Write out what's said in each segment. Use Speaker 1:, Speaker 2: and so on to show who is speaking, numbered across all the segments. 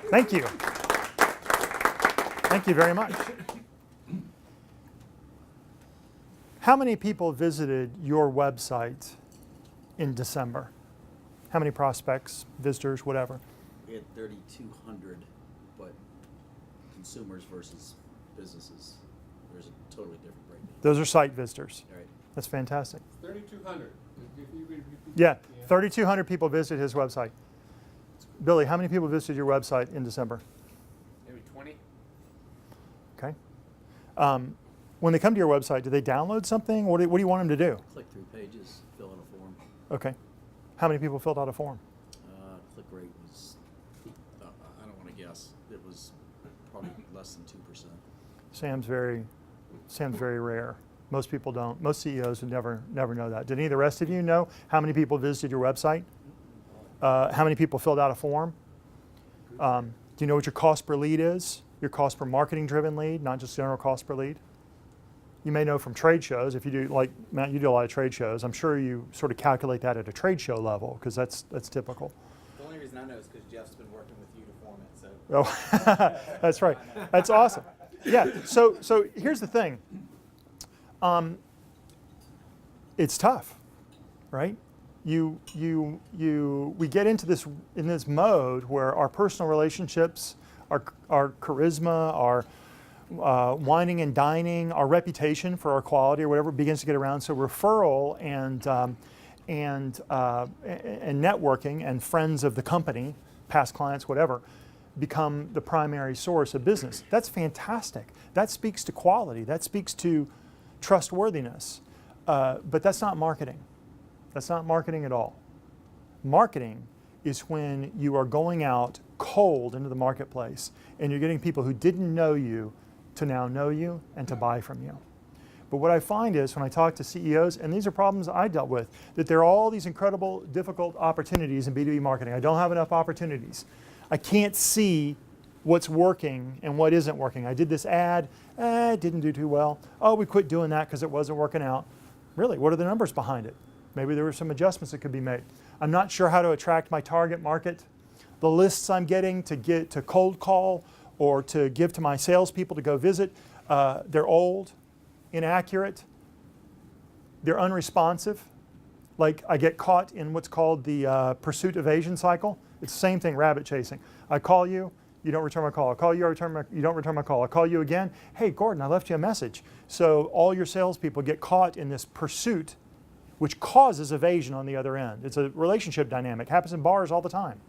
Speaker 1: Thank you. Thank you very much. How many people visited your website in December? How many prospects, visitors, whatever?
Speaker 2: We had 3,200, but consumers versus businesses, there's a totally different breakdown.
Speaker 1: Those are site visitors.
Speaker 2: Right.
Speaker 1: That's fantastic.
Speaker 3: 3,200.
Speaker 1: Yeah, 3,200 people visited his website. Billy, how many people visited your website in December?
Speaker 3: Maybe 20.
Speaker 1: Okay. When they come to your website, do they download something? What do you want them to do?
Speaker 2: Click through pages, fill in a form.
Speaker 1: Okay. How many people filled out a form?
Speaker 2: Click rate was, I don't want to guess, it was probably less than 2%.
Speaker 1: Sam's very rare. Most people don't. Most CEOs would never know that. Did any of the rest of you know how many people visited your website? How many people filled out a form? Do you know what your cost per lead is? Your cost per marketing-driven lead, not just general cost per lead? You may know from trade shows, if you do, like Matt, you do a lot of trade shows, I'm sure you sort of calculate that at a trade show level, because that's typical.
Speaker 4: The only reason I know is because Jeff's been working with you to form it. So.
Speaker 1: Oh, that's right. That's awesome. Yeah, so here's the thing. It's tough, right? We get into this mode where our personal relationships, our charisma, our wining and dining, our reputation for our quality or whatever begins to get around. So referral and networking and friends of the company, past clients, whatever, become the primary source of business. That's fantastic. That speaks to quality. That speaks to trustworthiness. But that's not marketing. That's not marketing at all. Marketing is when you are going out cold into the marketplace and you're getting people who didn't know you to now know you and to buy from you. But what I find is when I talk to CEOs, and these are problems I dealt with, that there are all these incredible, difficult opportunities in B2B marketing. I don't have enough opportunities. I can't see what's working and what isn't working. I did this ad, it didn't do too well. Oh, we quit doing that because it wasn't working out. Really, what are the numbers behind it? Maybe there were some adjustments that could be made. I'm not sure how to attract my target market. The lists I'm getting to cold call or to give to my salespeople to go visit, they're old, inaccurate, they're unresponsive. Like I get caught in what's called the pursuit evasion cycle. It's the same thing, rabbit chasing. I call you, you don't return my call. I call you, you don't return my call. I call you again. Hey, Gordon, I left you a message. So all your salespeople get caught in this pursuit, which causes evasion on the other end. It's a relationship dynamic. Happens in bars all the time.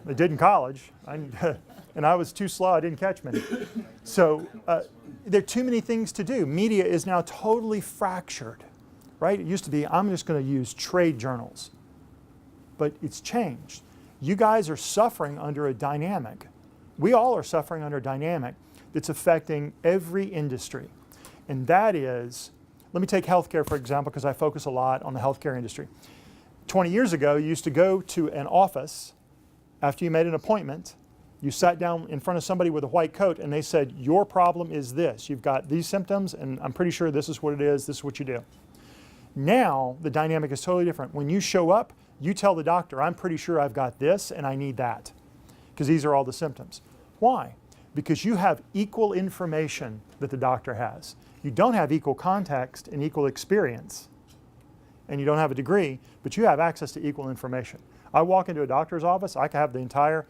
Speaker 1: It did in college, and I was too slow. I didn't catch many. So there are too many things to do. Media is now totally fractured, right? It used to be, I'm just going to use trade journals, but it's changed. You guys are suffering under a dynamic. We all are suffering under a dynamic that's affecting every industry, and that is, let me take healthcare for example, because I focus a lot on the healthcare industry. 20 years ago, you used to go to an office after you made an appointment. You sat down in front of somebody with a white coat and they said, your problem is this. You've got these symptoms and I'm pretty sure this is what it is, this is what you do. Now, the dynamic is totally different. When you show up, you tell the doctor, I'm pretty sure I've got this and I need that, because these are all the symptoms. Why? Because you have equal information that the doctor has. You don't have equal context and equal experience, and you don't have a degree, but you have access to equal information. I walk into a doctor's office, I can have the entire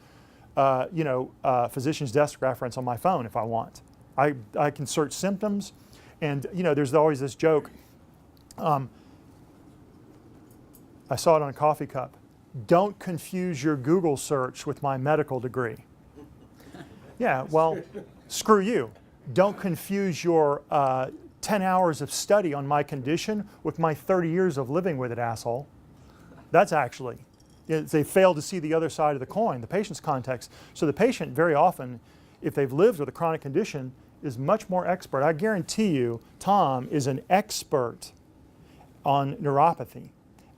Speaker 1: physician's desk reference on my phone if I want. I can search symptoms, and there's always this joke. I saw it on a coffee cup. Don't confuse your Google search with my medical degree. Yeah, well, screw you. Don't confuse your 10 hours of study on my condition with my 30 years of living with it, asshole. That's actually, they fail to see the other side of the coin, the patient's context. So the patient very often, if they've lived with a chronic condition, is much more expert. I guarantee you, Tom is an expert on neuropathy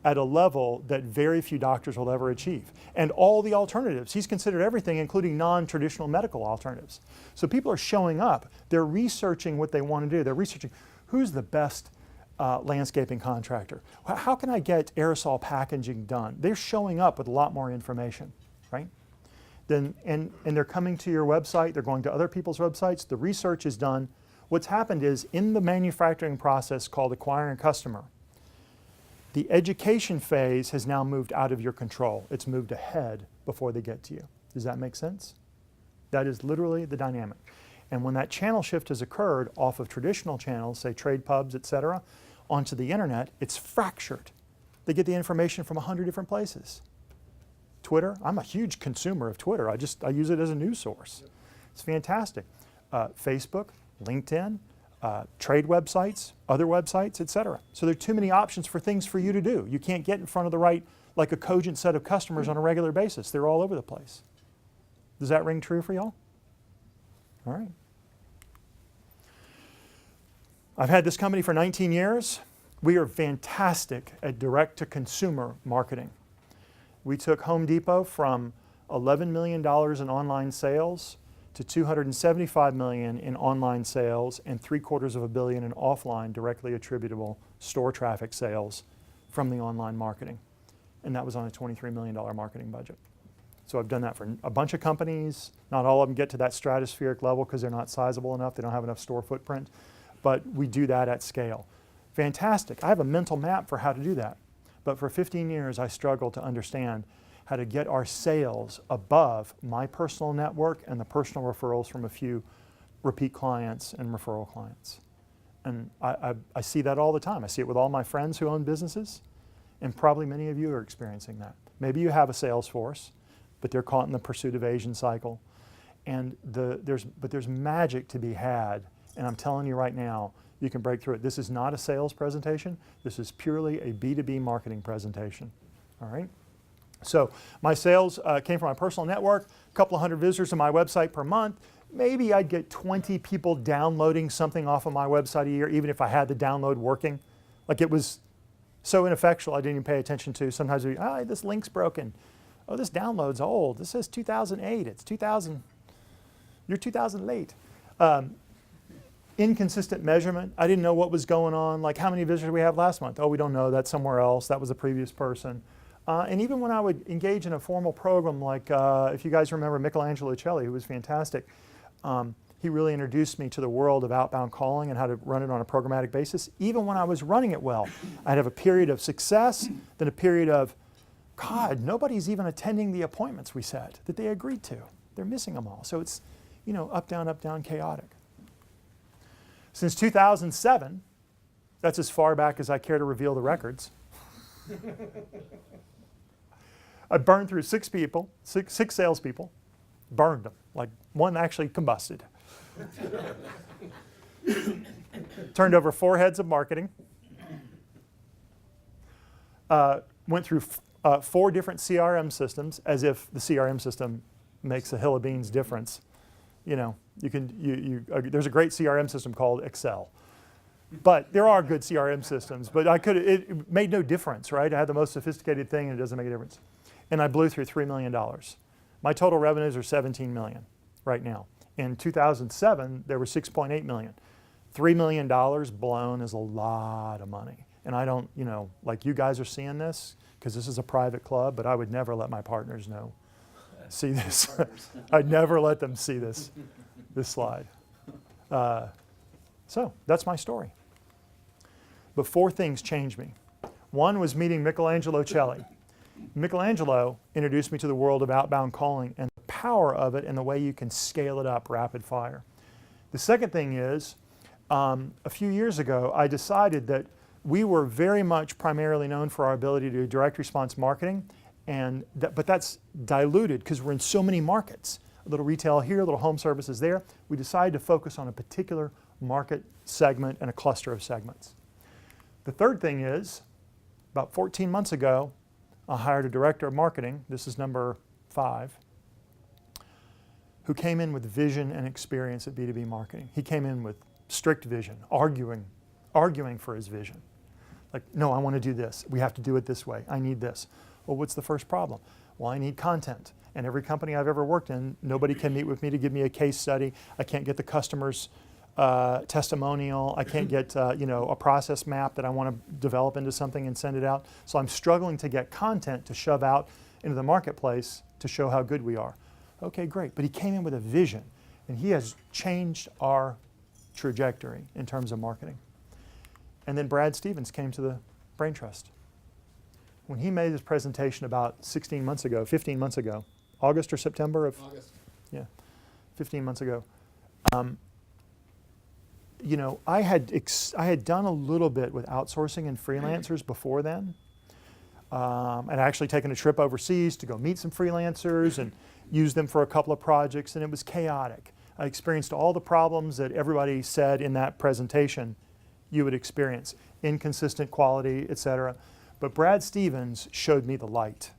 Speaker 1: at a level that very few doctors will ever achieve. And all the alternatives, he's considered everything, including non-traditional medical alternatives. So people are showing up, they're researching what they want to do. They're researching who's the best landscaping contractor. How can I get aerosol packaging done? They're showing up with a lot more information, right? then and they're coming to your website, they're going to other people's websites, the research is done. What's happened is in the manufacturing process called acquiring a customer, the education phase has now moved out of your control. It's moved ahead before they get to you. Does that make sense? That is literally the dynamic. And when that channel shift has occurred off of traditional channels, say trade pubs, et cetera, onto the internet, it's fractured. They get the information from 100 different places. Twitter, I'm a huge consumer of Twitter. I use it as a news source. It's fantastic. Facebook, LinkedIn, trade websites, other websites, et cetera. So there are too many options for things for you to do. You can't get in front of the right, like a cogent set of customers on a regular basis. They're all over the place. Does that ring true for y'all? All right. I've had this company for 19 years. We are fantastic at direct-to-consumer marketing. We took Home Depot from $11 million in online sales to $275 million in online sales and $750 million in offline directly attributable store traffic sales from the online marketing. And that was on a $23 million marketing budget. So I've done that for a bunch of companies. Not all of them get to that stratospheric level because they're not sizable enough. They don't have enough store footprint. But we do that at scale. Fantastic. I have a mental map for how to do that. But for 15 years, I struggled to understand how to get our sales above my personal network and the personal referrals from a few repeat clients and referral clients. And I see that all the time. I see it with all my friends who own businesses, and probably many of you are experiencing that. Maybe you have a sales force, but they're caught in the pursuit evasion cycle. And there's magic to be had, and I'm telling you right now, you can break through it. This is not a sales presentation. This is purely a B2B marketing presentation, all right? So my sales came from my personal network, a couple of hundred visitors to my website per month. Maybe I'd get 20 people downloading something off of my website a year, even if I had the download working. Like, it was so ineffectual I didn't even pay attention to. Sometimes we, this link's broken. Oh, this download's old. This says 2008. It's 2000. You're 2000 late. Inconsistent measurement. I didn't know what was going on. Like, how many visitors did we have last month? Oh, we don't know. That's somewhere else. That was the previous person. And even when I would engage in a formal program, like if you guys remember Michelangelo Celli, who was fantastic, he really introduced me to the world of outbound calling and how to run it on a programmatic basis. Even when I was running it well, I'd have a period of success, then a period of, God, nobody's even attending the appointments we set that they agreed to. They're missing them all. So it's, up, down, chaotic. Since 2007, that's as far back as I care to reveal the records, I burned through six salespeople, burned them. Like, one actually combusted. Turned over 4 heads of marketing. Went through 4 different CRM systems, as if the CRM system makes a hill of beans difference. There's a great CRM system called Excel. But there are good CRM systems, but it made no difference, right? I had the most sophisticated thing and it doesn't make a difference. And I blew through $3 million. My total revenues are $17 million right now. In 2007, there were $6.8 million. $3 million blown is a lot of money. And I don't, like, you guys are seeing this because this is a private club, but I would never let my partners see this. I'd never let them see this slide. So that's my story. But 4 things changed me. One was meeting Michelangelo Celli. Michelangelo introduced me to the world of outbound calling and the power of it and the way you can scale it up rapid fire. The second thing is, a few years ago, I decided that we were very much primarily known for our ability to do direct response marketing, but that's diluted because we're in so many markets. A little retail here, a little home services there. We decided to focus on a particular market segment and a cluster of segments. The third thing is, about 14 months ago, I hired a director of marketing, this is number 5, who came in with vision and experience at B2B marketing. He came in with strict vision, arguing for his vision. Like, no, I want to do this. We have to do it this way. I need this. Well, what's the first problem? Well, I need content. And every company I've ever worked in, nobody can meet with me to give me a case study. I can't get the customer's testimonial. I can't get a process map that I want to develop into something and send it out. So I'm struggling to get content to shove out into the marketplace to show how good we are. Okay, great. But he came in with a vision, and he has changed our trajectory in terms of marketing. And then Brad Stevens came to the Brain Trust. When he made his presentation about 15 months ago, August or September of,
Speaker 3: August.
Speaker 1: yeah, 15 months ago, you know, I had done a little bit with outsourcing and freelancers before then, and actually taken a trip overseas to go meet some freelancers and use them for a couple of projects, and it was chaotic. I experienced all the problems that everybody said in that presentation you would experience, inconsistent quality, etc. But Brad Stevens showed me the light,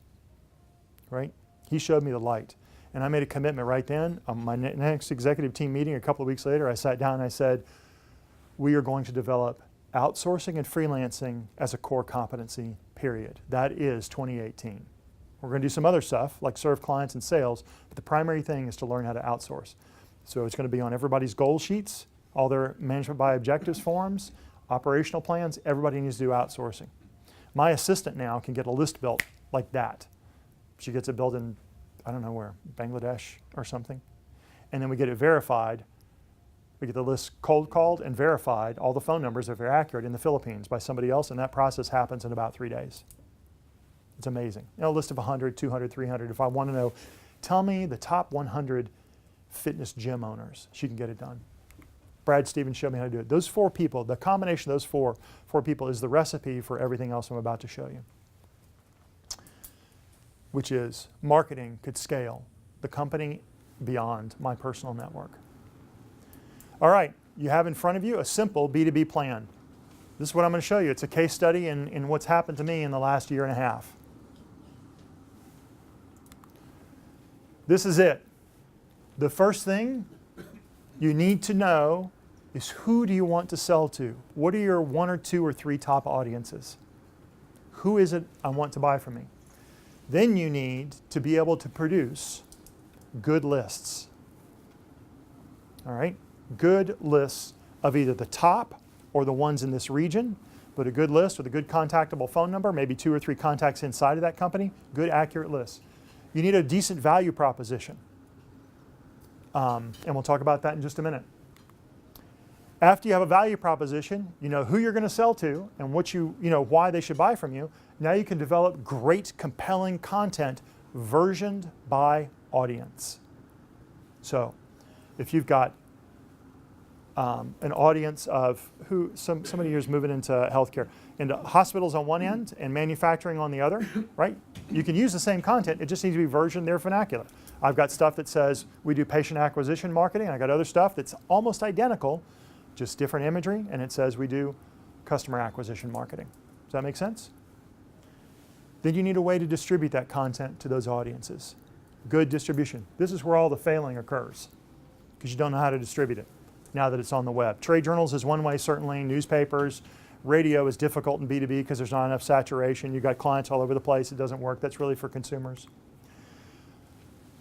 Speaker 1: right? He showed me the light. And I made a commitment right then. On my next executive team meeting a couple of weeks later, I sat down and I said, we are going to develop outsourcing and freelancing as a core competency, period. That is 2018. We're going to do some other stuff like serve clients and sales, but the primary thing is to learn how to outsource. So it's going to be on everybody's goal sheets, all their management by objectives forms, operational plans. Everybody needs to do outsourcing. My assistant now can get a list built like that. She gets it built in, I don't know where, Bangladesh or something. And then we get it verified. We get the list cold called and verified, all the phone numbers if they're accurate, in the Philippines by somebody else, and that process happens in about 3 days. It's amazing. You know, a list of 100, 200, 300. If I want to know, tell me the top 100 fitness gym owners. She can get it done. Brad Stevens showed me how to do it. Those 4 people, the combination of those four people is the recipe for everything else I'm about to show you, which is marketing could scale the company beyond my personal network. All right, you have in front of you a simple B2B plan. This is what I'm going to show you. It's a case study in what's happened to me in the last year and a half. This is it. The first thing you need to know is, who do you want to sell to? What are your 1 or 2 or 3 top audiences? Who is it I want to buy from me? Then you need to be able to produce good lists. All right? Good lists of either the top or the ones in this region, but a good list with a good contactable phone number, maybe 2 or 3 contacts inside of that company, good accurate lists. You need a decent value proposition. And we'll talk about that in just a minute. After you have a value proposition, you know who you're going to sell to and what why they should buy from you. Now you can develop great, compelling content versioned by audience. So if you've got an audience of somebody here's moving into healthcare, into hospitals on one end and manufacturing on the other, right? You can use the same content, it just needs to be versioned their vernacular. I've got stuff that says we do patient acquisition marketing, and I got other stuff that's almost identical, just different imagery, and it says we do customer acquisition marketing. Does that make sense? Then you need a way to distribute that content to those audiences. Good distribution. This is where all the failing occurs, because you don't know how to distribute it now that it's on the web. Trade journals is one way, certainly. Newspapers. Radio is difficult in B2B because there's not enough saturation. You've got clients all over the place. It doesn't work. That's really for consumers.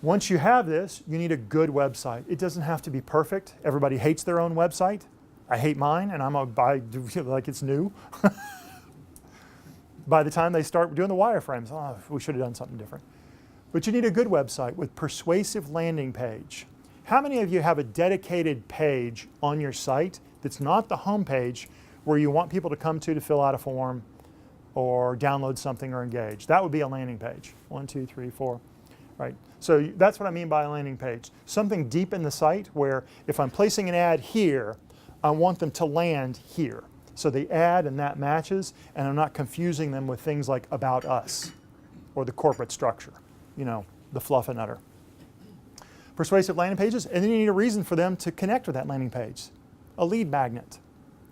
Speaker 1: Once you have this, you need a good website. It doesn't have to be perfect. Everybody hates their own website. I hate mine, and I'm buy like it's new. By the time they start doing the wireframes, we should have done something different. But you need a good website with persuasive landing page. How many of you have a dedicated page on your site that's not the home page where you want people to come to fill out a form or download something or engage? That would be a landing page. 1, 2, 3, 4. Right. So that's what I mean by a landing page. Something deep in the site where if I'm placing an ad here, I want them to land here. So the ad and that matches, and I'm not confusing them with things like about us or the corporate structure, the fluffernutter. Persuasive landing pages, and then you need a reason for them to connect with that landing page. A lead magnet,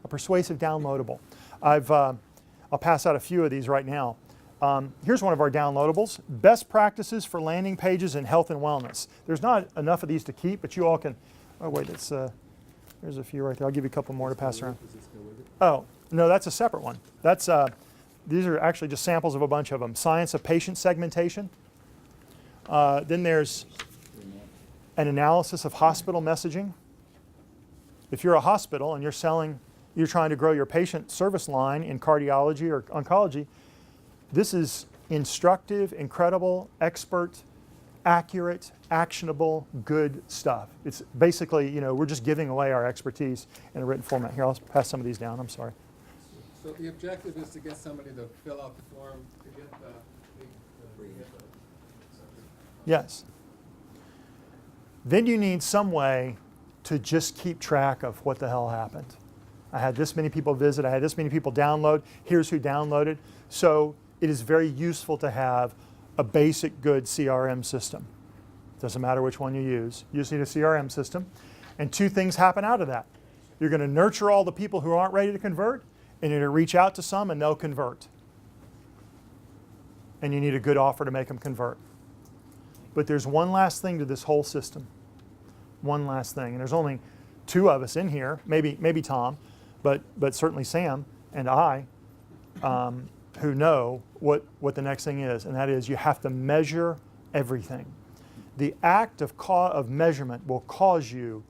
Speaker 1: a persuasive downloadable. I'll pass out a few of these right now. Here's one of our downloadables. Best practices for landing pages in health and wellness. There's not enough of these to keep, but you all can, oh wait, there's a few right there. I'll give you a couple more to pass around. Oh, no, that's a separate one. These are actually just samples of a bunch of them. Science of patient segmentation. Then there's an analysis of hospital messaging. If you're a hospital and you're trying to grow your patient service line in cardiology or oncology, this is instructive, incredible, expert, accurate, actionable, good stuff. It's basically, we're just giving away our expertise in a written format. Here, I'll pass some of these down. I'm sorry.
Speaker 3: So the objective is to get somebody to fill out the form to get the
Speaker 1: Yes. Then you need some way to just keep track of what the hell happened. I had this many people visit, I had this many people download, here's who downloaded. So it is very useful to have a basic good CRM system. Doesn't matter which one you use. You just need a CRM system. And two things happen out of that. You're going to nurture all the people who aren't ready to convert, and you're going to reach out to some and they'll convert. And you need a good offer to make them convert. But there's one last thing to this whole system. One last thing. And there's only two of us in here, maybe Tom, but certainly Sam and I, who know what the next thing is. And that is you have to measure everything. The act of measurement will cause you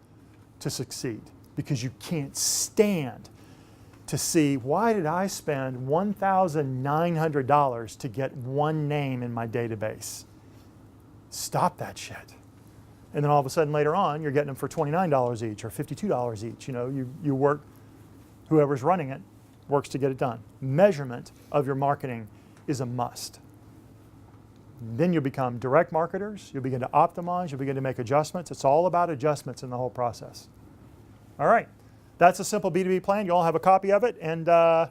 Speaker 1: to succeed because you can't stand to see, why did I spend $1,900 to get one name in my database? Stop that shit. And then all of a sudden later on, you're getting them for $29 each or $52 each. You work, whoever's running it works to get it done. Measurement of your marketing is a must. Then you'll become direct marketers. You'll begin to optimize. You'll begin to make adjustments. It's all about adjustments in the whole process. All right. That's a simple B2B plan. You all have a copy of it, and
Speaker 3: Good.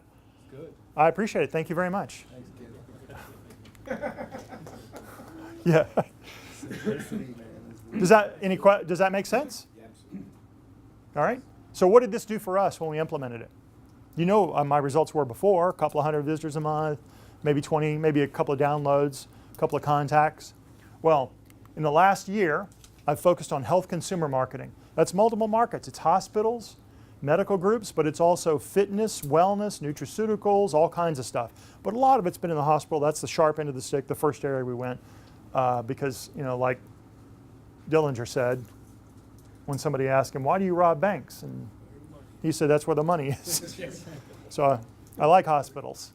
Speaker 1: I appreciate it. Thank you very much.
Speaker 3: Thanks, kid.
Speaker 1: Yeah. Does that make sense? All right. So what did this do for us when we implemented it? My results were before, a couple of hundred visitors a month, maybe 20, maybe a couple of downloads, a couple of contacts. Well, in the last year, I've focused on health consumer marketing. That's multiple markets. It's hospitals, medical groups, but it's also fitness, wellness, nutraceuticals, all kinds of stuff. But a lot of it's been in the hospital. That's the sharp end of the stick, the first area we went, because, like Dillinger said, when somebody asked him, why do you rob banks? And he said, that's where the money is. So I like hospitals.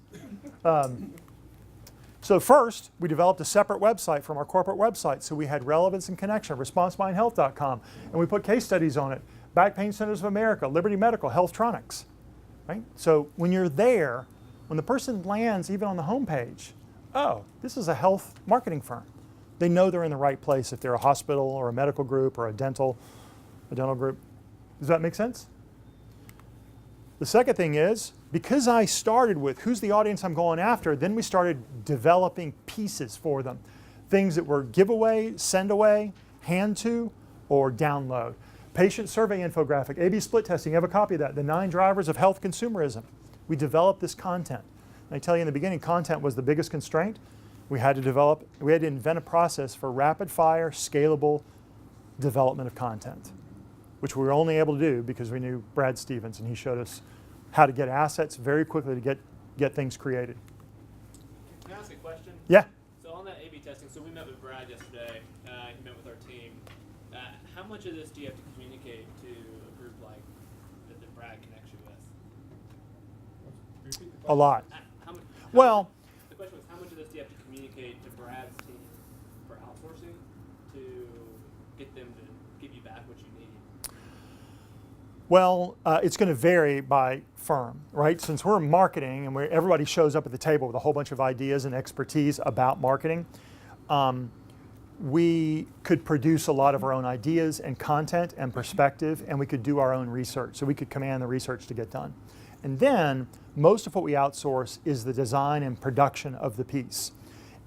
Speaker 1: So first, we developed a separate website from our corporate website. So we had relevance and connection, responsebindhealth.com, and we put case studies on it. Back Pain Centers of America, Liberty Medical, Healthtronics. Right? So when you're there, when the person lands even on the homepage, oh, this is a health marketing firm. They know they're in the right place if they're a hospital or a medical group or a dental group. Does that make sense? The second thing is, because I started with who's the audience I'm going after, then we started developing pieces for them. Things that were giveaway, send away, hand to, or download. Patient survey infographic, A/B split testing, you have a copy of that. The 9 drivers of health consumerism. We developed this content. And I tell you in the beginning, content was the biggest constraint. We had to invent a process for rapid fire, scalable development of content, which we were only able to do because we knew Brad Stevens, and he showed us how to get assets very quickly to get things created.
Speaker 5: Can I ask a question?
Speaker 1: Yeah.
Speaker 5: So on that A/B testing, so we met with Brad yesterday. He met with our team. How much of this do you have to communicate to a group like that Brad connects you with?
Speaker 1: A lot.
Speaker 5: The question was, how much of this do you have to communicate to Brad's team for outsourcing to get them to give you back what you need?
Speaker 1: Well, it's going to vary by firm, right? Since we're marketing and everybody shows up at the table with a whole bunch of ideas and expertise about marketing, we could produce a lot of our own ideas and content and perspective, and we could do our own research. So we could command the research to get done. And then most of what we outsource is the design and production of the piece.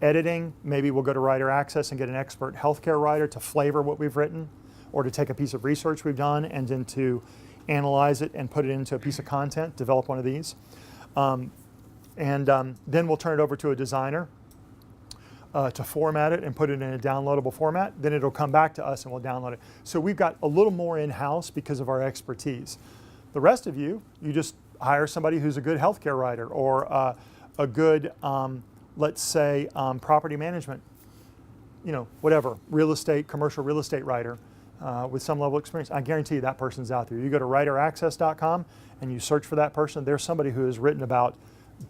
Speaker 1: Editing, maybe we'll go to Writer Access and get an expert healthcare writer to flavor what we've written, or to take a piece of research we've done and then to analyze it and put it into a piece of content, develop one of these. Then we'll turn it over to a designer to format it and put it in a downloadable format. Then it'll come back to us and we'll download it. So we've got a little more in-house because of our expertise. The rest of you just hire somebody who's a good healthcare writer or a good, let's say, property management, whatever, commercial real estate writer with some level of experience. I guarantee you that person's out there. You go to writeraccess.com and you search for that person. There's somebody who has written about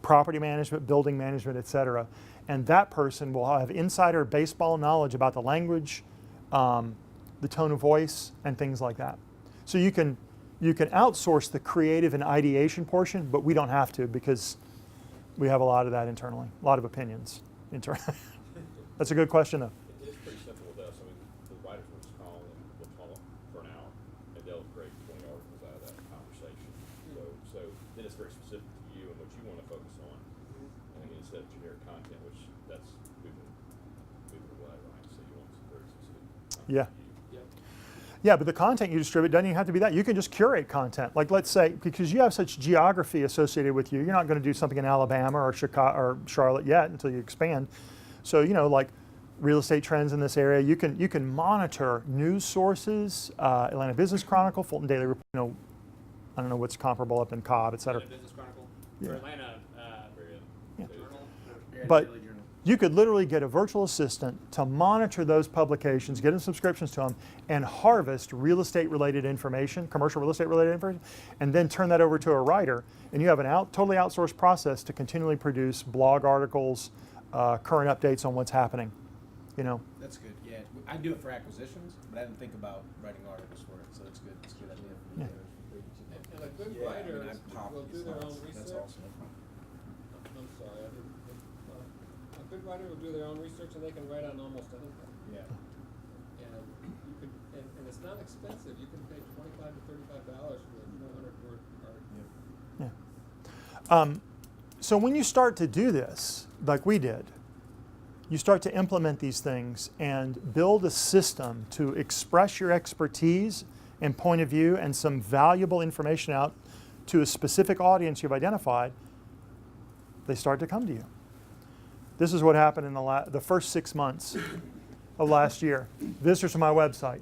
Speaker 1: property management, building management, et cetera. and that person will have insider baseball knowledge about the language, the tone of voice, and things like that. So you can outsource the creative and ideation portion, but we don't have to because we have a lot of that internally, a lot of opinions internally. That's a good question, though.
Speaker 6: It's pretty simple with us. I mean, the writers will just call and we'll call them for an hour, and they'll create 20 articles out of that conversation. So then it's very specific to you and what you want to focus on, and instead of generic content, which that's moving away, right? So you want some very specific content
Speaker 1: Yeah.
Speaker 6: to you.
Speaker 1: Yeah, but the content you distribute doesn't even have to be that. You can just curate content. Like, let's say, because you have such geography associated with you, you're not going to do something in Alabama or Chicago or Charlotte yet until you expand. So, like real estate trends in this area, you can monitor news sources, Atlanta Business Chronicle, Fulton Daily Report. I don't know what's comparable up in Cobb, et cetera.
Speaker 5: Atlanta Business Chronicle.
Speaker 1: Yeah.
Speaker 5: Or Atlanta
Speaker 1: Yeah.
Speaker 5: Journal.
Speaker 1: But you could literally get a virtual assistant to monitor those publications, get them subscriptions to them, and harvest real estate related information, commercial real estate related information, and then turn that over to a writer. And you have an totally outsourced process to continually produce blog articles, current updates on what's happening.
Speaker 7: That's good. Yeah, I do it for acquisitions, but I didn't think about writing articles for it. So it's good. It's a good idea for me.
Speaker 3: And a good
Speaker 7: Yeah, I
Speaker 3: writer
Speaker 7: mean, I pop
Speaker 3: will do
Speaker 7: these
Speaker 3: their
Speaker 7: nuts.
Speaker 3: own research.
Speaker 7: That's awesome.
Speaker 3: I'm sorry, I didn't. A good writer will do their own research and they can write on almost anything.
Speaker 7: Yeah.
Speaker 3: And you could, and it's not expensive. You can pay $25 to $35 for a 400-word article.
Speaker 1: Yeah. So when you start to do this, like we did, you start to implement these things and build a system to express your expertise and point of view and some valuable information out to a specific audience you've identified, they start to come to you. This is what happened in the first 6 months of last year. Visitors to my website: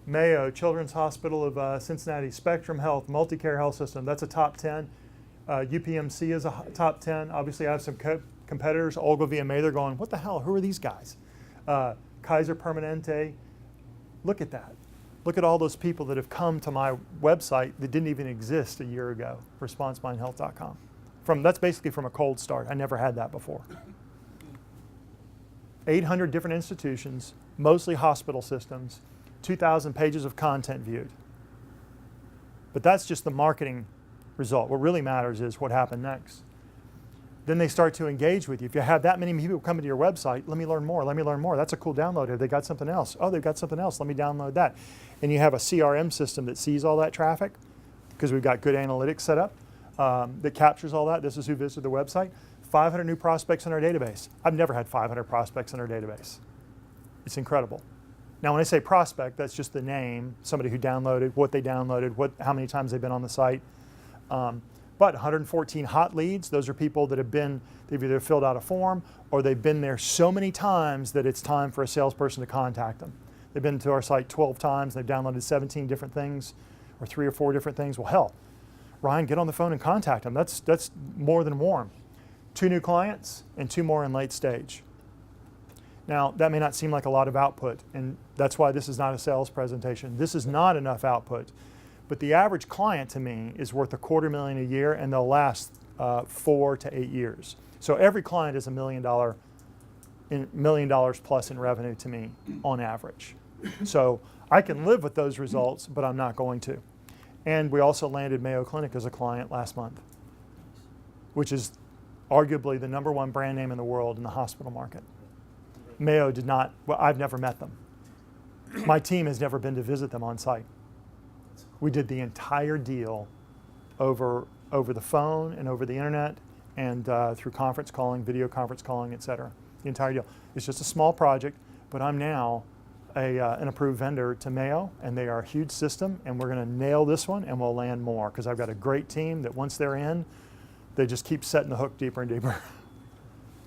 Speaker 1: Mayo, Children's Hospital of Cincinnati, Spectrum Health, Multicare Health System. That's a top 10. UPMC is a top 10. Obviously, I have some competitors. Ogilvy and May, they're going, what the hell? Who are these guys? Kaiser Permanente. Look at that. Look at all those people that have come to my website that didn't even exist a year ago, responsebindhealth.com. That's basically from a cold start. I never had that before. 800 different institutions, mostly hospital systems, 2,000 pages of content viewed. But that's just the marketing result. What really matters is what happened next. Then they start to engage with you. If you have that many people coming to your website, let me learn more, let me learn more. That's a cool download. Have they got something else? Oh, they've got something else. Let me download that. And you have a CRM system that sees all that traffic because we've got good analytics set up that captures all that. This is who visited the website. 500 new prospects in our database. I've never had 500 prospects in our database. It's incredible. Now, when I say prospect, that's just the name, somebody who downloaded, what they downloaded, how many times they've been on the site. But 114 hot leads, those are people that they've either filled out a form or they've been there so many times that it's time for a salesperson to contact them. They've been to our site 12 times, they've downloaded 17 different things or 3 or 4 different things. Well, hell, Ryan, get on the phone and contact them. That's more than warm. 2 new clients and 2 more in late stage. Now, that may not seem like a lot of output, and that's why this is not a sales presentation. This is not enough output. But the average client to me is worth $250,000 a year, and they'll last 4 to 8 years. So every client is $1 million plus in revenue to me on average. So I can live with those results, but I'm not going to. And we also landed Mayo Clinic as a client last month, which is arguably the #1 brand name in the world in the hospital market. Mayo did not, well, I've never met them. My team has never been to visit them on site. We did the entire deal over the phone and over the internet and through conference calling, video conference calling, et cetera. The entire deal. It's just a small project, but I'm now an approved vendor to Mayo, and they are a huge system, and we're going to nail this one, and we'll land more because I've got a great team that once they're in, they just keep setting the hook deeper and deeper.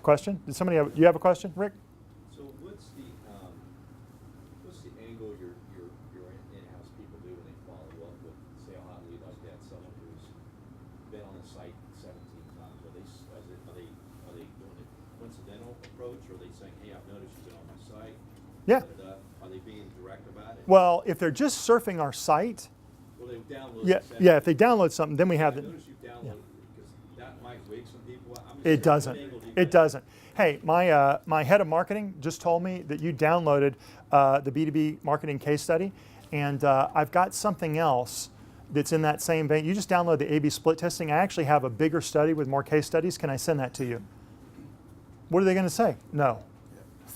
Speaker 1: Question? Do you have a question, Rick?
Speaker 2: So what's the angle your in-house people do when they follow up with, say, a hot lead like that, someone who's been on the site 17 times? Are they doing a coincidental approach, or are they saying, hey, I've noticed you've been on my site?
Speaker 1: Yeah.
Speaker 2: Are they being direct about it?
Speaker 1: Well, if they're just surfing our site,
Speaker 2: Well, they download.
Speaker 1: yeah, if they download something, then we have
Speaker 2: I
Speaker 1: the.
Speaker 2: noticed you've downloaded because that might wake some people up.
Speaker 1: It doesn't. It doesn't. hey, my head of marketing just told me that you downloaded the B2B marketing case study, and I've got something else that's in that same vein. You just download the A/B split testing. I actually have a bigger study with more case studies. Can I send that to you? What are they going to say? No.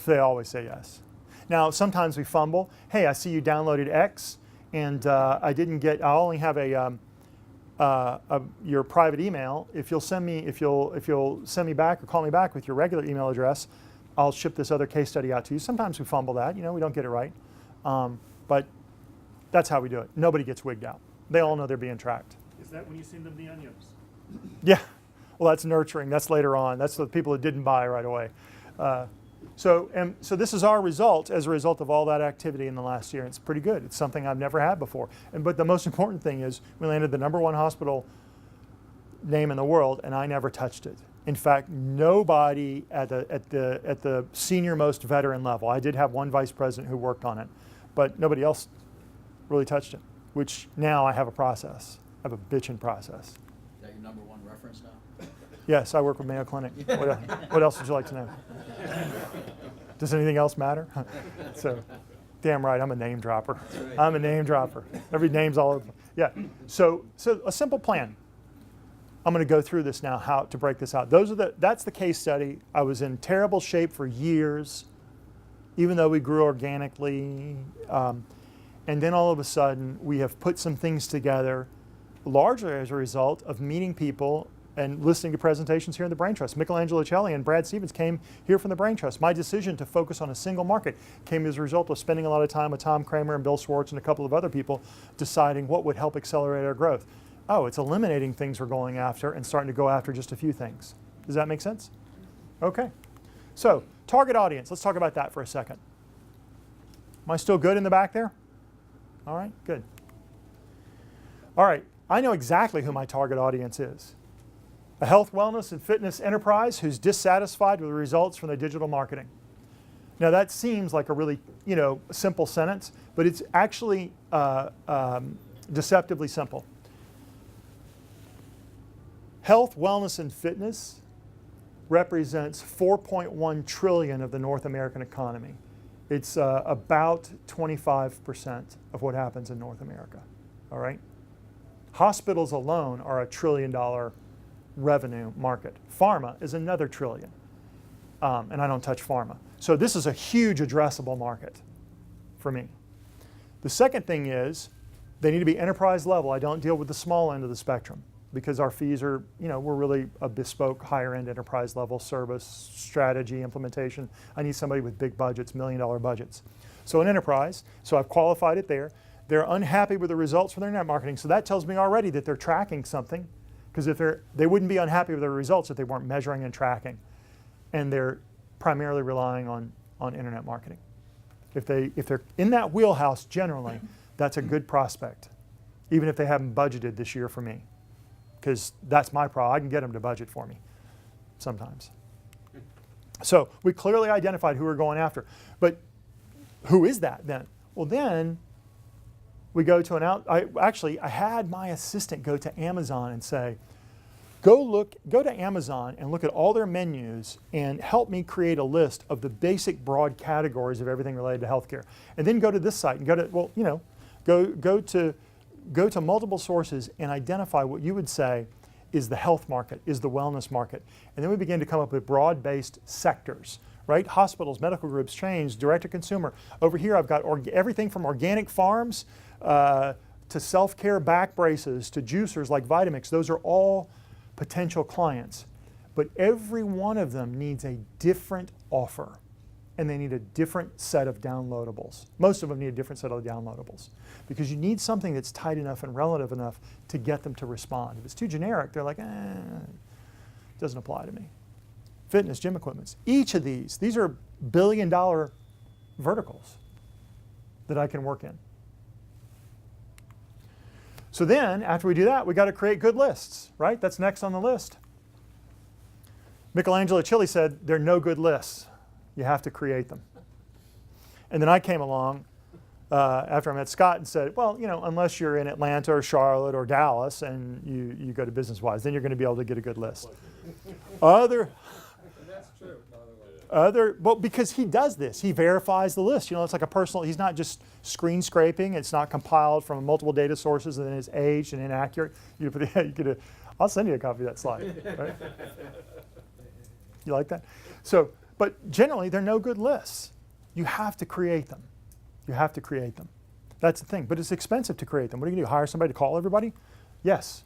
Speaker 1: They always say yes. Now, sometimes we fumble. Hey, I see you downloaded X, and I only have your private email. If you'll send me back or call me back with your regular email address, I'll ship this other case study out to you. Sometimes we fumble that. We don't get it right, but that's how we do it. Nobody gets wigged out. They all know they're being tracked.
Speaker 8: Is that when you send them the onions?
Speaker 1: Yeah. Well, that's nurturing. That's later on. That's the people that didn't buy right away. So this is our result as a result of all that activity in the last year. It's pretty good. It's something I've never had before. But the most important thing is we landed the #1 hospital name in the world, and I never touched it. In fact, nobody at the senior most veteran level. I did have one vice president who worked on it, but nobody else really touched it. Which now I have a process. I have a bitchin' process.
Speaker 9: Is that your #1 reference now?
Speaker 1: Yes, I work with Mayo Clinic. What else would you like to know? Does anything else matter? So, damn right, I'm a name dropper.
Speaker 4: right.
Speaker 1: I'm a name dropper. Every name's all over. Yeah. So a simple plan. I'm going to go through this now, how to break this out. That's the case study. I was in terrible shape for years, even though we grew organically. And then all of a sudden, we have put some things together, largely as a result of meeting people and listening to presentations here in the Brain Trust. Michelangelo Celli and Brad Stevens came here from the Brain Trust. My decision to focus on a single market came as a result of spending a lot of time with Tom Kramer and Bill Schwartz and a couple of other people deciding what would help accelerate our growth. Oh, it's eliminating things we're going after and starting to go after just a few things. Does that make sense? Okay. So, target audience. Let's talk about that for a second. Am I still good in the back there? All right, good. All right, I know exactly who my target audience is. A health, wellness, and fitness enterprise who's dissatisfied with the results from their digital marketing. Now that seems like a really, simple sentence, but it's actually deceptively simple. Health, wellness, and fitness represents 4.1 trillion of the North American economy. It's about 25% of what happens in North America, all right? Hospitals alone are $1 trillion revenue market. Pharma is another trillion, and I don't touch pharma. So this is a huge addressable market for me. The second thing is they need to be enterprise level. I don't deal with the small end of the spectrum because our fees are, we're really a bespoke, higher end enterprise level service, strategy, implementation. I need somebody with big budgets, $1 million budgets. So an enterprise, so I've qualified it there. They're unhappy with the results from their net marketing. So that tells me already that they're tracking something, because if they wouldn't be unhappy with their results if they weren't measuring and tracking. And they're primarily relying on internet marketing. If they're in that wheelhouse generally, that's a good prospect, even if they haven't budgeted this year for me. Because that's my problem. I can get them to budget for me sometimes. So we clearly identified who we're going after. But who is that then? Well, then we go to I had my assistant go to Amazon and say, go to Amazon and look at all their menus and help me create a list of the basic broad categories of everything related to healthcare. And then go to this site and go to multiple sources and identify what you would say is the health market, is the wellness market. And then we begin to come up with broad-based sectors, right? Hospitals, medical groups, chains, direct-to-consumer. Over here I've got everything from organic farms to self-care back braces to juicers like Vitamix. Those are all potential clients. But every one of them needs a different offer. And they need a different set of downloadables. Most of them need a different set of downloadables because you need something that's tight enough and relative enough to get them to respond. If it's too generic, they're like, doesn't apply to me. Fitness, gym equipments. Each of these are billion-dollar verticals that I can work in. So then, after we do that, we got to create good lists, right? That's next on the list. Michelangelo Celli said, there are no good lists. You have to create them. And then I came along after I met Scott and said, well, unless you're in Atlanta or Charlotte or Dallas and you go to BusinessWise, then you're going to be able to get a good list.
Speaker 3: And that's true, by the way.
Speaker 1: Well, because he does this, he verifies the list. You know, it's like a personal. He's not just screen scraping. It's not compiled from multiple data sources and then it's aged and inaccurate. You could. I'll send you a copy of that slide. Right? You like that? So, but generally, they're no good lists. You have to create them. You have to create them. That's the thing. But it's expensive to create them. What do you do? Hire somebody to call everybody? Yes.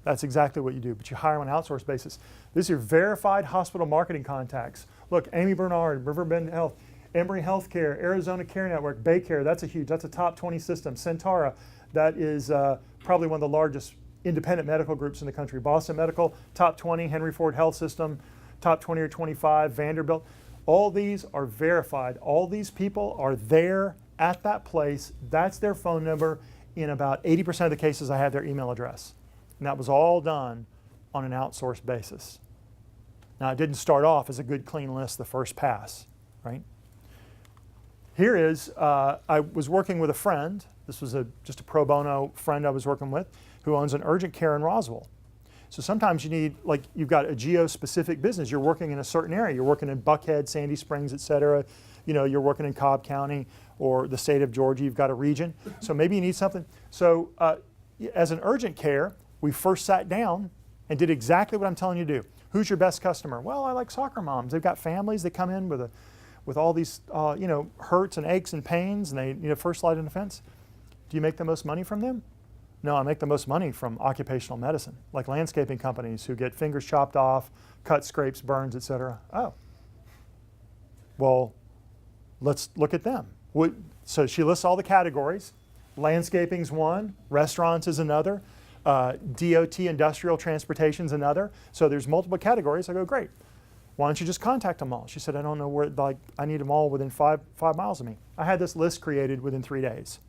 Speaker 1: That's exactly what you do. But you hire on an outsourced basis. This is your verified hospital marketing contacts. Look, Amy Bernard, Riverbend Health, Emory Healthcare, Arizona Care Network, Baycare. That's a top 20 system. Centara, that is probably one of the largest independent medical groups in the country. Boston Medical, top 20. Henry Ford Health System, top 20 or 25. Vanderbilt. All these are verified. All these people are there at that place. That's their phone number. In about 80% of the cases, I have their email address. And that was all done on an outsourced basis. Now, it didn't start off as a good, clean list the first pass, right? Here is, I was working with a friend. This was just a pro bono friend I was working with who owns an urgent care in Roswell. So sometimes you need, like, you've got a geo-specific business. You're working in a certain area. You're working in Buckhead, Sandy Springs, et cetera. You know, you're working in Cobb County or the state of Georgia. You've got a region. So maybe you need something. So as an urgent care, we first sat down and did exactly what I'm telling you to do. Who's your best customer? Well, I like soccer moms. They've got families. They come in with all these, hurts and aches and pains, and they need a first line of defense. Do you make the most money from them? No, I make the most money from occupational medicine, like landscaping companies who get fingers chopped off, cuts, scrapes, burns, et cetera. Oh, well, let's look at them. So she lists all the categories. Landscaping's one, restaurants is another, DOT, industrial transportation's another. So there's multiple categories. I go, great. Why don't you just contact them all? She said, I don't know where, like, I need them all within five miles of me. I had this list created within 3 days.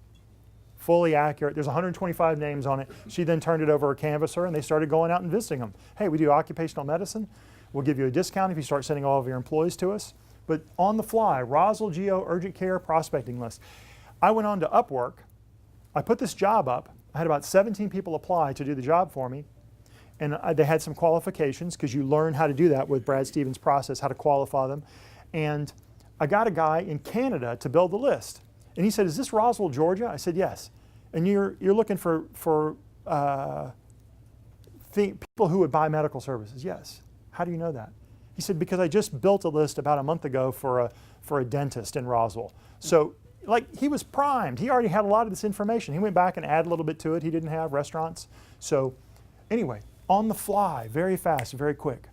Speaker 1: Fully accurate. There's 125 names on it. She then turned it over to a canvasser and they started going out and visiting them. Hey, we do occupational medicine. We'll give you a discount if you start sending all of your employees to us. But on the fly, Roswell Geo Urgent Care Prospecting List. I went on to Upwork. I put this job up. I had about 17 people apply to do the job for me. And they had some qualifications because you learn how to do that with Brad Stevens' process, how to qualify them. And I got a guy in Canada to build the list. And he said, is this Roswell, Georgia? I said, yes. And you're looking for people who would buy medical services? Yes. How do you know that? He said, because I just built a list about a month ago for a dentist in Roswell. So, like, he was primed. He already had a lot of this information. He went back and added a little bit to it. He didn't have restaurants. So anyway, on the fly, very fast, very quick.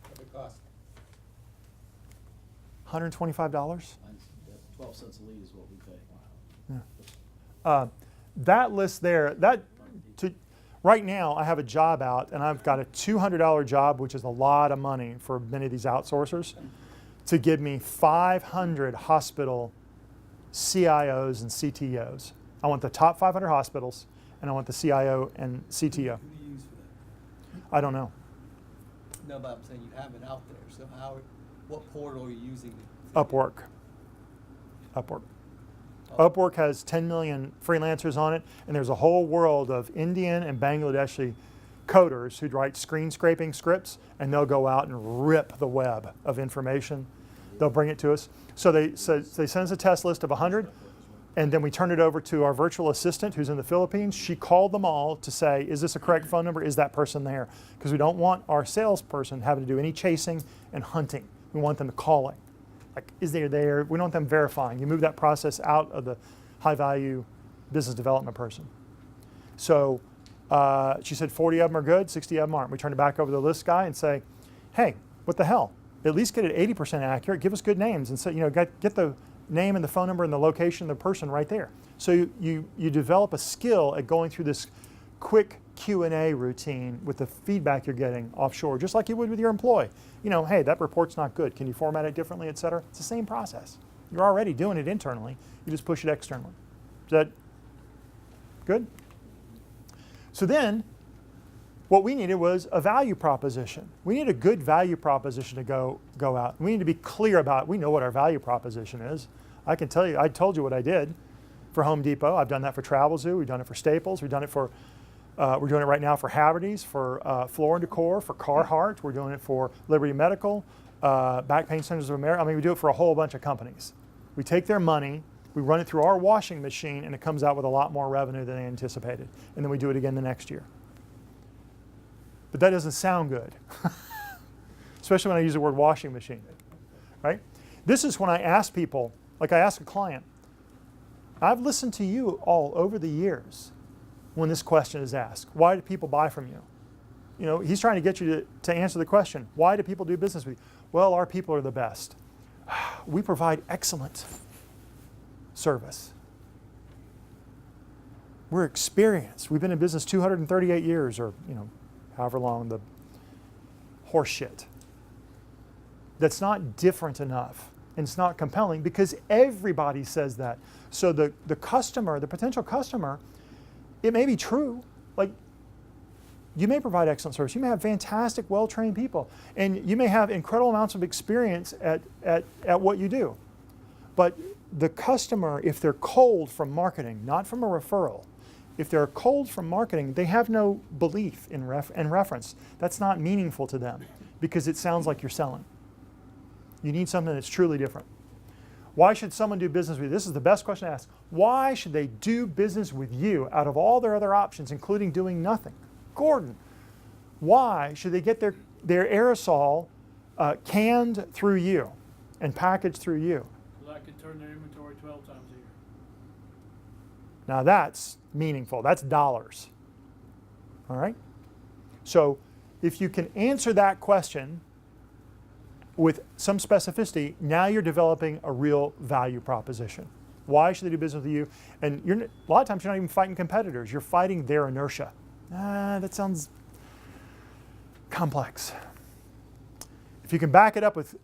Speaker 3: What it cost?
Speaker 1: $125.
Speaker 9: Mine's 12 cents a lead is what we pay.
Speaker 1: That list there, right now I have a job out and I've got a $200 job, which is a lot of money for many of these outsourcers, to give me 500 hospital CIOs and CTOs. I want the top 500 hospitals and I want the CIO and CTO.
Speaker 10: Who do you use for that?
Speaker 1: I don't know.
Speaker 10: No, but I'm saying you have it out there. So what portal are you using?
Speaker 1: Upwork. Upwork has 10 million freelancers on it, and there's a whole world of Indian and Bangladeshi coders who write screen scraping scripts, and they'll go out and rip the web of information. They'll bring it to us. So they send us a test list of 100, and then we turn it over to our virtual assistant who's in the Philippines. She called them all to say, is this a correct phone number? Is that person there? Because we don't want our salesperson having to do any chasing and hunting. We want them calling. Like, is they there? We don't want them verifying. You move that process out of the high-value business development person. So she said 40 of them are good, 60 of them aren't. We turn it back over to the list guy and say, hey, what the hell? At least get it 80% accurate. Give us good names. And so, get the name and the phone number and the location of the person right there. So you develop a skill at going through this quick Q&A routine with the feedback you're getting offshore, just like you would with your employee. Hey, that report's not good. Can you format it differently, et cetera? It's the same process. You're already doing it internally. You just push it externally. Is that good? So then, what we needed was a value proposition. We need a good value proposition to go out. We need to be clear about it. We know what our value proposition is. I can tell you, I told you what I did for Home Depot. I've done that for Travel Zoo. We've done it for Staples. We've done it for we're doing it right now for Haverty's, for Floor & Decor, for Carhartt. We're doing it for Liberty Medical, Back Pain Centers of America. I mean, we do it for a whole bunch of companies. We take their money, we run it through our washing machine, and it comes out with a lot more revenue than they anticipated. And then we do it again the next year. But that doesn't sound good, especially when I use the word washing machine, right? This is when I ask people, like I ask a client, I've listened to you all over the years when this question is asked. Why do people buy from you? You know, he's trying to get you to answer the question. Why do people do business with you? Well, our people are the best. We provide excellent service. We're experienced. We've been in business 238 years, or however long the horse shit. That's not different enough, and it's not compelling because everybody says that. So the customer, the potential customer, it may be true. Like, you may provide excellent service. You may have fantastic, well-trained people, and you may have incredible amounts of experience at what you do. But the customer, if they're cold from marketing, not from a referral, if they're cold from marketing, they have no belief in reference. That's not meaningful to them because it sounds like you're selling. You need something that's truly different. Why should someone do business with you? This is the best question to ask. Why should they do business with you out of all their other options, including doing nothing? Gordon, why should they get their aerosol canned through you and packaged through you?
Speaker 8: So I could turn their inventory 12 times a year.
Speaker 1: Now that's meaningful. That's dollars. All right? So if you can answer that question with some specificity, now you're developing a real value proposition. Why should they do business with you? And a lot of times you're not even fighting competitors. You're fighting their inertia. That sounds complex. If you can back it up with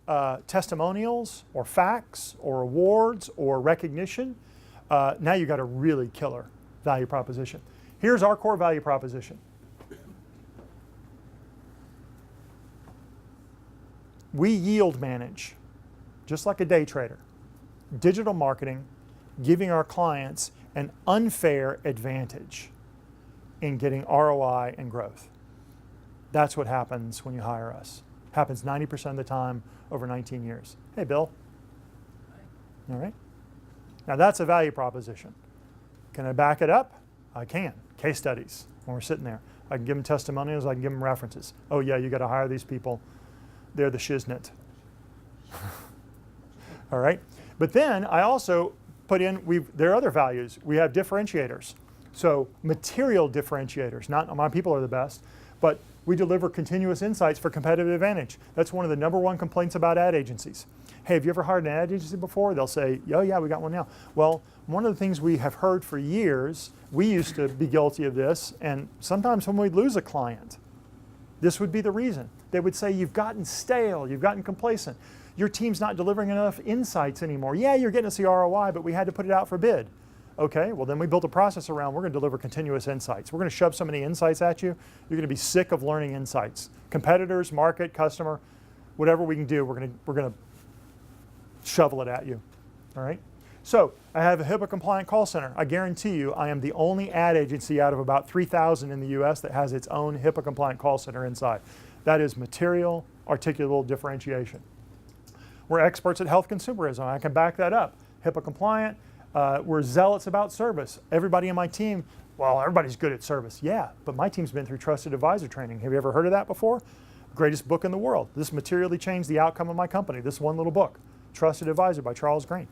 Speaker 1: testimonials or facts or awards or recognition, now you've got a really killer value proposition. Here's our core value proposition. We yield manage, just like a day trader. Digital marketing, giving our clients an unfair advantage in getting ROI and growth. That's what happens when you hire us. Happens 90% of the time over 19 years. Hey, Bill. All right. Now that's a value proposition. Can I back it up? I can. Case studies when we're sitting there. I can give them testimonials. I can give them references. Oh yeah, you got to hire these people. They're the shiznit. All right. But then I also put in, there are other values. We have differentiators. So material differentiators, not my people are the best, but we deliver continuous insights for competitive advantage. That's one of the #1 complaints about ad agencies. Hey, have you ever hired an ad agency before? They'll say, oh yeah, we got one now. Well, one of the things we have heard for years, we used to be guilty of this, and sometimes when we'd lose a client, this would be the reason. They would say, you've gotten stale, you've gotten complacent. Your team's not delivering enough insights anymore. Yeah, you're getting us the ROI, but we had to put it out for bid. Okay, well then we built a process around, we're going to deliver continuous insights. We're going to shove so many insights at you, you're going to be sick of learning insights. Competitors, market, customer, whatever we can do, we're going to shovel it at you. All right? So I have a HIPAA compliant call center. I guarantee you I am the only ad agency out of about 3,000 in the US that has its own HIPAA compliant call center inside. That is material, articulable differentiation. We're experts at health consumerism. I can back that up. HIPAA compliant. We're zealots about service. Everybody in my team, well, everybody's good at service. Yeah, but my team's been through trusted advisor training. Have you ever heard of that before? Greatest book in the world. This materially changed the outcome of my company. This one little book, Trusted Advisor by Charles Green.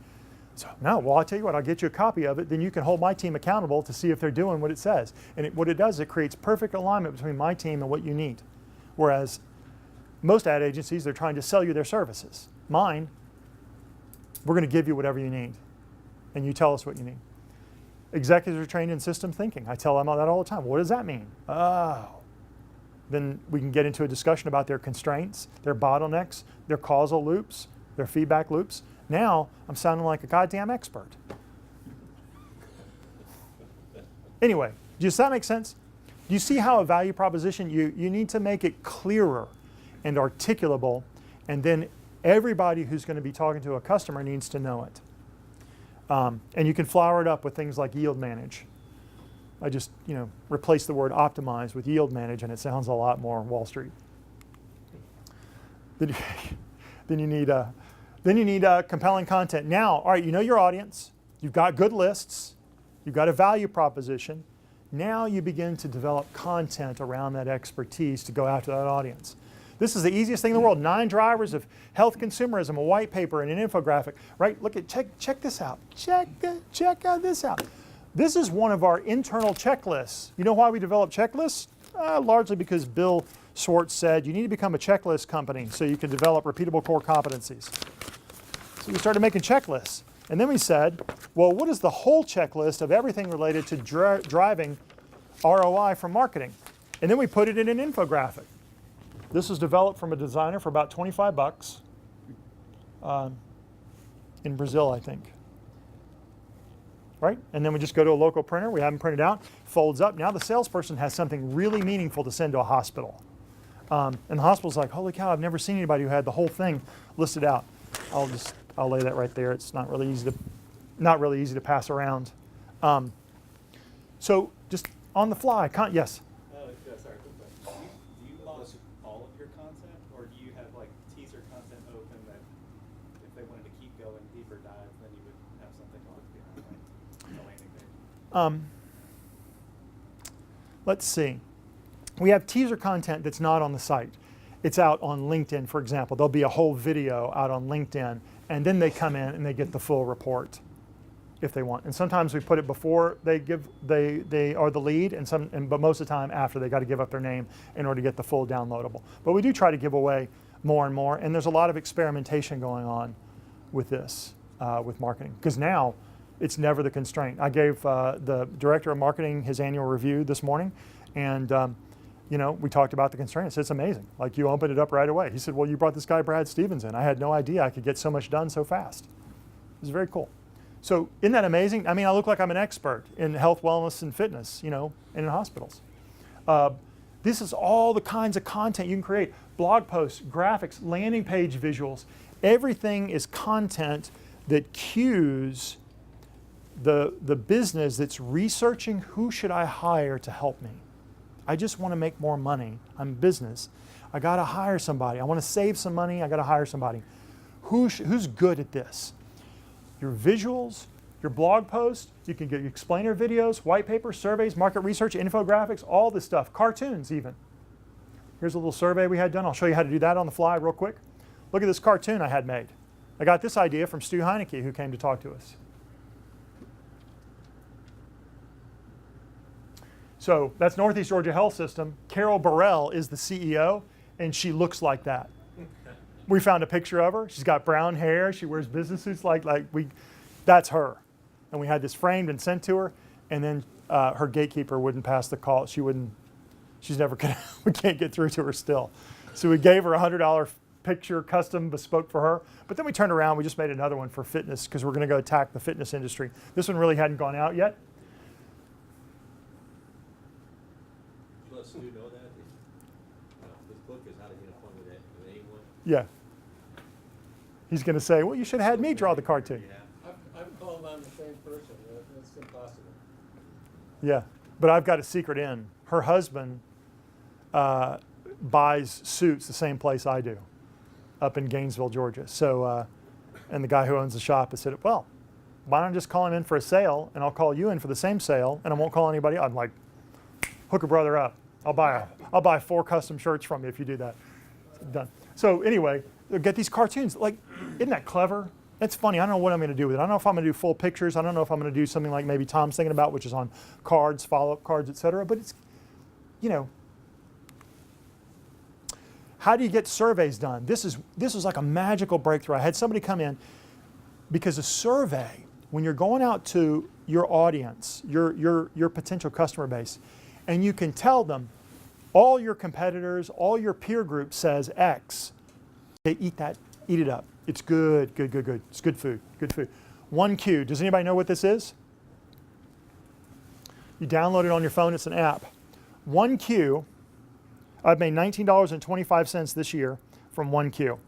Speaker 1: So no, well, I'll tell you what, I'll get you a copy of it, then you can hold my team accountable to see if they're doing what it says. And what it does, it creates perfect alignment between my team and what you need. Whereas most ad agencies, they're trying to sell you their services. Mine, we're going to give you whatever you need, and you tell us what you need. Executives are trained in system thinking. I tell them that all the time. What does that mean? Oh. Then we can get into a discussion about their constraints, their bottlenecks, their causal loops, their feedback loops. Now I'm sounding like a goddamn expert. Anyway, does that make sense? Do you see how a value proposition, you need to make it clearer and articulable, and then everybody who's going to be talking to a customer needs to know it. And you can flower it up with things like yield manage. I just, replace the word optimize with yield manage, and it sounds a lot more Wall Street. Then you need compelling content. Now, all right, you know your audience. You've got good lists. You've got a value proposition. Now you begin to develop content around that expertise to go after that audience. This is the easiest thing in the world. 9 drivers of health consumerism, a white paper and an infographic, right? Look at, check this out. Check out this out. This is one of our internal checklists. You know why we develop checklists? Largely because Bill Schwartz said you need to become a checklist company so you can develop repeatable core competencies. So we started making checklists. And then we said, well, what is the whole checklist of everything related to driving ROI from marketing? And then we put it in an infographic. This was developed from a designer for about 25 bucks in Brazil, I think. Right? And then we just go to a local printer. We have them printed out, folds up. Now the salesperson has something really meaningful to send to a hospital. And the hospital's like, holy cow, I've never seen anybody who had the whole thing listed out. I'll lay that right there. It's not really easy to pass around. So just on the fly, yes.
Speaker 4: Sorry, quick question. Do you post all of your content, or do you have like teaser content open that if they wanted to keep going deeper dive, then you would have something on behind like a landing page?
Speaker 1: Let's see. We have teaser content that's not on the site. It's out on LinkedIn, for example. There'll be a whole video out on LinkedIn, and then they come in and they get the full report if they want. And sometimes we put it before they are the lead, but most of the time after. They got to give up their name in order to get the full downloadable. But we do try to give away more and more, and there's a lot of experimentation going on with this, with marketing, because now it's never the constraint. I gave the director of marketing his annual review this morning, and we talked about the constraints. It's amazing. Like, you opened it up right away. He said, well, you brought this guy Brad Stevens in. I had no idea I could get so much done so fast. It was very cool. So isn't that amazing? I mean, I look like I'm an expert in health, wellness, and fitness, and in hospitals. This is all the kinds of content you can create. Blog posts, graphics, landing page visuals. Everything is content that cues the business that's researching who should I hire to help me. I just want to make more money. I'm business. I got to hire somebody. I want to save some money. I got to hire somebody. Who's good at this? Your visuals, your blog posts, you can get explainer videos, white papers, surveys, market research, infographics, all this stuff, cartoons even. Here's a little survey we had done. I'll show you how to do that on the fly real quick. Look at this cartoon I had made. I got this idea from Stu Heineke, who came to talk to us. So that's Northeast Georgia Health System. Carol Burrell is the CEO, and she looks like that. We found a picture of her. She's got brown hair. She wears business suits that's her. And we had this framed and sent to her, and then her gatekeeper wouldn't pass the call. She's never gonna, we can't get through to her still. So we gave her a $100 picture, custom, bespoke for her. But then we turned around, we just made another one for fitness, because we're gonna go attack the fitness industry. This one really hadn't gone out yet.
Speaker 2: Let Stu know that. His book is How to Get a Fun with Anyone.
Speaker 1: Yeah. He's going to say, well, you should have had me draw the cartoon.
Speaker 2: Yeah.
Speaker 3: I've called on the same person. It's impossible.
Speaker 1: Yeah. But I've got a secret in. Her husband buys suits the same place I do, up in Gainesville, Georgia. So, and the guy who owns the shop has said, well, why don't I just call him in for a sale, and I'll call you in for the same sale, and I won't call anybody else. I'm like, hook a brother up. I'll buy 4 custom shirts from you if you do that. Done. So anyway, get these cartoons. Like, isn't that clever? It's funny. I don't know what I'm going to do with it. I don't know if I'm going to do full pictures. I don't know if I'm going to do something like maybe Tom's thinking about, which is on cards, follow-up cards, etc. But it's, how do you get surveys done? This is like a magical breakthrough. I had somebody come in because a survey, when you're going out to your audience, your potential customer base, and you can tell them all your competitors, all your peer group says X. They eat it up. It's good. It's good food. 1Q, does anybody know what this is? You download it on your phone, it's an app. 1Q, I've made $19.25 this year from 1Q.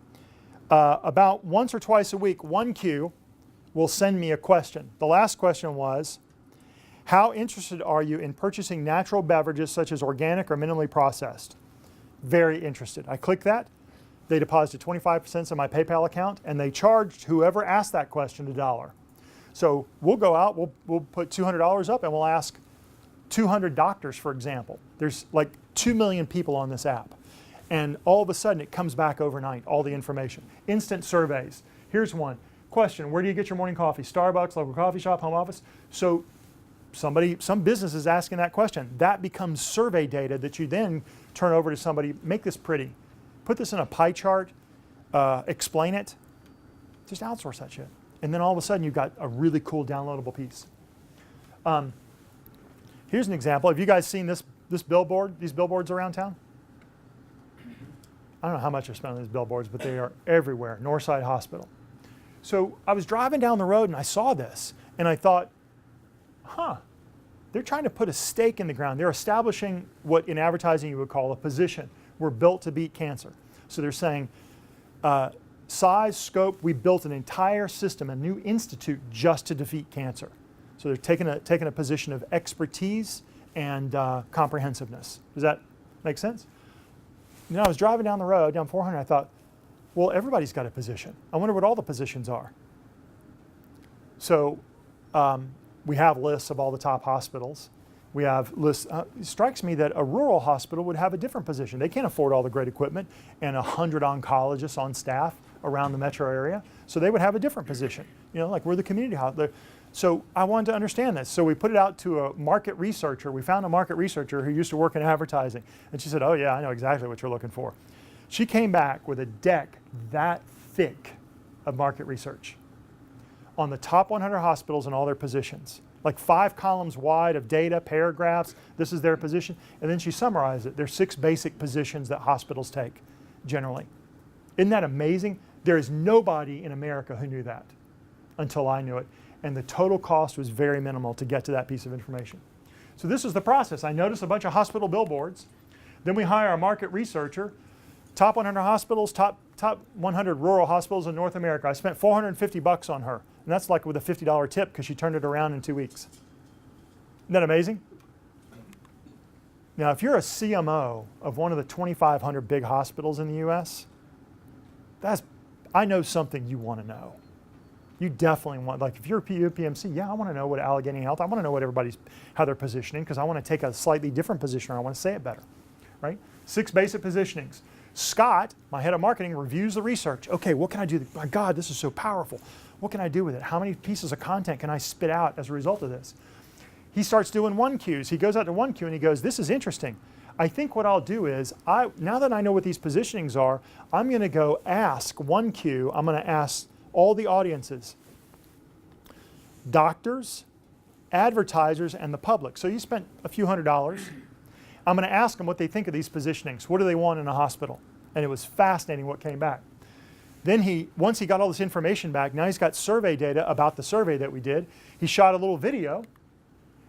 Speaker 1: About once or twice a week, 1Q will send me a question. The last question was, how interested are you in purchasing natural beverages such as organic or minimally processed? Very interested. I click that. They deposited 25% of my PayPal account, and they charged whoever asked that question $1. So we'll go out, we'll put $200 up, and we'll ask 200 doctors, for example. There's like 2 million people on this app. And all of a sudden, it comes back overnight, all the information. Instant surveys. Here's one. Question, where do you get your morning coffee? Starbucks, local coffee shop, home office? So some business is asking that question. That becomes survey data that you then turn over to somebody. Make this pretty. Put this in a pie chart. Explain it. Just outsource that shit. And then all of a sudden, you've got a really cool downloadable piece. Here's an example. Have you guys seen this billboard, these billboards around town? I don't know how much I spent on these billboards, but they are everywhere. Northside Hospital. So I was driving down the road and I saw this and I thought, they're trying to put a stake in the ground. They're establishing what in advertising you would call a position. We're built to beat cancer. So they're saying, size, scope, we built an entire system, a new institute just to defeat cancer. So they're taking a position of expertise and comprehensiveness. Does that make sense? You know, I was driving down the road, down 400, I thought, well, everybody's got a position. I wonder what all the positions are. So we have lists of all the top hospitals. We have lists. It strikes me that a rural hospital would have a different position. They can't afford all the great equipment and 100 oncologists on staff around the metro area. So they would have a different position. You know, like we're the community hospital. So I wanted to understand this. So we put it out to a market researcher. We found a market researcher who used to work in advertising. And she said, oh yeah, I know exactly what you're looking for. She came back with a deck that thick of market research on the top 100 hospitals and all their positions. Like 5 columns wide of data, paragraphs, this is their position. And then she summarized it. There's 6 basic positions that hospitals take generally. Isn't that amazing? There is nobody in America who knew that until I knew it. And the total cost was very minimal to get to that piece of information. So this is the process. I notice a bunch of hospital billboards. Then we hire a market researcher. Top 100 hospitals, top 100 rural hospitals in North America. I spent $450 on her. And that's like with a $50 tip because she turned it around in 2 weeks. Isn't that amazing? Now, if you're a CMO of one of the 2,500 big hospitals in the US, I know something you want to know. You definitely want, like if you're a PMC, yeah, I want to know what Allegheny Health, I want to know what how they're positioning because I want to take a slightly different position or I want to say it better, right? 6 basic positionings. Scott, my head of marketing, reviews the research. Okay, what can I do? My God, this is so powerful. What can I do with it? How many pieces of content can I spit out as a result of this? He starts doing 1Qs. He goes out to 1Q and he goes, this is interesting. I think what I'll do is, now that I know what these positionings are, I'm going to go ask 1Q, I'm going to ask all the audiences, doctors, advertisers, and the public. So you spent a few $100s. I'm going to ask them what they think of these positionings. What do they want in a hospital? And it was fascinating what came back. Then once he got all this information back, now he's got survey data about the survey that we did. He shot a little video,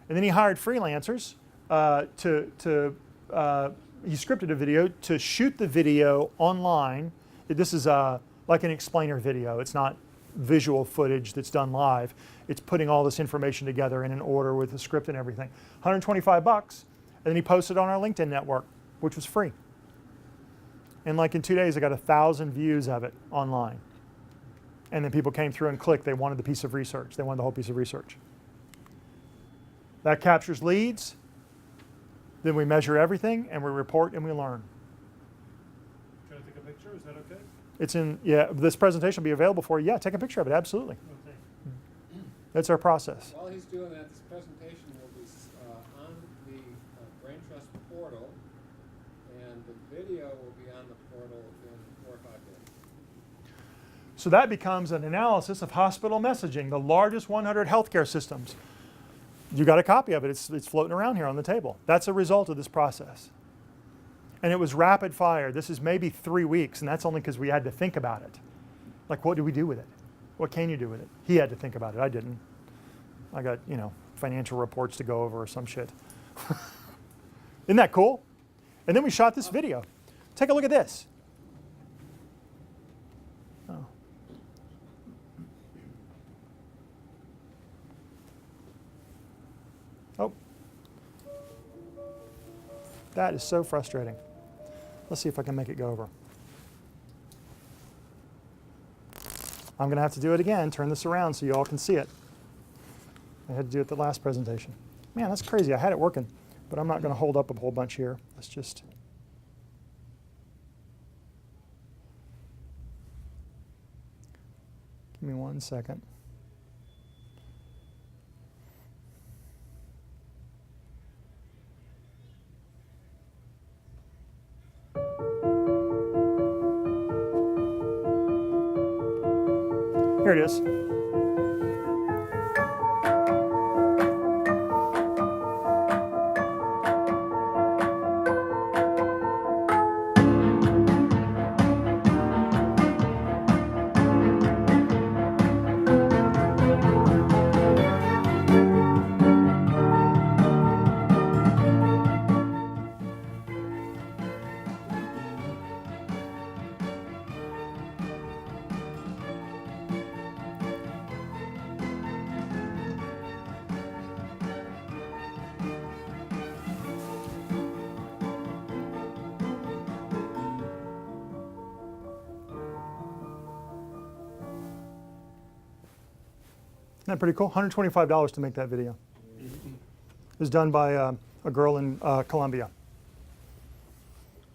Speaker 1: and then he hired freelancers he scripted a video to shoot the video online. This is like an explainer video. It's not visual footage that's done live. It's putting all this information together in an order with the script and everything. $125. And then he posted on our LinkedIn network, which was free. And like in 2 days, I got 1,000 views of it online. And then people came through and clicked. They wanted the piece of research. They wanted the whole piece of research. That captures leads. Then we measure everything and we report and we learn.
Speaker 8: Can I take a picture? Is that okay?
Speaker 1: It's this presentation will be available for you. Yeah, take a picture of it, absolutely.
Speaker 8: Okay.
Speaker 1: That's our process.
Speaker 3: While he's doing that, this presentation will be on the Brain Trust portal, and the video will be on the portal in 4 or 5 days.
Speaker 1: So that becomes an analysis of hospital messaging, the largest 100 healthcare systems. You got a copy of it. It's floating around here on the table. That's a result of this process. And it was rapid fire. This is maybe 3 weeks, and that's only because we had to think about it. Like, what do we do with it? What can you do with it? He had to think about it. I didn't. I got, financial reports to go over or some shit. Isn't that cool? And then we shot this video. Take a look at this. Oh. Oh. That is so frustrating. Let's see if I can make it go over. I'm going to have to do it again, turn this around so you all can see it. I had to do it the last presentation. Man, that's crazy. I had it working, but I'm not going to hold up a whole bunch here. Let's just... Give me 1 second. Here it is. Isn't that pretty cool? $125 to make that video. It was done by a girl in Colombia.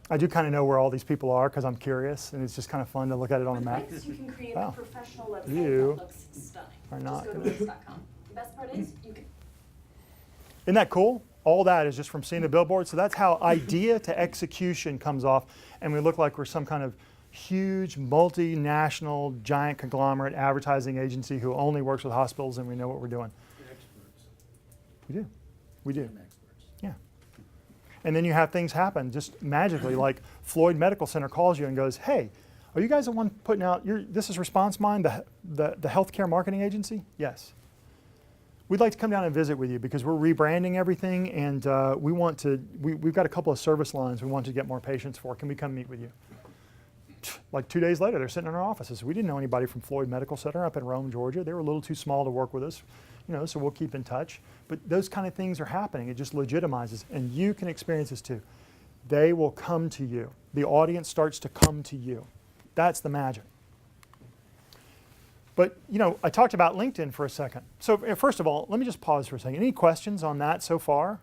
Speaker 1: I do kind of know where all these people are because I'm curious, and it's just kind of fun to look at it on a
Speaker 11: With
Speaker 1: map.
Speaker 11: Wix, you can create
Speaker 1: Wow.
Speaker 11: a professional website
Speaker 1: You
Speaker 11: that looks stunning.
Speaker 1: are not
Speaker 11: Just go to
Speaker 1: gonna-
Speaker 11: Wix.com. The best part is you can.
Speaker 1: Isn't that cool? All that is just from seeing the billboard. So that's how idea to execution comes off, and we look like we're some kind of huge multinational giant conglomerate advertising agency who only works with hospitals, and we know what we're doing.
Speaker 7: Experts.
Speaker 1: We do. We do.
Speaker 7: And experts.
Speaker 1: Yeah. And then you have things happen just magically, like Floyd Medical Center calls you and goes, "Hey, are you guys the one putting out this is ResponseMind, the healthcare marketing agency?" Yes. We'd like to come down and visit with you because we're rebranding everything, and we've got a couple of service lines we want to get more patients for. Can we come meet with you? Like 2 days later, they're sitting in our offices. We didn't know anybody from Floyd Medical Center up in Rome, Georgia. They were a little too small to work with us, so we'll keep in touch. But those kind of things are happening. It just legitimizes, and you can experience this too. They will come to you. The audience starts to come to you. That's the magic. But, I talked about LinkedIn for a second. So first of all, let me just pause for a second. Any questions on that so far?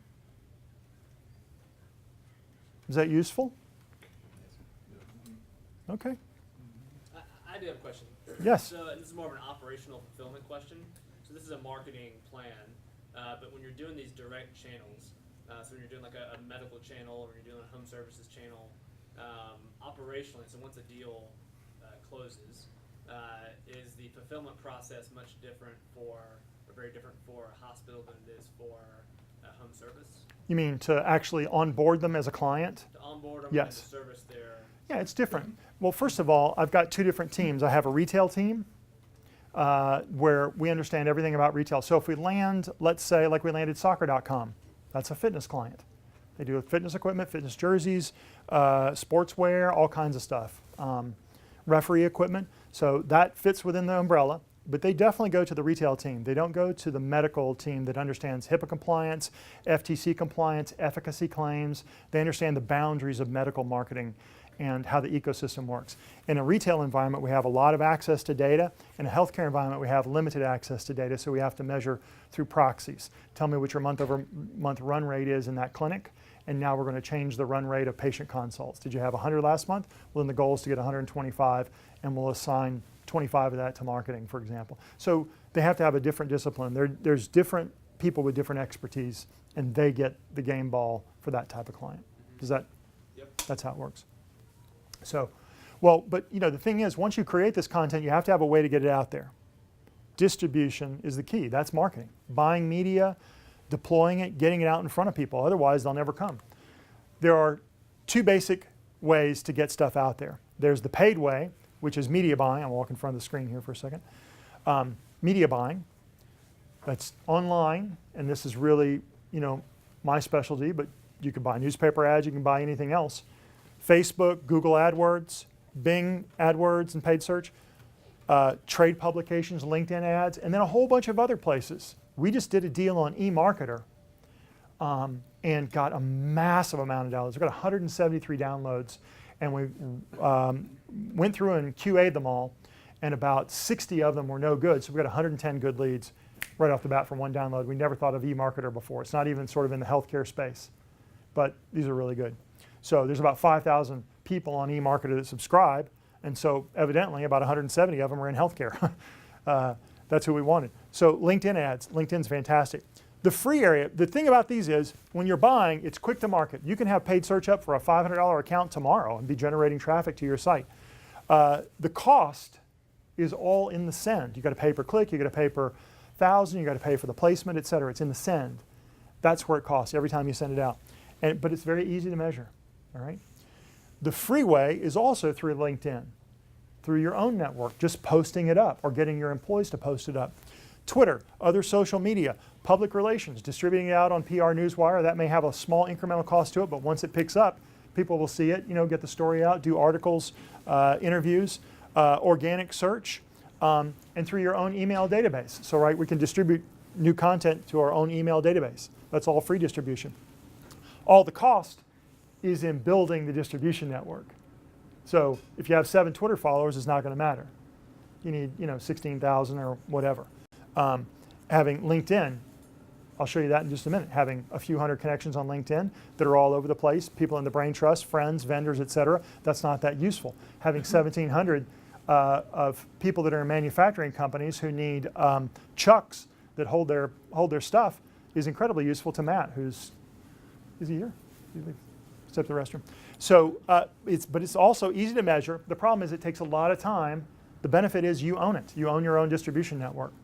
Speaker 1: Is that useful? Okay.
Speaker 5: I do have a question.
Speaker 1: Yes.
Speaker 5: So and this is more of an operational fulfillment question. So this is a marketing plan, but when you're doing these direct channels, so when you're doing like a medical channel or you're doing a home services channel, operationally, so once a deal closes, is the fulfillment process much different very different for a hospital than it is for a home service?
Speaker 1: You mean to actually onboard them as a client?
Speaker 5: To onboard them
Speaker 1: Yes.
Speaker 5: and to service their...
Speaker 1: Yeah, it's different. Well, first of all, I've got two different teams. I have a retail team where we understand everything about retail. So if we land, let's say like we landed soccer.com, that's a fitness client. They do fitness equipment, fitness jerseys, sportswear, all kinds of stuff, referee equipment. So that fits within the umbrella, but they definitely go to the retail team. They don't go to the medical team that understands HIPAA compliance, FTC compliance, efficacy claims. They understand the boundaries of medical marketing and how the ecosystem works. In a retail environment, we have a lot of access to data. In a healthcare environment, we have limited access to data, so we have to measure through proxies. Tell me what your month-over-month run rate is in that clinic, and now we're going to change the run rate of patient consults. Did you have 100 last month? Well, then the goal is to get 125, and we'll assign 25 of that to marketing, for example. So they have to have a different discipline. There's different people with different expertise, and they get the game ball for that type of client. Does that?
Speaker 5: Yep.
Speaker 1: That's how it works. So, well, but the thing is, once you create this content, you have to have a way to get it out there. Distribution is the key. That's marketing. Buying media, deploying it, getting it out in front of people. Otherwise, they'll never come. There are two basic ways to get stuff out there. There's the paid way, which is media buying. I'll walk in front of the screen here for a second. Media buying. That's online, and this is really, my specialty, but you can buy newspaper ads, you can buy anything else. Facebook, Google AdWords, Bing AdWords and paid search, trade publications, LinkedIn ads, and then a whole bunch of other places. We just did a deal on eMarketer and got a massive amount of downloads. We got 173 downloads, and we went through and QA'd them all and about 60 of them were no good. So we got 110 good leads right off the bat from one download. We never thought of eMarketer before. It's not even sort of in the healthcare space, but these are really good. So there's about 5,000 people on eMarketer that subscribe, and so evidently about 170 of them are in healthcare. That's who we wanted. So LinkedIn ads, LinkedIn's fantastic. The free area, the thing about these is when you're buying, it's quick to market. You can have paid search up for a $500 account tomorrow and be generating traffic to your site. The cost is all in the send. You got to pay per click, you got to pay per thousand, you got to pay for the placement, et cetera. It's in the send. That's where it costs every time you send it out. But it's very easy to measure, all right? The free way is also through LinkedIn, through your own network, just posting it up or getting your employees to post it up. Twitter, other social media, public relations, distributing it out on PR Newswire. That may have a small incremental cost to it, but once it picks up, people will see it, get the story out, do articles, interviews, organic search, and through your own email database. So, right, we can distribute new content to our own email database. That's all free distribution. All the cost is in building the distribution network. So if you have 7 Twitter followers, it's not going to matter. You need, 16,000 or whatever. Having LinkedIn, I'll show you that in just a minute. Having a few hundred connections on LinkedIn that are all over the place, people in the brain trust, friends, vendors, et cetera, that's not that useful. Having 1,700 of people that are in manufacturing companies who need chucks that hold their stuff is incredibly useful to Matt, is he here? Step to the restroom. So, but it's also easy to measure. The problem is it takes a lot of time. The benefit is you own it. You own your own distribution network.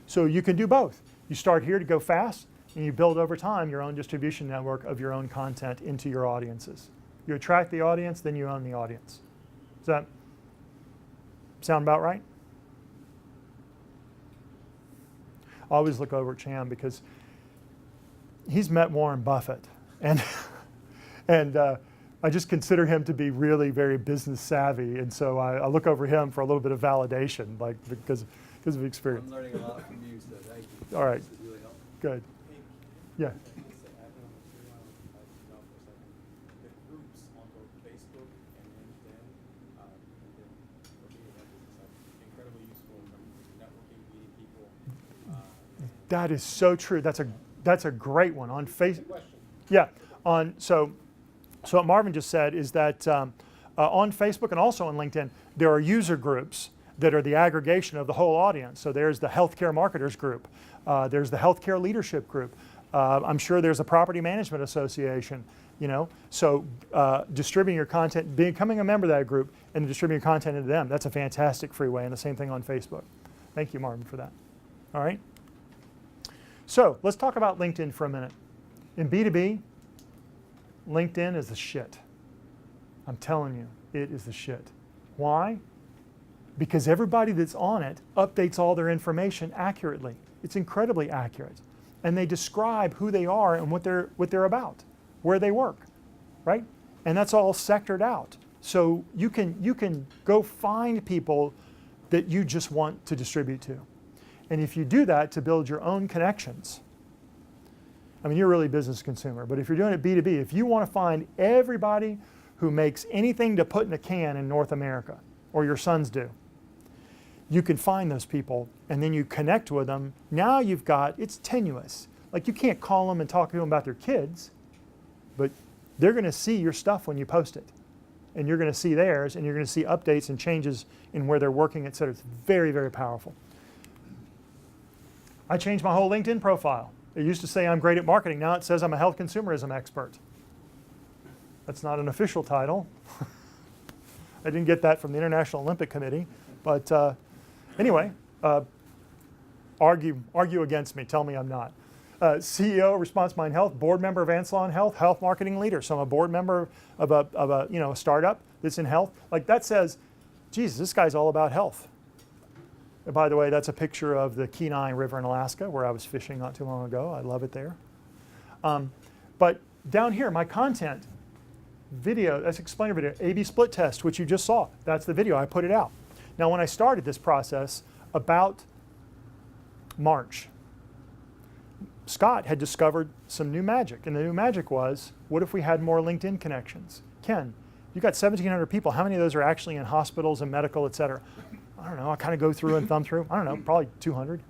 Speaker 1: So you can do both. You start here to go fast, and you build over time your own distribution network of your own content into your audiences. You attract the audience, then you own the audience. Does that sound about right? I always look over at Cham because he's met Warren Buffett, and I just consider him to be really very business savvy, and so I look over him for a little bit of validation, like because of experience.
Speaker 10: I'm learning a lot from you, so thank you.
Speaker 1: All right.
Speaker 10: This is really helpful.
Speaker 1: Good. Yeah.
Speaker 4: The groups on both Facebook and LinkedIn, incredibly useful in terms of networking, meeting people.
Speaker 1: That is so true. That's a great one on Facebook.
Speaker 3: Question.
Speaker 1: Yeah. So what Marvin just said is that on Facebook and also on LinkedIn, there are user groups that are the aggregation of the whole audience. So there's the healthcare marketers group. There's the healthcare leadership group. I'm sure there's a property management association. So distributing your content, becoming a member of that group, and distributing your content into them. That's a fantastic free way, and the same thing on Facebook. Thank you, Marvin, for that. All right. So let's talk about LinkedIn for a minute. In B2B, LinkedIn is the shit. I'm telling you, it is the shit. Why? Because everybody that's on it updates all their information accurately. It's incredibly accurate. And they describe who they are and what they're about, where they work, right? And that's all sectored out. So you can go find people that you just want to distribute to. And if you do that to build your own connections, I mean, you're really a business consumer, but if you're doing it B2B, if you want to find everybody who makes anything to put in a can in North America, or your sons do, you can find those people and then you connect with them. Now you've got, it's tenuous. Like you can't call them and talk to them about their kids, but they're going to see your stuff when you post it. And you're going to see theirs, and you're going to see updates and changes in where they're working, et cetera. It's very, very powerful. I changed my whole LinkedIn profile. It used to say I'm great at marketing. Now it says I'm a health consumerism expert. That's not an official title. I didn't get that from the International Olympic Committee. But anyway, argue against me. Tell me I'm not. CEO, Response Mind Health, board member of Ansalon Health, health marketing leader. So I'm a board member of a startup that's in health. Like that says, Jesus, this guy's all about health. And by the way, that's a picture of the Kenai River in Alaska where I was fishing not too long ago. I love it there. But down here, my content, video, that's explainer video, A/B split test, which you just saw. That's the video. I put it out. Now, when I started this process about March, Scott had discovered some new magic. And the new magic was, what if we had more LinkedIn connections? Ken, you got 1,700 people. How many of those are actually in hospitals and medical, et cetera? I don't know, I kind of go through and thumb through, I don't know, probably 200.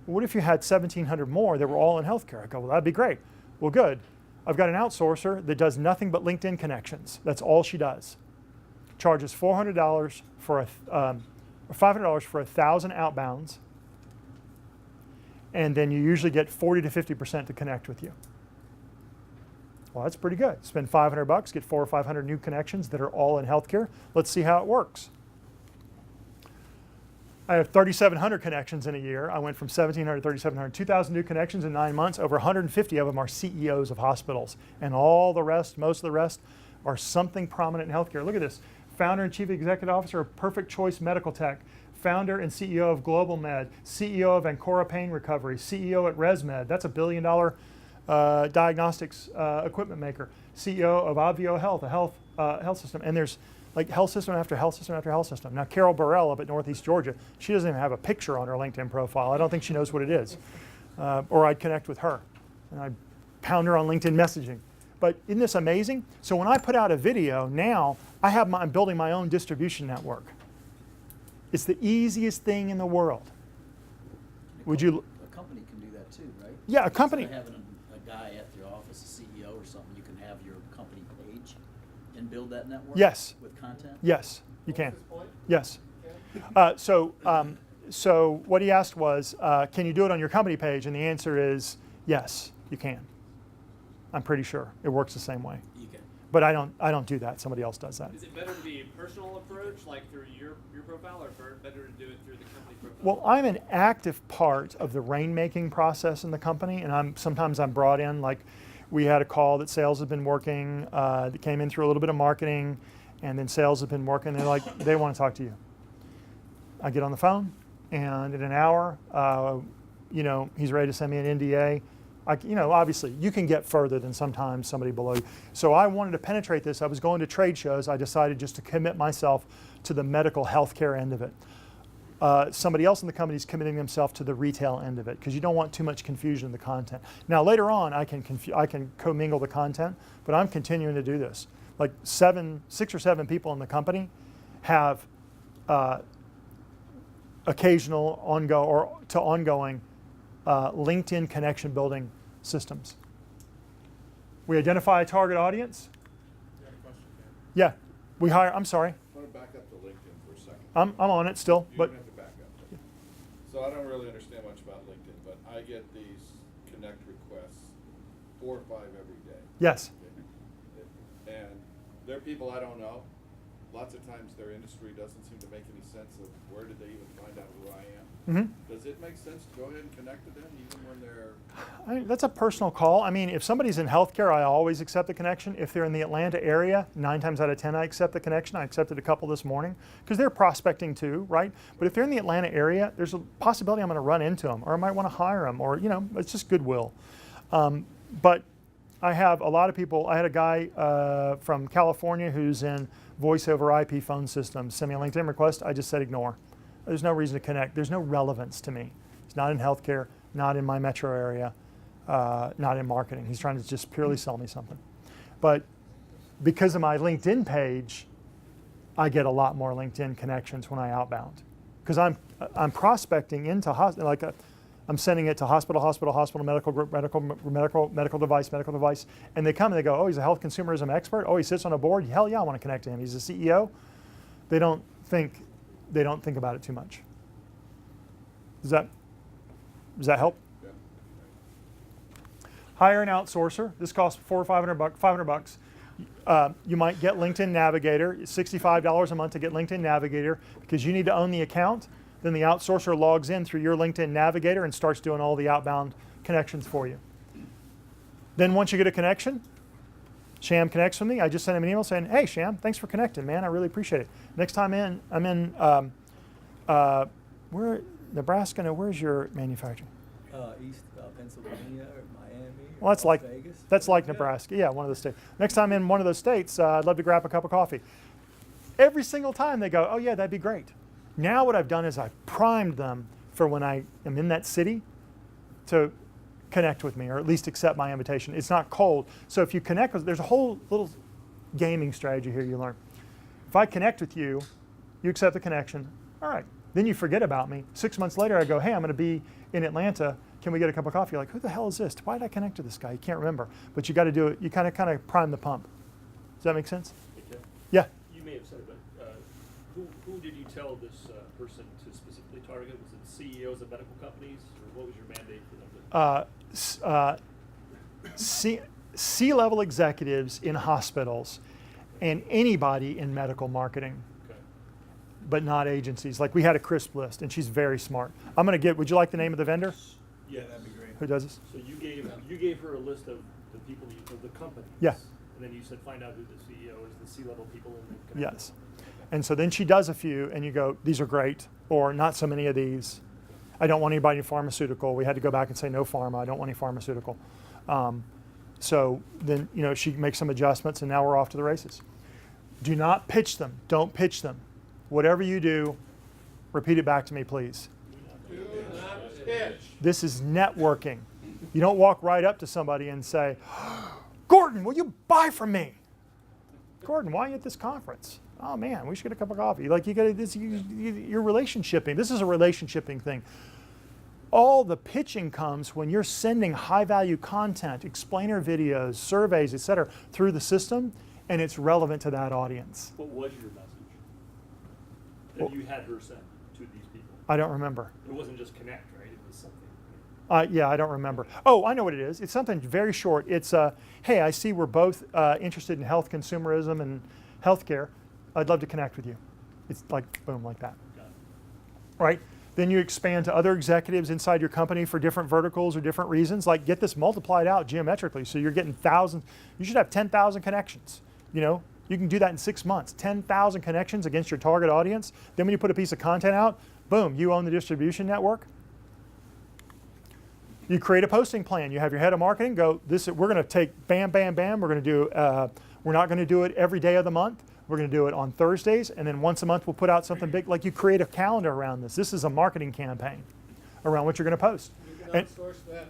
Speaker 1: What if you had 1,700 more that were all in healthcare? I go, well, that'd be great. Well, good. I've got an outsourcer that does nothing but LinkedIn connections. That's all she does. Charges $400 for $500 for 1,000 outbounds, and then you usually get 40 to 50% to connect with you. Well, that's pretty good. Spend $500, get 400 or 500 new connections that are all in healthcare. Let's see how it works. I have 3,700 connections in a year. I went from 1,700 to 3,700, 2,000 new connections in 9 months. Over 150 of them are CEOs of hospitals. And all the rest, most of the rest, are something prominent in healthcare. Look at this. Founder and Chief Executive Officer of Perfect Choice Medical Tech. Founder and CEO of Global Med. CEO of Ancora Pain Recovery. CEO at ResMed. That's $1 billion diagnostics equipment maker. CEO of Obvio Health, a health system. And there's like health system after health system after health system. Now, Carol Burrell up at Northeast Georgia, she doesn't even have a picture on her LinkedIn profile. I don't think she knows what it is. Or I'd connect with her. And I'd pound her on LinkedIn messaging. But isn't this amazing? So when I put out a video, now I'm building my own distribution network. It's the easiest thing in the world. Would you?
Speaker 9: A company can do that too, right?
Speaker 1: Yeah, a company.
Speaker 9: Instead of having a guy at your office, a CEO or something, you can have your company page and build that network.
Speaker 1: Yes.
Speaker 9: With content.
Speaker 1: Yes, you can.
Speaker 3: What's his point?
Speaker 1: Yes. So what he asked was, can you do it on your company page? And the answer is yes, you can. I'm pretty sure it works the same way.
Speaker 9: You can.
Speaker 1: But I don't do that. Somebody else does that.
Speaker 5: Is it better to be a personal approach, like through your profile, or better to do it through the company profile?
Speaker 1: Well, I'm an active part of the rainmaking process in the company, and sometimes I'm brought in. Like, we had a call that sales has been working, that came in through a little bit of marketing, and then sales have been working. They're like, they want to talk to you. I get on the phone, and in an hour, he's ready to send me an NDA. Obviously, you can get further than sometimes somebody below you. So I wanted to penetrate this. I was going to trade shows. I decided just to commit myself to the medical healthcare end of it. Somebody else in the company is committing themselves to the retail end of it because you don't want too much confusion in the content. Now, later on, I can commingle the content, but I'm continuing to do this. Like 6 or 7 people in the company have occasional ongoing LinkedIn connection building systems. We identify a target audience.
Speaker 3: You had a question, Dan?
Speaker 1: Yeah, we hire. I'm sorry.
Speaker 12: I want to back up to LinkedIn for a second.
Speaker 1: I'm on it still,
Speaker 12: You
Speaker 1: but
Speaker 12: don't have to back up. So I don't really understand much about LinkedIn, but I get these connect requests 4 or 5 every day.
Speaker 1: yes.
Speaker 12: Okay? And they're people I don't know. Lots of times their industry doesn't seem to make any sense of where did they even find out who I am.
Speaker 1: Mm-hmm.
Speaker 12: Does it make sense to go ahead and connect with them even when they're...
Speaker 1: That's a personal call. I mean, if somebody's in healthcare, I always accept the connection. If they're in the Atlanta area, 9 times out of 10, I accept the connection. I accepted a couple this morning because they're prospecting too, right? But if they're in the Atlanta area, there's a possibility I'm going to run into them, or I might want to hire them, or it's just goodwill. But I have a lot of people. I had a guy from California who's in voice over IP phone systems send me a LinkedIn request. I just said ignore. There's no reason to connect. There's no relevance to me. He's not in healthcare, not in my metro area, not in marketing. He's trying to just purely sell me something. But because of my LinkedIn page, I get a lot more LinkedIn connections when I outbound. Because I'm prospecting into I'm sending it to hospital, medical group, medical device, and they come and they go, oh, he's a health consumerism expert. Oh, he sits on a board. Hell yeah, I want to connect to him. He's a CEO. They don't think about it too much. Does that help?
Speaker 12: Yeah.
Speaker 1: Hire an outsourcer. This costs $400 or $500. You might get LinkedIn Navigator. It's $65 a month to get LinkedIn Navigator because you need to own the account. Then the outsourcer logs in through your LinkedIn Navigator and starts doing all the outbound connections for you. Then once you get a connection, Sham connects with me. I just sent him an email saying, hey, Sham, thanks for connecting, man. I really appreciate it. Next time I'm in Nebraska. Now, where's your manufacturing?
Speaker 10: East Pennsylvania or Miami.
Speaker 1: Well, that's like
Speaker 10: Vegas.
Speaker 1: that's like Nebraska. Yeah, one of those states. Next time in one of those states, I'd love to grab a cup of coffee. Every single time they go, oh yeah, that'd be great. Now what I've done is I've primed them for when I am in that city to connect with me, or at least accept my invitation. It's not cold. So if you connect with, there's a whole little gaming strategy here you learn. If I connect with you, you accept the connection, All right. Then you forget about me. 6 months later, I go, hey, I'm going to be in Atlanta. Can we get a cup of coffee? You're like, who the hell is this? Why did I connect to this guy? You can't remember. But you got to do it. You kind of prime the pump. Does that make sense?
Speaker 13: Okay.
Speaker 1: Yeah.
Speaker 13: You may have said it, but who did you tell this person to specifically target? Was it CEOs of medical companies, or what was your mandate for them to?
Speaker 1: C-level executives in hospitals and anybody in medical marketing.
Speaker 13: Okay.
Speaker 1: But not agencies. Like we had a crisp list, and she's very smart. I'm going to get, would you like the name of the vendor?
Speaker 13: Yeah,
Speaker 7: that'd be great.
Speaker 1: Who does this?
Speaker 13: So you gave her a list of the people, of the companies.
Speaker 1: Yeah.
Speaker 13: And then you said find out who the CEO is, the C-level people, and then connect
Speaker 1: Yes.
Speaker 13: them.
Speaker 1: And so then she does a few, and you go, these are great, or not so many of these. I don't want anybody in pharmaceutical. We had to go back and say no pharma. I don't want any pharmaceutical. So then, she makes some adjustments, and now we're off to the races. Do not pitch them. Don't pitch them. Whatever you do, repeat it back to me, please.
Speaker 3: Do not pitch.
Speaker 1: This is networking. You don't walk right up to somebody and say, Gordon, will you buy from me? Gordon, why are you at this conference? Oh man, we should get a cup of coffee. Like you're relationshiping. This is a relationshiping thing. All the pitching comes when you're sending high value content, explainer videos, surveys, etc., through the system, and it's relevant to that audience.
Speaker 13: What was your message that you had her send to these people?
Speaker 1: I don't remember.
Speaker 13: It wasn't just connect, right? It was something.
Speaker 1: Yeah, I don't remember. Oh, I know what it is. It's something very short. It's, hey, I see we're both interested in health consumerism and healthcare. I'd love to connect with you. It's like, boom, like that.
Speaker 13: Got it.
Speaker 1: Right? Then you expand to other executives inside your company for different verticals or different reasons. Like get this multiplied out geometrically. So you're getting thousands. You should have 10,000 connections. You can do that in 6 months. 10,000 connections against your target audience. Then when you put a piece of content out, boom, you own the distribution network. You create a posting plan. You have your head of marketing go, we're going to take bam, bam, bam. We're going to do, we're not going to do it every day of the month. We're going to do it on Thursdays, and then once a month we'll put out something big. Like you create a calendar around this. This is a marketing campaign around what you're going to post.
Speaker 3: You can outsource that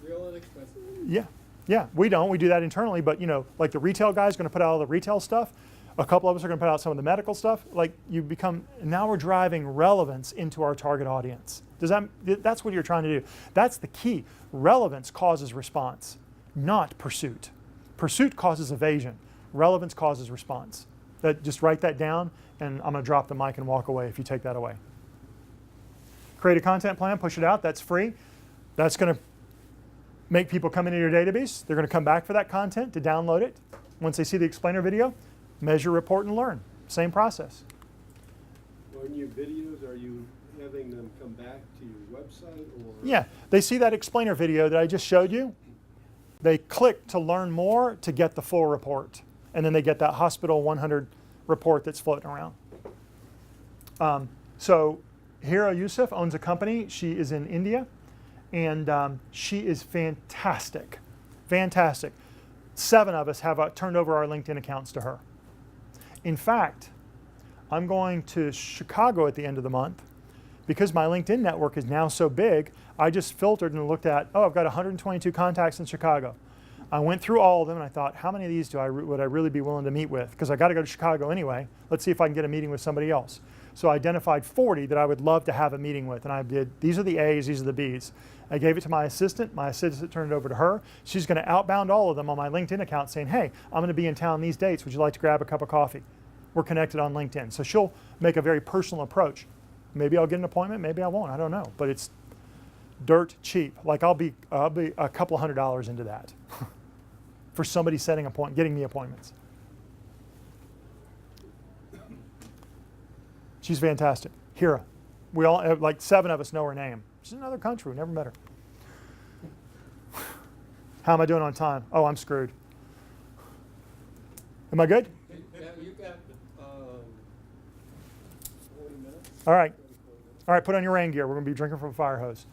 Speaker 3: real inexpensive.
Speaker 1: Yeah, we don't. We do that internally, but like the retail guy's going to put out all the retail stuff. A couple of us are going to put out some of the medical stuff. Like now we're driving relevance into our target audience. That's what you're trying to do. That's the key. Relevance causes response, not pursuit. Pursuit causes evasion. Relevance causes response. Just write that down, and I'm going to drop the mic and walk away if you take that away. Create a content plan, push it out. That's free. That's going to make people come into your database. They're going to come back for that content to download it. Once they see the explainer video, measure, report, and learn. Same process.
Speaker 14: On your videos, are you having them come back to your website? Or?
Speaker 1: Yeah, they see that explainer video that I just showed you. They click to learn more to get the full report. And then they get that Hospital 100 report that's floating around. So Hira Yusuf owns a company. She is in India, and she is fantastic. Fantastic. 7 of us have turned over our LinkedIn accounts to her. In fact, I'm going to Chicago at the end of the month. Because my LinkedIn network is now so big, I just filtered and looked at, I've got 122 contacts in Chicago. I went through all of them and I thought, how many of these would I really be willing to meet with? Because I got to go to Chicago anyway. Let's see if I can get a meeting with somebody else. So I identified 40 that I would love to have a meeting with, and I did, these are the A's, these are the B's. I gave it to my assistant turned it over to her. She's going to outbound all of them on my LinkedIn account saying, hey, I'm going to be in town these dates. Would you like to grab a cup of coffee? We're connected on LinkedIn. So she'll make a very personal approach. Maybe I'll get an appointment, maybe I won't, I don't know. But it's dirt cheap. Like I'll be a couple $100 into that. For somebody getting me appointments. She's fantastic. Hira. We all, like 7 of us know her name. She's in another country, we never met her. How am I doing on time? Oh, I'm screwed. Am I good?
Speaker 3: Yeah, you got 40 minutes.
Speaker 1: All right. All right, put on your rain gear. We're going to be drinking from a fire hose.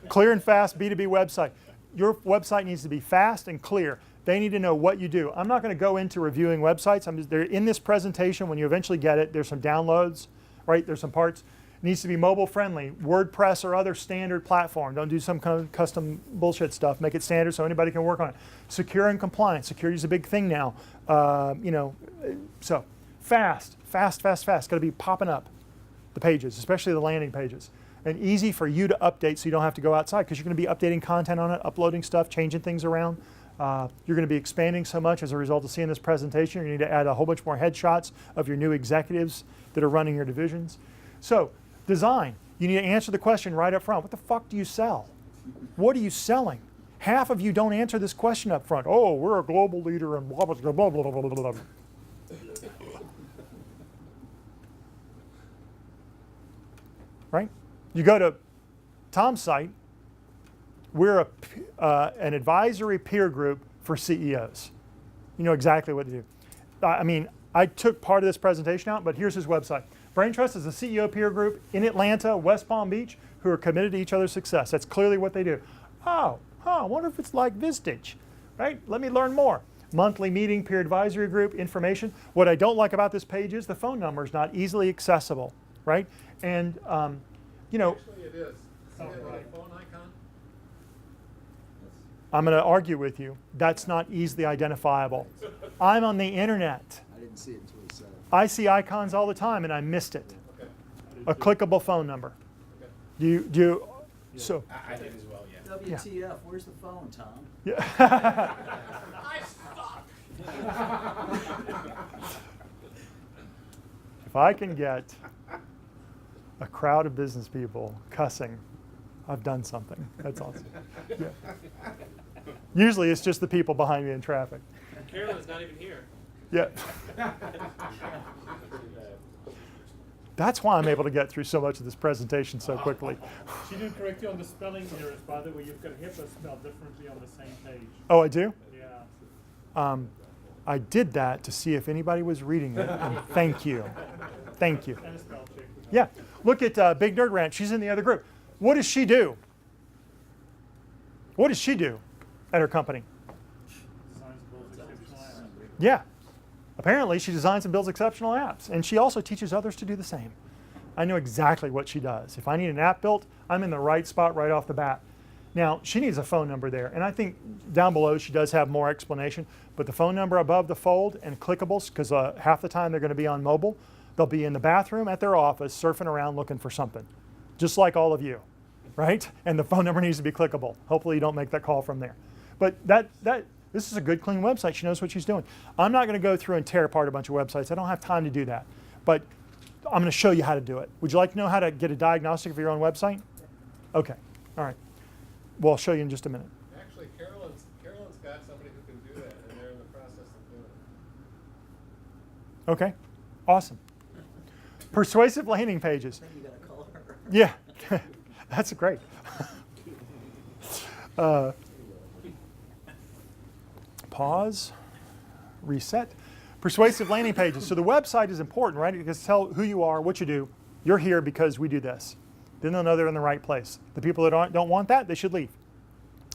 Speaker 1: Clear and fast B2B website. Your website needs to be fast and clear. They need to know what you do. I'm not going to go into reviewing websites. They're in this presentation. When you eventually get it, there's some downloads, right? There's some parts. It needs to be mobile friendly. WordPress or other standard platform. Don't do some kind of custom bullshit stuff. Make it standard so anybody can work on it. Secure and compliant. Security is a big thing now. So fast. Got to be popping up. the pages, especially the landing pages. And easy for you to update so you don't have to go outside because you're going to be updating content on it, uploading stuff, changing things around. You're going to be expanding so much as a result of seeing this presentation. You're going to need to add a whole bunch more headshots of your new executives that are running your divisions. So, design. You need to answer the question right up front. What the fuck do you sell? What are you selling? Half of you don't answer this question up front. Oh, we're a global leader and blah, blah, blah, blah, blah, blah, blah, blah. Right? You go to Tom's site, we're an advisory peer group for CEOs. You know exactly what to do. I mean, I took part of this presentation out, but here's his website. Brain Trust is a CEO peer group in Atlanta, West Palm Beach, who are committed to each other's success. That's clearly what they do. Oh, I wonder if it's like Vistage, right? Let me learn more. Monthly meeting, peer advisory group, information. What I don't like about this page is the phone number is not easily accessible, right? And, you know,
Speaker 3: Actually, it is. See that little phone icon?
Speaker 1: I'm going to argue with you. That's not easily identifiable. I'm on the internet.
Speaker 10: I didn't see it until he said it.
Speaker 1: I see icons all the time and I missed it.
Speaker 3: Okay.
Speaker 1: A clickable phone number.
Speaker 3: Okay.
Speaker 1: Do you so
Speaker 7: I did as well, yeah.
Speaker 9: WTF, where's the phone, Tom?
Speaker 1: yeah.
Speaker 5: I suck.
Speaker 1: If I can get a crowd of business people cussing, I've done something. That's awesome. Yeah. Usually it's just the people behind me in traffic.
Speaker 5: Carolyn is not even here.
Speaker 1: Yeah. That's why I'm able to get through so much of this presentation so quickly.
Speaker 8: She did correct you on the spelling errors, by the way. You've got HIPAA spelled differently on the same page.
Speaker 1: Oh, I do?
Speaker 8: Yeah.
Speaker 1: I did that to see if anybody was reading it. And thank you. Thank you.
Speaker 8: And a spell check.
Speaker 1: Yeah. Look at Big Nerd Rant. She's in the other group. What does she do? What does she do at her company?
Speaker 8: Designs builds exceptional apps.
Speaker 1: Yeah. Apparently, she designs and builds exceptional apps. And she also teaches others to do the same. I know exactly what she does. If I need an app built, I'm in the right spot right off the bat. Now, she needs a phone number there. And I think down below she does have more explanation. But the phone number above the fold and clickables, because half the time they're going to be on mobile, they'll be in the bathroom at their office surfing around looking for something. Just like all of you, right? And the phone number needs to be clickable. Hopefully you don't make that call from there. But this is a good, clean website. She knows what she's doing. I'm not going to go through and tear apart a bunch of websites. I don't have time to do that. But I'm going to show you how to do it. Would you like to know how to get a diagnostic of your own website? Okay. All right. Well, I'll show you in just a minute.
Speaker 3: Actually, Carolyn's got somebody who can do that, and they're in the process of doing it.
Speaker 1: Okay. Awesome. Persuasive landing pages.
Speaker 9: Then you gotta call her.
Speaker 1: Yeah. That's great. Pause. Reset. Persuasive landing pages. So the website is important, right? Because tell who you are, what you do. You're here because we do this. Then they'll know they're in the right place. The people that don't want that, they should leave.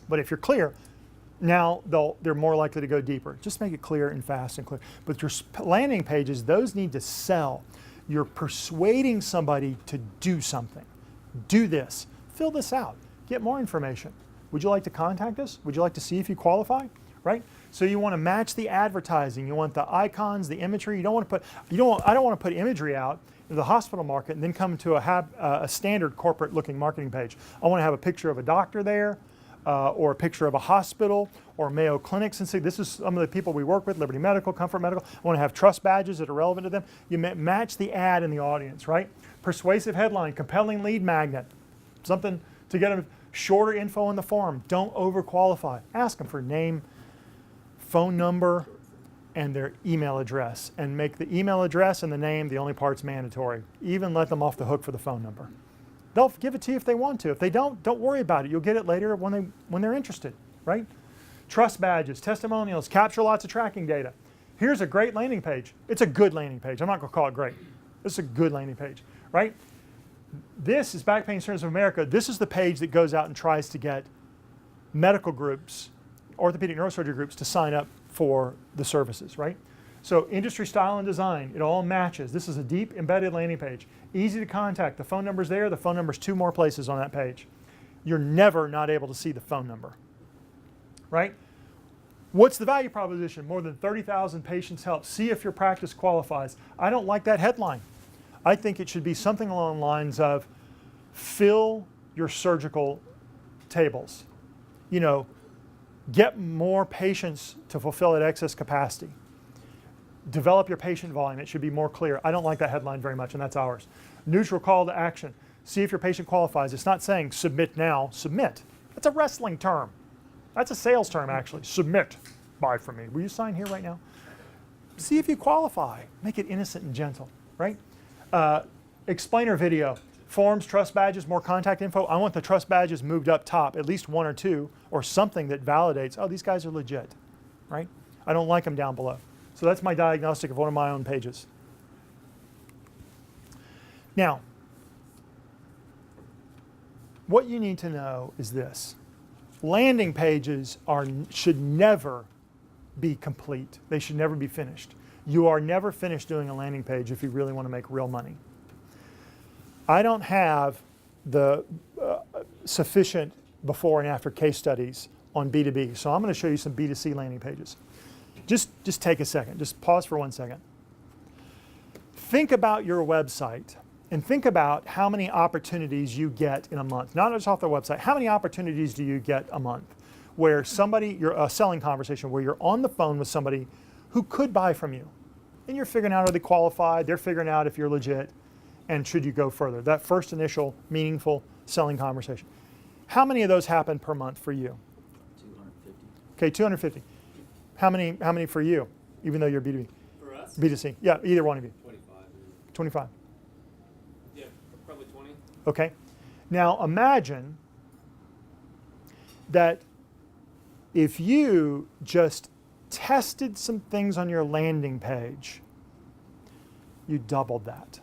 Speaker 1: But if you're clear, now they're more likely to go deeper. Just make it clear and fast and clear. But your landing pages, those need to sell. You're persuading somebody to do something. Do this. Fill this out. Get more information. Would you like to contact us? Would you like to see if you qualify? Right? So you want to match the advertising. You want the icons, the imagery. I don't want to put imagery out in the hospital market and then come to a standard corporate looking marketing page. I want to have a picture of a doctor there, or a picture of a hospital or Mayo Clinics and say, this is some of the people we work with, Liberty Medical, Comfort Medical. I want to have trust badges that are relevant to them. You match the ad in the audience, right? Persuasive headline, compelling lead magnet, something to get them shorter info in the form. Don't overqualify. Ask them for name, phone number, and their email address, and make the email address and the name the only parts mandatory. Even let them off the hook for the phone number. They'll give it to you if they want to. If they don't worry about it. You'll get it later when they're interested, right? Trust badges, testimonials, capture lots of tracking data. Here's a great landing page. It's a good landing page. I'm not going to call it great. It's a good landing page, right? This is Back Pain Centers of America. This is the page that goes out and tries to get medical groups, orthopedic neurosurgery groups to sign up for the services, right? So industry style and design, it all matches. This is a deep embedded landing page. Easy to contact. The phone number's there. The phone number's 2 more places on that page. You're never not able to see the phone number, right? What's the value proposition? More than 30,000 patients helped. See if your practice qualifies. I don't like that headline. I think it should be something along the lines of fill your surgical tables. You know, get more patients to fulfill at excess capacity. Develop your patient volume. It should be more clear. I don't like that headline very much, and that's ours. Neutral call to action. See if your patient qualifies. It's not saying submit now, submit. That's a wrestling term. That's a sales term, actually. Submit. Buy from me. Will you sign here right now? See if you qualify. Make it innocent and gentle, right? Explainer video. Forms, trust badges, more contact info. I want the trust badges moved up top, at least one or two, or something that validates, oh, these guys are legit, right? I don't like them down below. So that's my diagnostic of one of my own pages. Now, what you need to know is this. Landing pages should never be complete. They should never be finished. You are never finished doing a landing page if you really want to make real money. I don't have the sufficient before and after case studies on B2B, so I'm going to show you some B2C landing pages. Just take a second. Just pause for 1 second. Think about your website and think about how many opportunities you get in a month. Not just off the website. How many opportunities do you get a month where you're a selling conversation, where you're on the phone with somebody who could buy from you, and you're figuring out are they qualified, they're figuring out if you're legit, and should you go further? That first initial meaningful selling conversation. How many of those happen per month for you?
Speaker 9: 250.
Speaker 1: Okay, 250. How many for you, even though you're B2B?
Speaker 5: For us?
Speaker 1: B2C. Yeah, either one of you. 25.
Speaker 5: Yeah, probably 20.
Speaker 1: Okay. Now imagine that if you just tested some things on your landing page, you doubled that.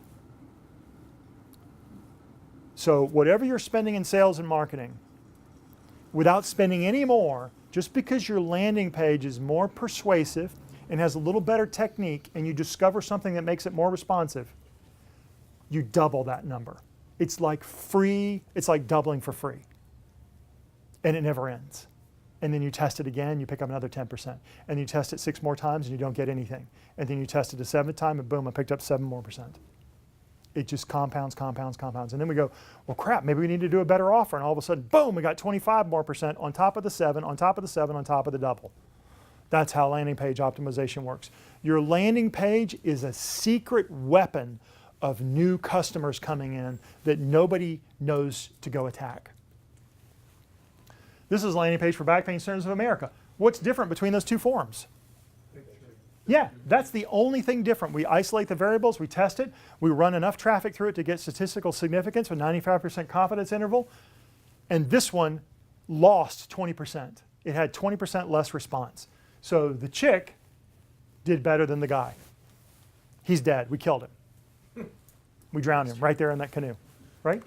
Speaker 1: So whatever you're spending in sales and marketing, without spending any more, just because your landing page is more persuasive and has a little better technique and you discover something that makes it more responsive, you double that number. It's like free, it's like doubling for free. And it never ends. And then you test it again, you pick up another 10%. And you test it 6 more times and you don't get anything. And then you test it a 7th time and boom, I picked up 7 more %. It just compounds. And then we go, well, crap, maybe we need to do a better offer. And all of a sudden, boom, we got 25 more % on top of the 7, on top of the 7, on top of the double. That's how landing page optimization works. Your landing page is a secret weapon of new customers coming in that nobody knows to go attack. This is a landing page for Back Pain Centers of America. What's different between those two forums? Yeah, that's the only thing different. We isolate the variables, we test it, we run enough traffic through it to get statistical significance with 95% confidence interval, and this one lost 20%. It had 20% less response. So the chick did better than the guy. He's dead, we killed him. We drowned him right there in that canoe, right?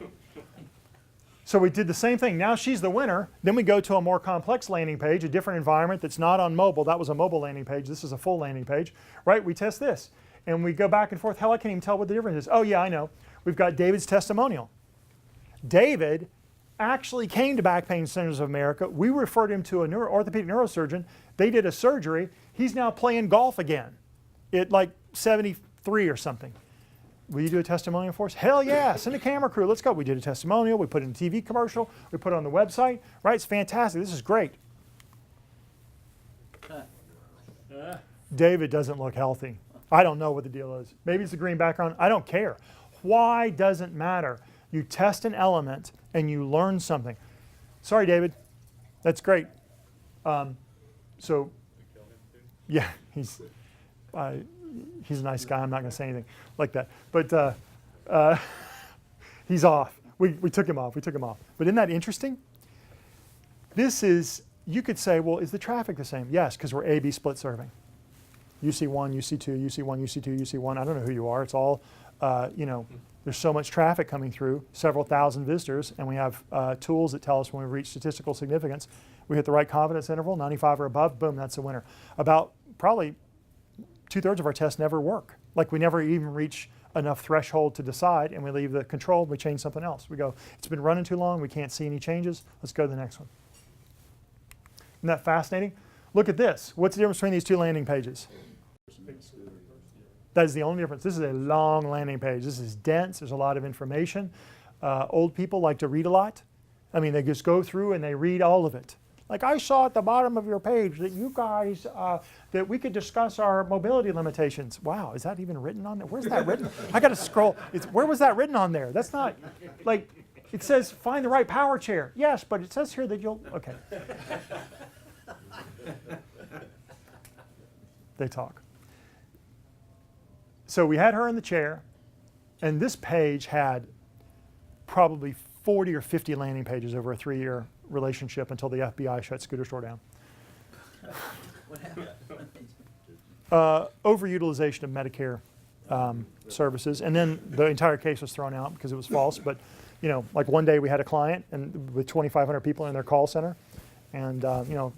Speaker 1: So we did the same thing. Now she's the winner. Then we go to a more complex landing page, a different environment that's not on mobile. That was a mobile landing page. This is a full landing page, right? We test this. And we go back and forth. Hell, I can't even tell what the difference is. Oh, yeah, I know. We've got David's testimonial. David actually came to Back Pain Centers of America. We referred him to an orthopedic neurosurgeon. They did a surgery. He's now playing golf again at like 73 or something. Will you do a testimonial for us? Hell yeah, send a camera crew, let's go. We did a testimonial, we put it in a TV commercial, we put it on the website, right? It's fantastic, this is great. David doesn't look healthy. I don't know what the deal is. Maybe it's the green background, I don't care. Why doesn't matter. You test an element and you learn something. Sorry, David, that's great. Yeah, he's a nice guy. I'm not going to say anything like that. But he's off. We took him off. But isn't that interesting? This is, you could say, well, is the traffic the same? Yes, because we're A-B split serving. UC1, UC2, UC1, UC2, UC1. I don't know who you are. It's all, there's so much traffic coming through, several thousand visitors, and we have tools that tell us when we reach statistical significance. We hit the right confidence interval, 95 or above, boom, that's the winner. About probably 2/3 of our tests never work. Like we never even reach enough threshold to decide, and we leave the control, we change something else. We go, it's been running too long, we can't see any changes, let's go to the next one. Isn't that fascinating? Look at this. What's the difference between these two landing pages? That is the only difference. This is a long landing page. This is dense. There's a lot of information. Old people like to read a lot. I mean, they just go through and they read all of it. Like, I saw at the bottom of your page that you guys, that we could discuss our mobility limitations. Wow, is that even written on there? Where's that written? I got to scroll. Where was that written on there? That's not, like, it says find the right power chair. Yes, but it says here that you'll, okay. They talk. So we had her in the chair, and this page had probably 40 or 50 landing pages over a 3-year relationship until the FBI shut Scooter Store down.
Speaker 9: What happened?
Speaker 1: Overutilization of Medicare services, and then the entire case was thrown out because it was false. But you know, like one day we had a client and with 2,500 people in their call center, and you know,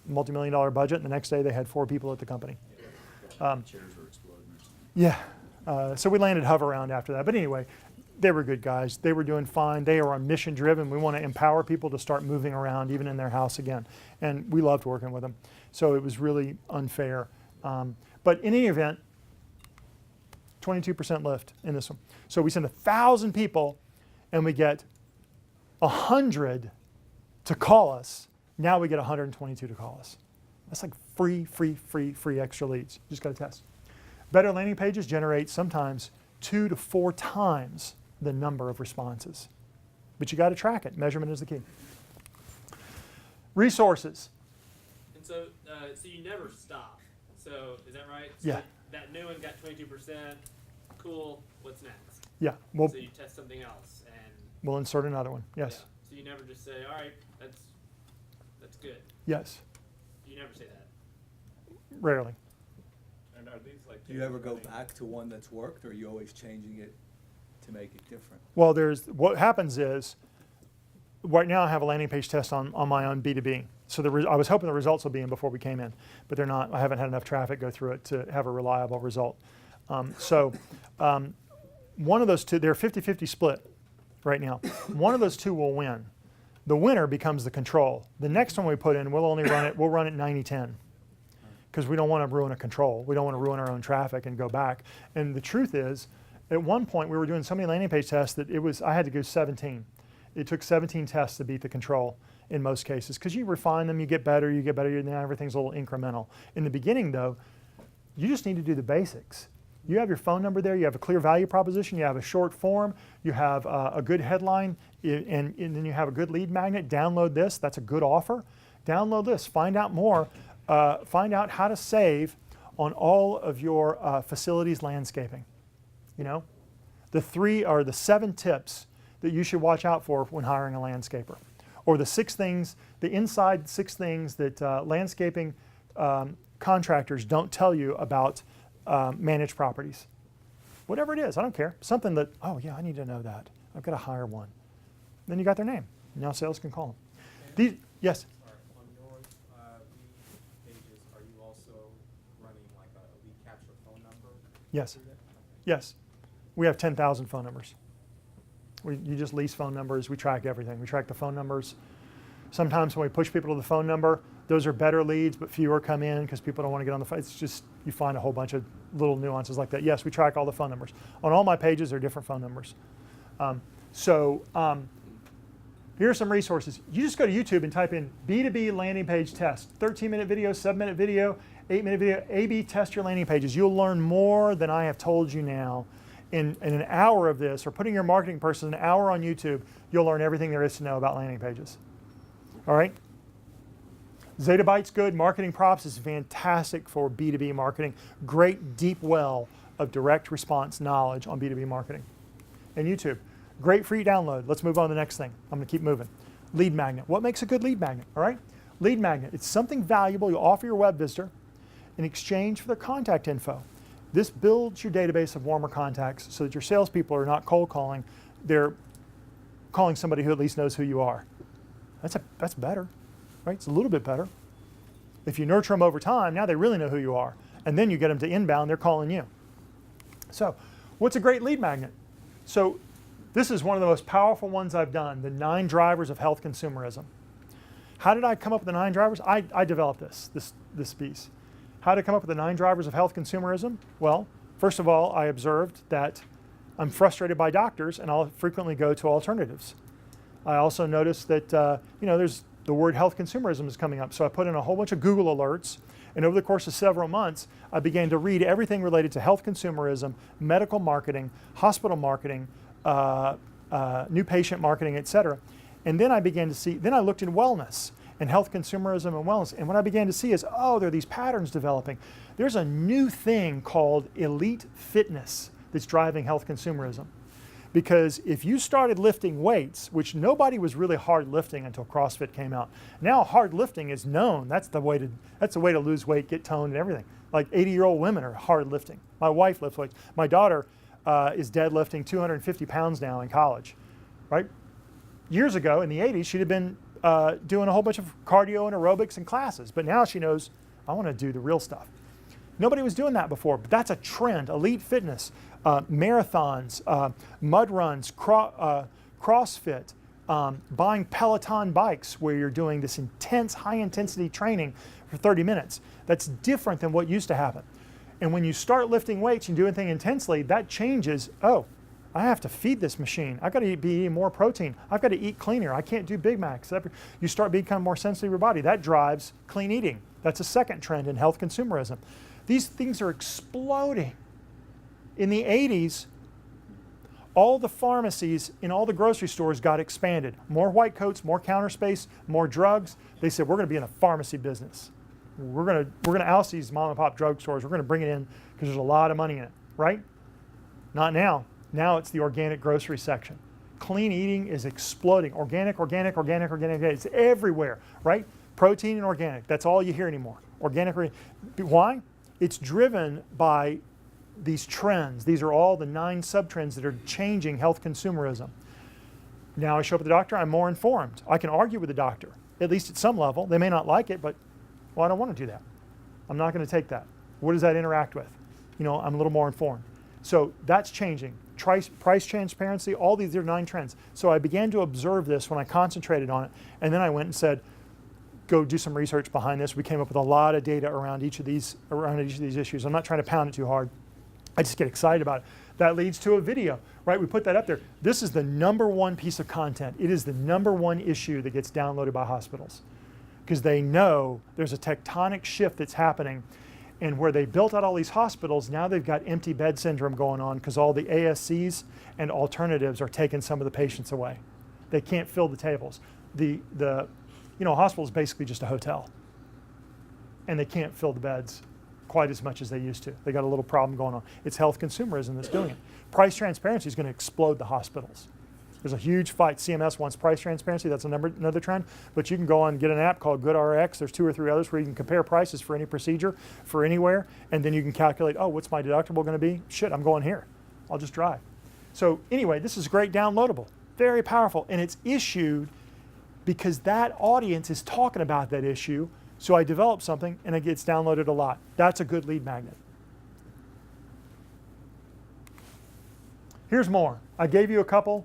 Speaker 1: multi-million-dollar budget. And the next day they had 4 people at the company.
Speaker 9: Chairs were exploding or something.
Speaker 1: Yeah. So we landed Hover Round after that. But anyway, they were good guys. They were doing fine. They are mission driven. We want to empower people to start moving around even in their house again. And we loved working with them. So it was really unfair. But in any event, 22% lift in this one. So we send 1,000 people and we get 100 to call us. Now we get 122 to call us. That's like free extra leads. You just got to test. Better landing pages generate sometimes 2 to 4 times the number of responses. But you got to track it. Measurement is the key. Resources.
Speaker 5: And so, so you never stop. So is that right? So
Speaker 1: Yeah.
Speaker 5: That new one got 22%. Cool. What's next?
Speaker 1: Yeah. Well,
Speaker 5: So you test something else, and
Speaker 1: we'll insert another one. Yes.
Speaker 5: yeah. So you never just say, all right, that's good.
Speaker 1: Yes.
Speaker 5: You never say that.
Speaker 1: Rarely.
Speaker 4: And are these like?
Speaker 10: Do you ever go back to one that's worked, or are you always changing it to make it different?
Speaker 1: Well, what happens is, right now I have a landing page test on my own B2B. So I was hoping the results will be in before we came in, but they're not. I haven't had enough traffic go through it to have a reliable result. One of those two, they're 50-50 split right now. One of those two will win. The winner becomes the control. The next one we put in, we'll run it 90-10. Because we don't want to ruin a control. We don't want to ruin our own traffic and go back. And the truth is, at one point we were doing so many landing page tests that I had to go 17. It took 17 tests to beat the control in most cases. Because you refine them, you get better, now everything's a little incremental. In the beginning though, you just need to do the basics. You have your phone number there, you have a clear value proposition, you have a short form, you have a good headline, and then you have a good lead magnet. Download this, that's a good offer. Download this, find out more. Find out how to save on all of your facilities landscaping. You know, the 7 tips that you should watch out for when hiring a landscaper, or the 6 things, the inside 6 things that landscaping contractors don't tell you about managed properties. Whatever it is, I don't care. Something that, oh yeah, I need to know that. I've got to hire one. Then you got their name. Now sales can call them. Yes.
Speaker 3: On your lead pages, are you also running like a lead capture phone number?
Speaker 1: Yes.
Speaker 3: through that?
Speaker 1: Yes. We have 10,000 phone numbers. You just lease phone numbers. We track everything. We track the phone numbers. Sometimes when we push people to the phone number, those are better leads, but fewer come in because people don't want to get on the phone. It's just, you find a whole bunch of little nuances like that. Yes, we track all the phone numbers. On all my pages, there are different phone numbers. Here are some resources. You just go to YouTube and type in B2B landing page test. 13-minute video, 7-minute video, 8-minute video. A/B test your landing pages. You'll learn more than I have told you now. In an hour of this, or putting your marketing person an hour on YouTube, you'll learn everything there is to know about landing pages. All right? Zettabyte's good. Marketing Props is fantastic for B2B marketing. Great deep well of direct response knowledge on B2B marketing. And YouTube. Great free download. Let's move on to the next thing. I'm going to keep moving. Lead magnet. What makes a good lead magnet? All right? Lead magnet. It's something valuable you offer your web visitor in exchange for their contact info. This builds your database of warmer contacts so that your salespeople are not cold calling. They're calling somebody who at least knows who you are. That's better, right? It's a little bit better. If you nurture them over time, now they really know who you are. And then you get them to inbound, they're calling you. So what's a great lead magnet? So this is one of the most powerful ones I've done, the 9 drivers of health consumerism. How did I come up with the 9 drivers? I developed this piece. How to come up with the 9 drivers of health consumerism? Well, First of all, I observed that I'm frustrated by doctors, and I'll frequently go to alternatives. I also noticed that there's the word health consumerism is coming up, so I put in a whole bunch of Google alerts, and over the course of several months, I began to read everything related to health consumerism, medical marketing, hospital marketing, new patient marketing, etc. And then I began to see. Then I looked in wellness and health consumerism and wellness, and what I began to see is, oh, there are these patterns developing. There's a new thing called elite fitness that's driving health consumerism. Because if you started lifting weights, which nobody was really hard lifting until CrossFit came out. Now hard lifting is known. That's the way to lose weight, get toned, and everything. Like 80-year-old women are hard lifting. My wife lifts weights. My daughter is deadlifting 250 pounds now in college, right? Years ago in the 80s, she'd have been doing a whole bunch of cardio and aerobics and classes. But now she knows, I want to do the real stuff. Nobody was doing that before, but that's a trend. Elite fitness, marathons, mud runs, CrossFit, buying Peloton bikes where you're doing this intense, high-intensity training for 30 minutes. That's different than what used to happen. And when you start lifting weights and doing things intensely, that changes, oh, I have to feed this machine. I've got to be eating more protein. I've got to eat cleaner. I can't do Big Macs. You start becoming more sensitive to your body. That drives clean eating. That's a second trend in health consumerism. These things are exploding. In the 80s, all the pharmacies in all the grocery stores got expanded. More white coats, more counter space, more drugs. They said, we're going to be in a pharmacy business. We're going to oust these mom and pop drugstores. We're going to bring it in because there's a lot of money in it, right? Not now. Now it's the organic grocery section. Clean eating is exploding. Organic. It's everywhere, right? Protein and organic. That's all you hear anymore. Organic. Why? It's driven by these trends. These are all the 9 sub-trends that are changing health consumerism. Now I show up at the doctor, I'm more informed. I can argue with the doctor, at least at some level. They may not like it, but well, I don't want to do that. I'm not going to take that. What does that interact with? I'm a little more informed. So that's changing. Price transparency, all these are 9 trends. So I began to observe this when I concentrated on it, and then I went and said, go do some research behind this. We came up with a lot of data around each of these issues. I'm not trying to pound it too hard. I just get excited about it. That leads to a video, right? We put that up there. This is the #1 piece of content. It is the #1 issue that gets downloaded by hospitals because they know there's a tectonic shift that's happening. And where they built out all these hospitals, now they've got empty bed syndrome going on because all the ASCs and alternatives are taking some of the patients away. They can't fill the tables. The hospital is basically just a hotel. And they can't fill the beds quite as much as they used to. They got a little problem going on. It's health consumerism that's doing it. Price transparency is going to explode the hospitals. There's a huge fight. CMS wants price transparency. That's another trend. But you can go on and get an app called GoodRx. There's 2 or 3 others where you can compare prices for any procedure, for anywhere. And then you can calculate, oh, what's my deductible going to be? Shit, I'm going here. I'll just drive. So anyway, this is great downloadable. Very powerful. And it's issued because that audience is talking about that issue. So I develop something and it gets downloaded a lot. That's a good lead magnet. Here's more. I gave you a couple.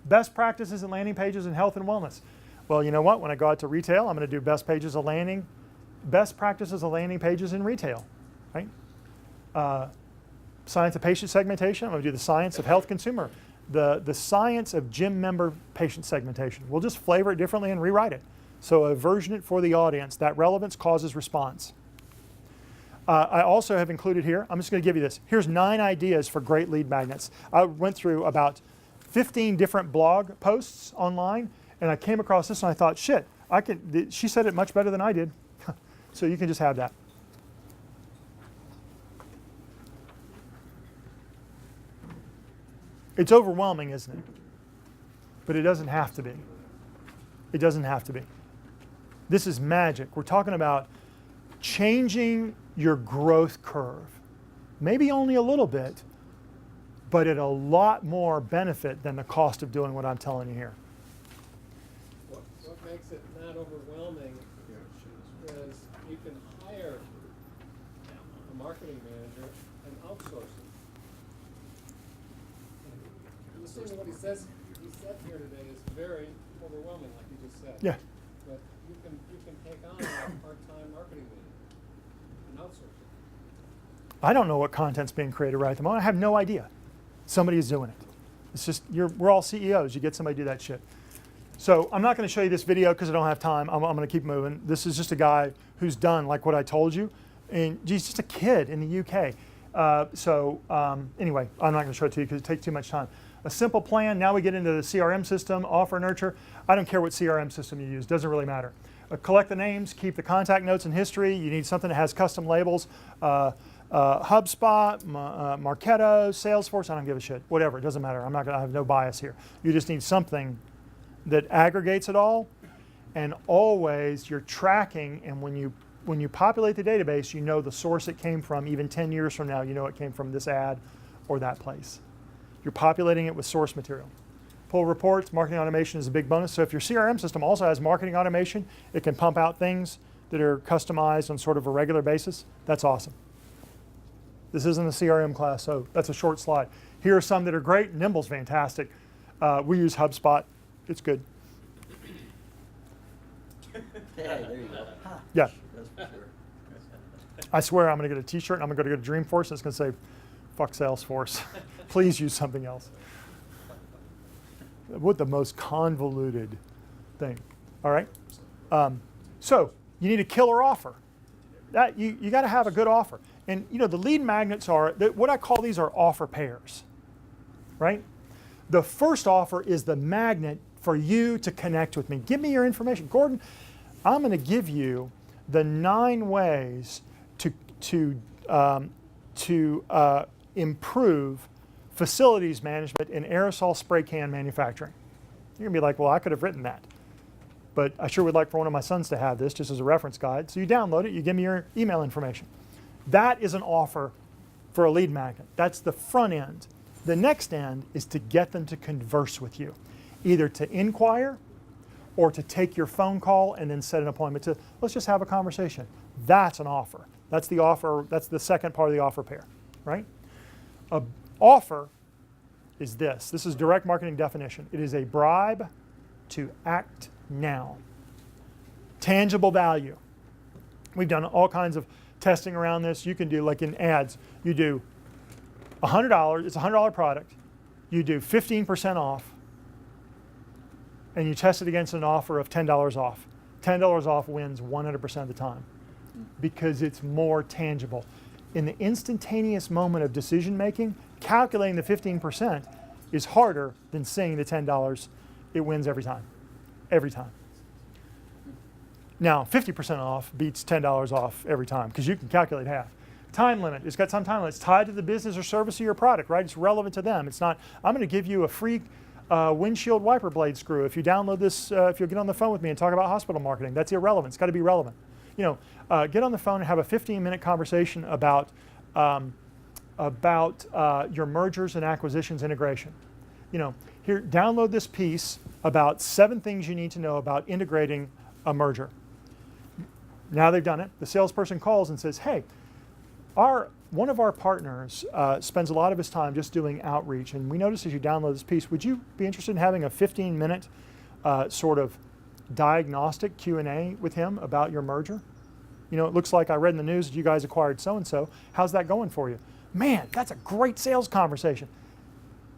Speaker 1: Best practices and landing pages in health and wellness. Well, you know what? When I go out to retail, I'm going to do best practices of landing pages in retail, right? Science of patient segmentation. I'm going to do the science of health consumer. The science of gym member patient segmentation. We'll just flavor it differently and rewrite it. So a version it for the audience. That relevance causes response. I also have included here, I'm just going to give you this. Here's 9 ideas for great lead magnets. I went through about 15 different blog posts online, and I came across this and I thought, shit, she said it much better than I did. So you can just have that. It's overwhelming, isn't it? But it doesn't have to be. It doesn't have to be. This is magic. We're talking about changing your growth curve. Maybe only a little bit, but at a lot more benefit than the cost of doing what I'm telling you here.
Speaker 3: What makes it not overwhelming is you can hire a marketing manager and outsource it. Listening to what he said here today is very overwhelming, like you just said.
Speaker 1: Yeah.
Speaker 3: But you can take on a part-time marketing manager and outsource it.
Speaker 1: I don't know what content's being created right at the moment. I have no idea. Somebody is doing it. It's just, we're all CEOs. You get somebody to do that shit. So I'm not going to show you this video because I don't have time. I'm going to keep moving. This is just a guy who's done like what I told you. And he's just a kid in the UK. Anyway, I'm not going to show it to you because it takes too much time. A simple plan. Now we get into the CRM system, offer nurture. I don't care what CRM system you use. Doesn't really matter. Collect the names, keep the contact notes and history. You need something that has custom labels. HubSpot, Marketo, Salesforce, I don't give a shit. Whatever, it doesn't matter. I have no bias here. You just need something that aggregates it all, and always you're tracking, and when you populate the database, you know the source it came from. Even 10 years from now, you know it came from this ad or that place. You're populating it with source material. Pull reports, marketing automation is a big bonus. So if your CRM system also has marketing automation, it can pump out things that are customized on sort of a regular basis. That's awesome. This isn't a CRM class, so that's a short slide. Here are some that are great. Nimble's fantastic. We use HubSpot. It's good.
Speaker 9: Hey, there you go. Ha.
Speaker 1: Yeah.
Speaker 9: That's for sure.
Speaker 1: I swear I'm going to get a t-shirt and I'm going to go to Dreamforce and it's going to say, fuck Salesforce. Please use something else. What the most convoluted thing. All right? So you need a killer offer. You got to have a good offer. And you know, the lead magnets are, what I call these are offer pairs, right? The first offer is the magnet for you to connect with me. Give me your information. Gordon, I'm going to give you the 9 ways to improve facilities management in aerosol spray can manufacturing. You're going to be like, well, I could have written that. But I sure would like for one of my sons to have this just as a reference guide. So you download it, you give me your email information. That is an offer for a lead magnet. That's the front end. The next end is to get them to converse with you, either to inquire or to take your phone call and then set an appointment to, let's just have a conversation. That's an offer. That's the offer, that's the second part of the offer pair, right? An offer is this. This is direct marketing definition. It is a bribe to act now. Tangible value. We've done all kinds of testing around this. You can do, like in ads, you do $100, it's a $100 product, you do 15% off, and you test it against an offer of $10 off. $10 off wins 100% of the time because it's more tangible. In the instantaneous moment of decision making, calculating the 15% is harder than seeing the $10. It wins every time. Every time. Now, 50% off beats $10 off every time because you can calculate half. Time limit, it's got some time limit. It's tied to the business or service of your product, right? It's relevant to them. It's not, I'm going to give you a free windshield wiper blade screw if you download this, if you'll get on the phone with me and talk about hospital marketing. That's irrelevant. It's got to be relevant. You know, get on the phone and have a 15-minute conversation about your mergers and acquisitions integration. You know, here, download this piece about 7 things you need to know about integrating a merger. Now they've done it. The salesperson calls and says, hey, one of our partners spends a lot of his time just doing outreach, and we noticed as you download this piece, would you be interested in having a 15-minute sort of diagnostic Q&A with him about your merger? You know, it looks like I read in the news that you guys acquired so-and-so. How's that going for you? Man, that's a great sales conversation.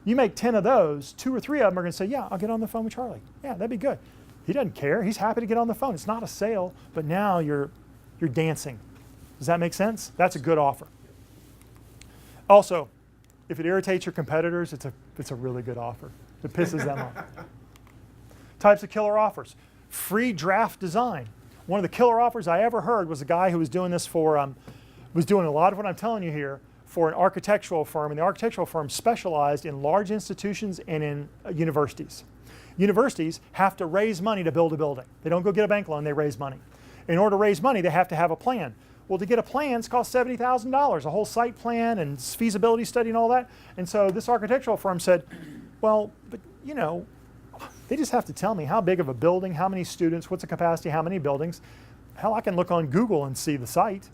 Speaker 1: You make 10 of those, 2 or 3 of them are going to say, yeah, I'll get on the phone with Charlie. Yeah, that'd be good. He doesn't care. He's happy to get on the phone. It's not a sale, but now you're dancing. Does that make sense? That's a good offer. Also, if it irritates your competitors, it's a really good offer. It pisses them off. Types of killer offers. Free draft design. One of the killer offers I ever heard was a guy who was doing this for, was doing a lot of what I'm telling you here for an architectural firm, and the architectural firm specialized in large institutions and in universities. Universities have to raise money to build a building. They don't go get a bank loan, they raise money. In order to raise money, they have to have a plan. Well, to get a plan, it's cost $70,000, a whole site plan and feasibility study and all that. And so this architectural firm said, well, but you know, they just have to tell me how big of a building, how many students, what's the capacity, how many buildings. Hell, I can look on Google and see the site,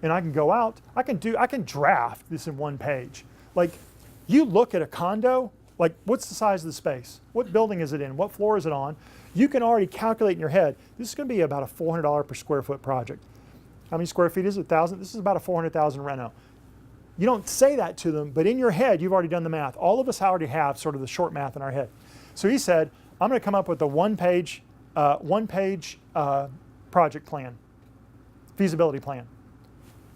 Speaker 1: and I can go out. I can draft this in 1 page. Like, you look at a condo, like what's the size of the space? What building is it in? What floor is it on? You can already calculate in your head, this is going to be about a $400 per square foot project. How many square feet is it? 1,000? This is about a 400,000 reno. You don't say that to them, but in your head, you've already done the math. All of us already have sort of the short math in our head. So he said, I'm going to come up with a one-page project plan, feasibility plan.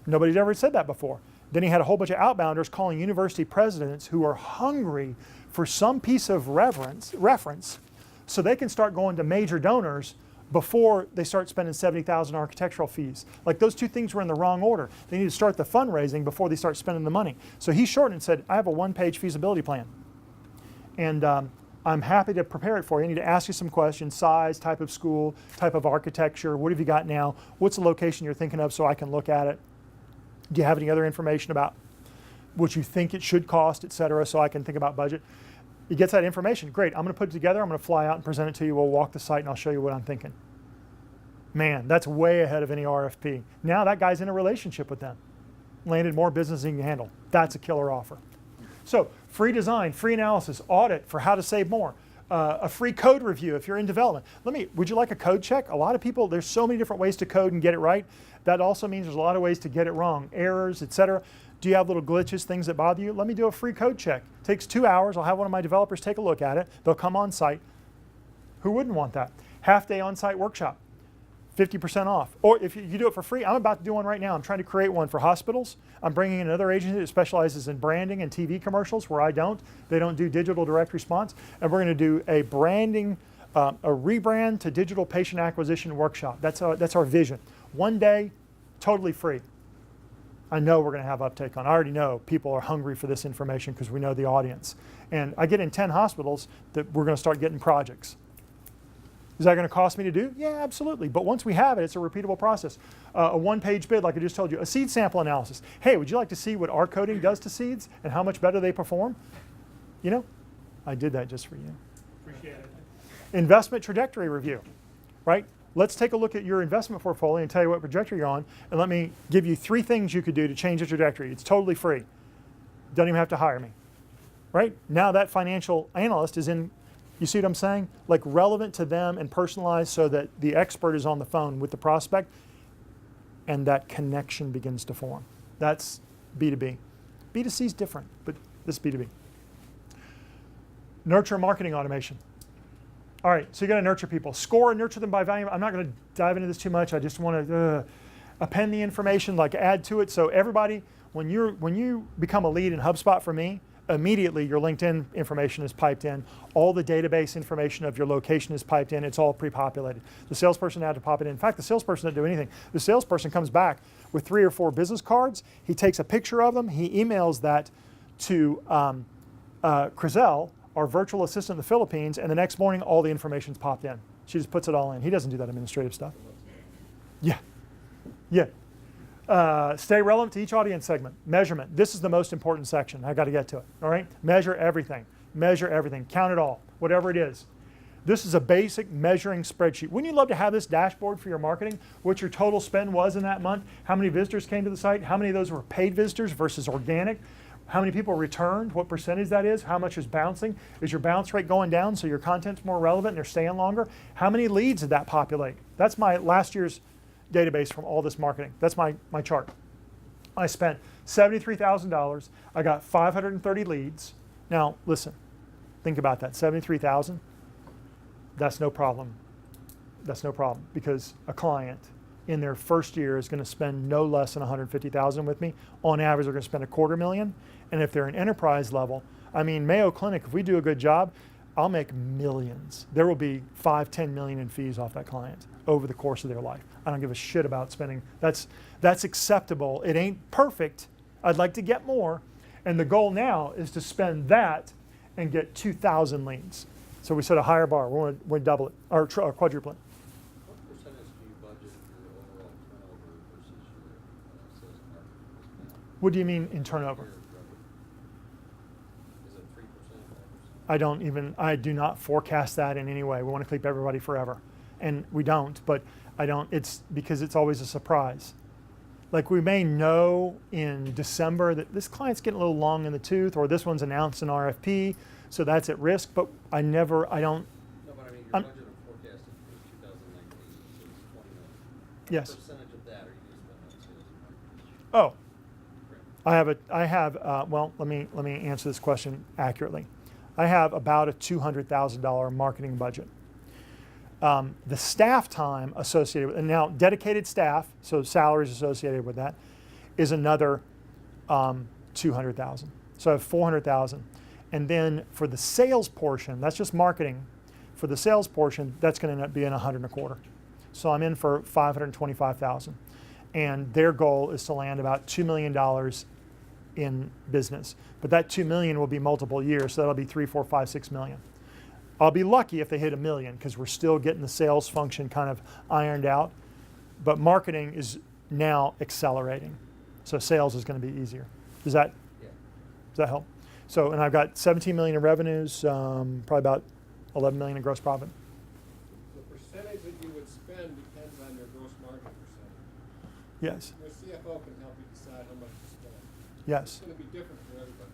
Speaker 1: Nobody's ever said that before. Then he had a whole bunch of outbounders calling university presidents who are hungry for some piece of reference so they can start going to major donors before they start spending $70,000 architectural fees. Like those two things were in the wrong order. They need to start the fundraising before they start spending the money. So he shortened and said, I have a one-page feasibility plan. And I'm happy to prepare it for you. I need to ask you some questions: size, type of school, type of architecture, what have you got now? What's the location you're thinking of so I can look at it? Do you have any other information about what you think it should cost, et cetera, so I can think about budget? He gets that information. Great, I'm going to put it together. I'm going to fly out and present it to you. We'll walk the site and I'll show you what I'm thinking. Man, that's way ahead of any RFP. Now that guy's in a relationship with them. Landed more business than he can handle. That's a killer offer. So free design, free analysis, audit for how to save more, a free code review if you're in development. Would you like a code check? A lot of people, there's so many different ways to code and get it right. That also means there's a lot of ways to get it wrong, errors, et cetera. Do you have little glitches, things that bother you? Let me do a free code check. Takes 2 hours. I'll have one of my developers take a look at it. They'll come on site. Who wouldn't want that? Half-day on-site workshop, 50% off. Or if you do it for free, I'm about to do one right now. I'm trying to create one for hospitals. I'm bringing in another agency that specializes in branding and TV commercials where I don't. They don't do digital direct response. And we're going to do a branding, a rebrand to digital patient acquisition workshop. That's our vision. One day, totally free. I know we're going to have uptake on. I already know people are hungry for this information because we know the audience. And I get in 10 hospitals that we're going to start getting projects. Is that going to cost me to do? Yeah, absolutely. But once we have it, it's a repeatable process. A one-page bid, like I just told you. A seed sample analysis. Hey, would you like to see what our coding does to seeds and how much better they perform? You know, I did that just for you.
Speaker 8: Appreciate it.
Speaker 1: Investment trajectory review, right? Let's take a look at your investment portfolio and tell you what trajectory you're on, and let me give you 3 things you could do to change the trajectory. It's totally free. Don't even have to hire me, right? Now that financial analyst is in, you see what I'm saying? Like relevant to them and personalized so that the expert is on the phone with the prospect and that connection begins to form. That's B2B. B2C is different, but this is B2B. Nurture marketing automation. All right, so you got to nurture people. Score and nurture them by value. I'm not going to dive into this too much. I just want to append the information, like add to it. So everybody, when you become a lead in HubSpot for me, immediately your LinkedIn information is piped in. All the database information of your location is piped in. It's all pre-populated. The salesperson had to pop it in. In fact, the salesperson didn't do anything. The salesperson comes back with 3 or 4 business cards. He takes a picture of them. He emails that to Crizel, our virtual assistant in the Philippines, and the next morning all the information's popped in. She just puts it all in. He doesn't do that administrative stuff. Yeah. Stay relevant to each audience segment. Measurement. This is the most important section. I got to get to it. All right? Measure everything. Measure everything. Count it all. Whatever it is. This is a basic measuring spreadsheet. Wouldn't you love to have this dashboard for your marketing? What your total spend was in that month? How many visitors came to the site? How many of those were paid visitors versus organic? How many people returned? What percentage that is? How much is bouncing? Is your bounce rate going down so your content's more relevant and they're staying longer? How many leads did that populate? That's my last year's database from all this marketing. That's my chart. I spent $73,000. I got 530 leads. Now, listen, think about that. 73,000, that's no problem. That's no problem because a client in their first year is going to spend no less than $150,000 with me. On average, they're going to spend $250,000. And if they're an enterprise level, I mean, Mayo Clinic, if we do a good job, I'll make millions. There will be 5-10 million in fees off that client over the course of their life. I don't give a shit about spending. That's acceptable. It ain't perfect. I'd like to get more. And the goal now is to spend that and get 2,000 leads. So we set a higher bar. We're going to double it or quadruple it.
Speaker 2: What percentage do you budget for your overall turnover versus your sales and marketing?
Speaker 1: What do you mean in turnover?
Speaker 2: Is it 3%?
Speaker 1: I do not forecast that in any way. We want to keep everybody forever. And we don't, but it's because it's always a surprise. Like we may know in December that this client's getting a little long in the tooth or this one's announced an RFP, so that's at risk, but I don't.
Speaker 2: No, but I mean, your budget and forecasted for 2019 is $20 million.
Speaker 1: Yes.
Speaker 2: What percentage of that are you going to spend on sales and marketing?
Speaker 1: Oh, Well, let me answer this question accurately. I have about a $200,000 marketing budget. The staff time associated with, and now dedicated staff, so salaries associated with that, is another $200,000. So I have $400,000. And then for the sales portion, that's just marketing. For the sales portion, that's going to end up being $125,000. So I'm in for $525,000. And their goal is to land about $2 million in business. But that $2 million will be multiple years, so that'll be 3, 4, 5, 6 million. I'll be lucky if they hit $1 million because we're still getting the sales function kind of ironed out. But marketing is now accelerating. So sales is going to be easier. Does that help? So, and I've got 17 million in revenues, probably about 11 million in gross profit.
Speaker 3: The percentage that you would spend depends on your gross margin percentage.
Speaker 1: Yes.
Speaker 3: Your CFO can help you decide how much to spend.
Speaker 1: Yes.
Speaker 3: It's going to be different for everybody.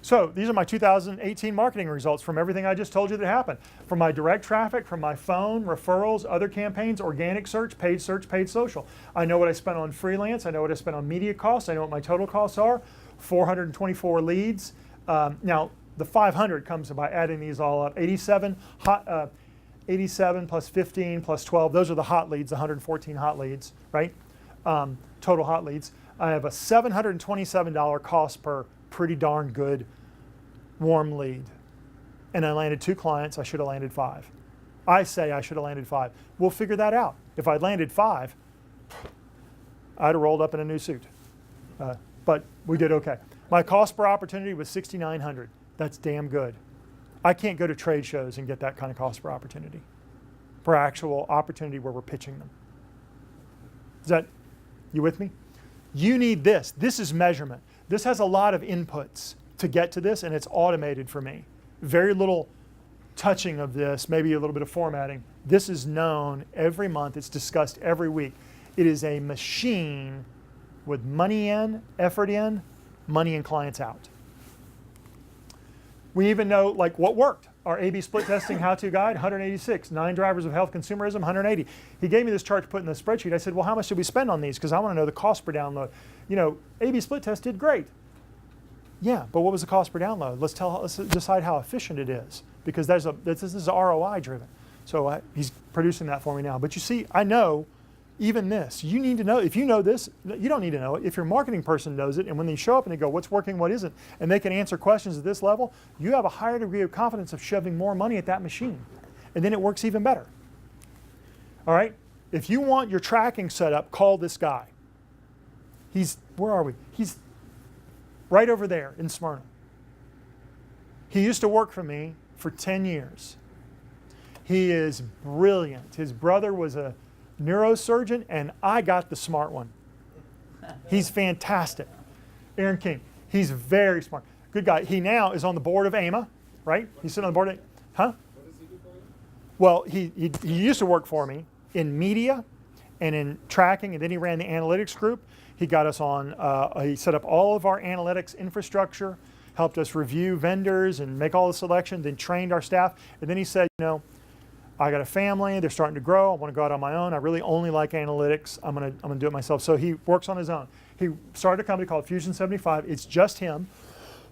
Speaker 1: So these are my 2018 marketing results from everything I just told you that happened. From my direct traffic, from my phone, referrals, other campaigns, organic search, paid social. I know what I spent on freelance. I know what I spent on media costs. I know what my total costs are. 424 leads. Now, the 500 comes by adding these all up. 87 plus 15 plus 12. Those are the hot leads, 114 hot leads, right? Total hot leads. I have a $727 cost per pretty darn good warm lead. And I landed 2 clients. I should have landed 5. I say I should have landed 5. We'll figure that out. If I'd landed 5, I'd have rolled up in a new suit. But we did okay. My cost per opportunity was $6,900. That's damn good. I can't go to trade shows and get that kind of cost per opportunity, for actual opportunity where we're pitching them. Is that, you with me? You need this. This is measurement. This has a lot of inputs to get to this, and it's automated for me. Very little touching of this, maybe a little bit of formatting. This is known every month. It's discussed every week. It is a machine with money in, effort in, money and clients out. We even know like what worked. Our A/B split testing how-to guide, 186. 9 drivers of health consumerism, 180. He gave me this chart to put in the spreadsheet. I said, well, how much did we spend on these? Because I want to know the cost per download. You know, A/B split test did great. Yeah, but what was the cost per download? Let's decide how efficient it is, because this is ROI driven. So he's producing that for me now. But you see, I know even this. You need to know. If you know this, you don't need to know it. If your marketing person knows it, and when they show up and they go, what's working, what isn't, and they can answer questions at this level, you have a higher degree of confidence of shoving more money at that machine. And then it works even better. All right? If you want your tracking set up, call this guy. Where are we? He's right over there in Smyrna. He used to work for me for 10 years. He is brilliant. His brother was a neurosurgeon, and I got the smart one. He's fantastic. Aaron King. He's very smart. Good guy. He now is on the board of AMA, right? He's sitting on the board of, huh?
Speaker 3: What does he do for you?
Speaker 1: Well, he used to work for me in media and in tracking, and then he ran the analytics group. He got us on, he set up all of our analytics infrastructure, helped us review vendors and make all the selections, then trained our staff. And then he said, you know, I got a family, they're starting to grow, I want to go out on my own, I really only like analytics, I'm gonna do it myself. So he works on his own. He started a company called Fusion 75, it's just him,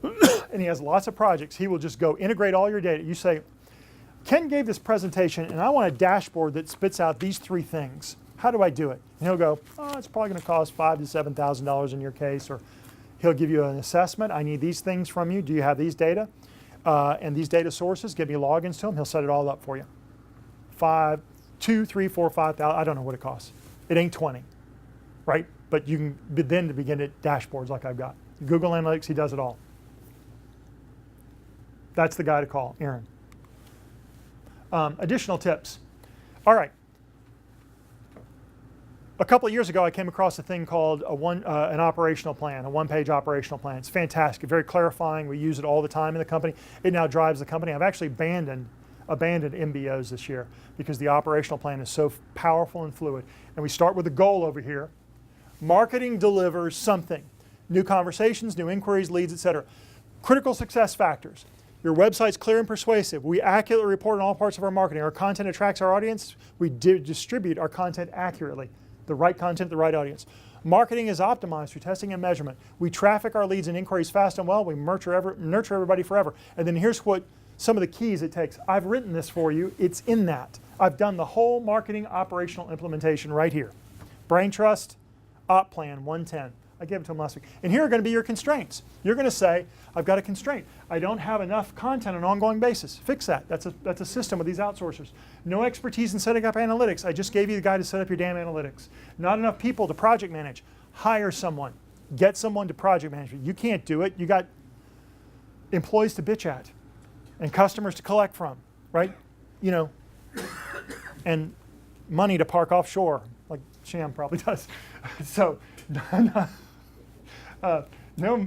Speaker 1: and he has lots of projects. He will just go integrate all your data. You say, Ken gave this presentation and I want a dashboard that spits out these 3 things. How do I do it? And he'll go, oh, it's probably gonna cost $5,000 to $7,000 in your case, or he'll give you an assessment. I need these things from you. Do you have these data? And these data sources, give me logins to them. He'll set it all up for you. 2, 3, 4, 5,000. I don't know what it costs. It ain't 20, right? But you can then to begin at dashboards like I've got. Google Analytics, he does it all. That's the guy to call, Aaron. Additional tips. All right. A couple of years ago, I came across a thing called an operational plan, a 1-page operational plan. It's fantastic, very clarifying. We use it all the time in the company. It now drives the company. I've actually abandoned MBOs this year because the operational plan is so powerful and fluid. And we start with a goal over here. Marketing delivers something. New conversations, new inquiries, leads, etc. Critical success factors. Your website's clear and persuasive. We accurately report on all parts of our marketing. Our content attracts our audience. We distribute our content accurately. The right content, the right audience. Marketing is optimized through testing and measurement. We traffic our leads and inquiries fast and well. We nurture everybody forever. And then here's what some of the keys it takes. I've written this for you. It's in that. I've done the whole marketing operational implementation right here. Brain Trust, Op Plan 110. I gave it to him last week. And here are going to be your constraints. You're going to say, I've got a constraint. I don't have enough content on an ongoing basis. Fix that. That's a system with these outsourcers. No expertise in setting up analytics. I just gave you the guy to set up your damn analytics. Not enough people to project manage. Hire someone. Get someone to project management. You can't do it. You got employees to bitch at and customers to collect from, right? You know, and money to park offshore, like Sham probably does. So, no,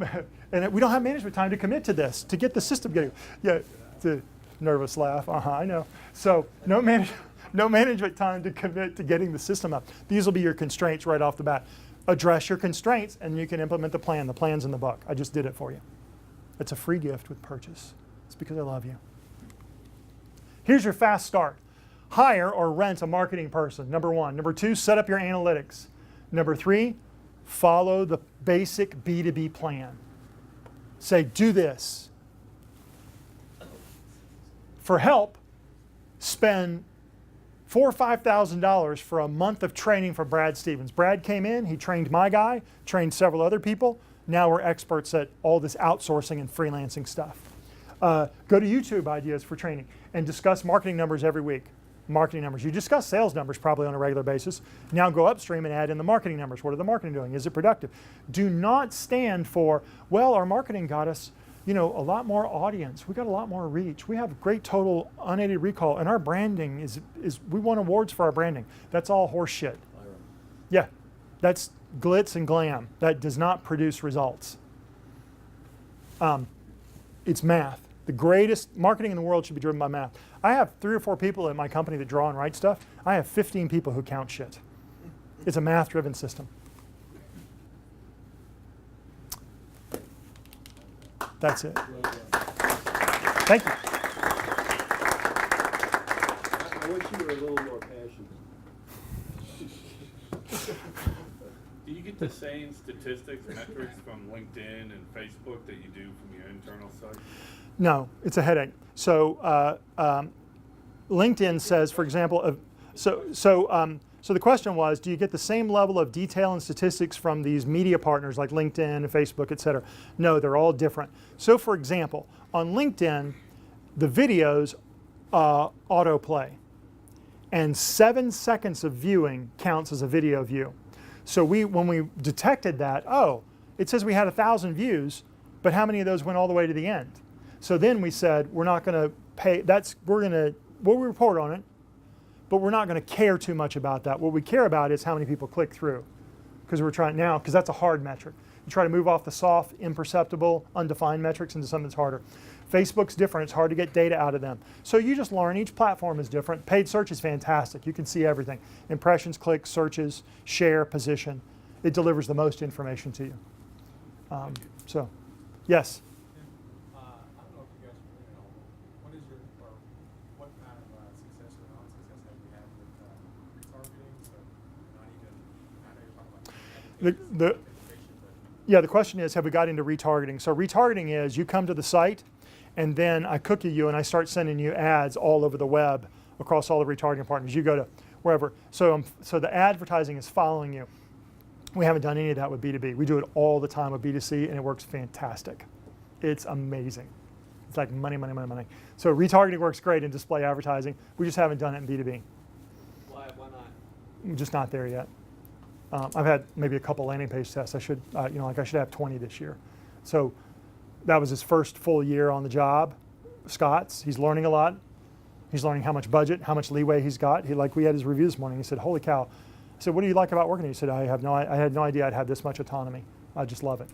Speaker 1: and we don't have management time to commit to this, to get the system getting. Yeah, it's a nervous laugh. I know. So no management time to commit to getting the system up. These will be your constraints right off the bat. Address your constraints, and you can implement the plan. The plan's in the book. I just did it for you. It's a free gift with purchase. It's because I love you. Here's your fast start. Hire or rent a marketing person, number 1. Number 2, set up your analytics. Number 3, follow the basic B2B plan. Say, do this. For help, spend $4,000 or $5,000 for a month of training for Brad Stevens. Brad came in, he trained my guy, trained several other people. Now we're experts at all this outsourcing and freelancing stuff. Go to YouTube ideas for training and discuss marketing numbers every week. Marketing numbers. You discuss sales numbers probably on a regular basis. Now go upstream and add in the marketing numbers. What are the marketing doing? Is it productive? Do not stand for, well, our marketing got us, you know, a lot more audience. We got a lot more reach. We have great total unaided recall, and our branding is we won awards for our branding. That's all horse shit. Yeah, that's glitz and glam. That does not produce results. It's math. The greatest marketing in the world should be driven by math. I have 3 or 4 people at my company that draw and write stuff. I have 15 people who count shit. It's a math-driven system. That's it. Thank you.
Speaker 14: I wish you were a little more passionate.
Speaker 15: Do you get the same statistics, metrics from LinkedIn and Facebook that you do from your internal site?
Speaker 1: No, it's a headache. So LinkedIn says, for example, so the question was, do you get the same level of detail and statistics from these media partners like LinkedIn and Facebook, et cetera? No, they're all different. So for example, on LinkedIn, the videos autoplay, and 7 seconds of viewing counts as a video view. So when we detected that, oh, it says we had 1,000 views, but how many of those went all the way to the end? So then we said, we're not going to pay, we'll report on it, but we're not going to care too much about that. What we care about is how many people click through. Because we're trying now, because that's a hard metric. You try to move off the soft, imperceptible, undefined metrics into something that's harder. Facebook's different. It's hard to get data out of them. So you just learn. Each platform is different. Paid search is fantastic. You can see everything. Impressions, clicks, searches, share, position. It delivers the most information to you. So, yes?
Speaker 3: I don't know if you guys, what is your, or what kind of success or non-success have you had with retargeting? So not even, I know you're talking about
Speaker 1: Yeah, the question is, have we got into retargeting? So retargeting is you come to the site, and then I cookie you, and I start sending you ads all over the web across all the retargeting partners. You go to wherever. So the advertising is following you. We haven't done any of that with B2B. We do it all the time with B2C, and it works fantastic. It's amazing. It's like money, money, money, money. So retargeting works great in display advertising. We just haven't done it in B2B.
Speaker 5: Why not?
Speaker 1: We're just not there yet. I've had maybe a couple landing page tests. I should, I should have 20 this year. So that was his first full year on the job. Scott's, he's learning a lot. He's learning how much budget, how much leeway he's got. We had his review this morning. He said, "Holy cow!" I said, "What do you like about working here?" He said, "I had no idea I'd have this much autonomy. I just love it."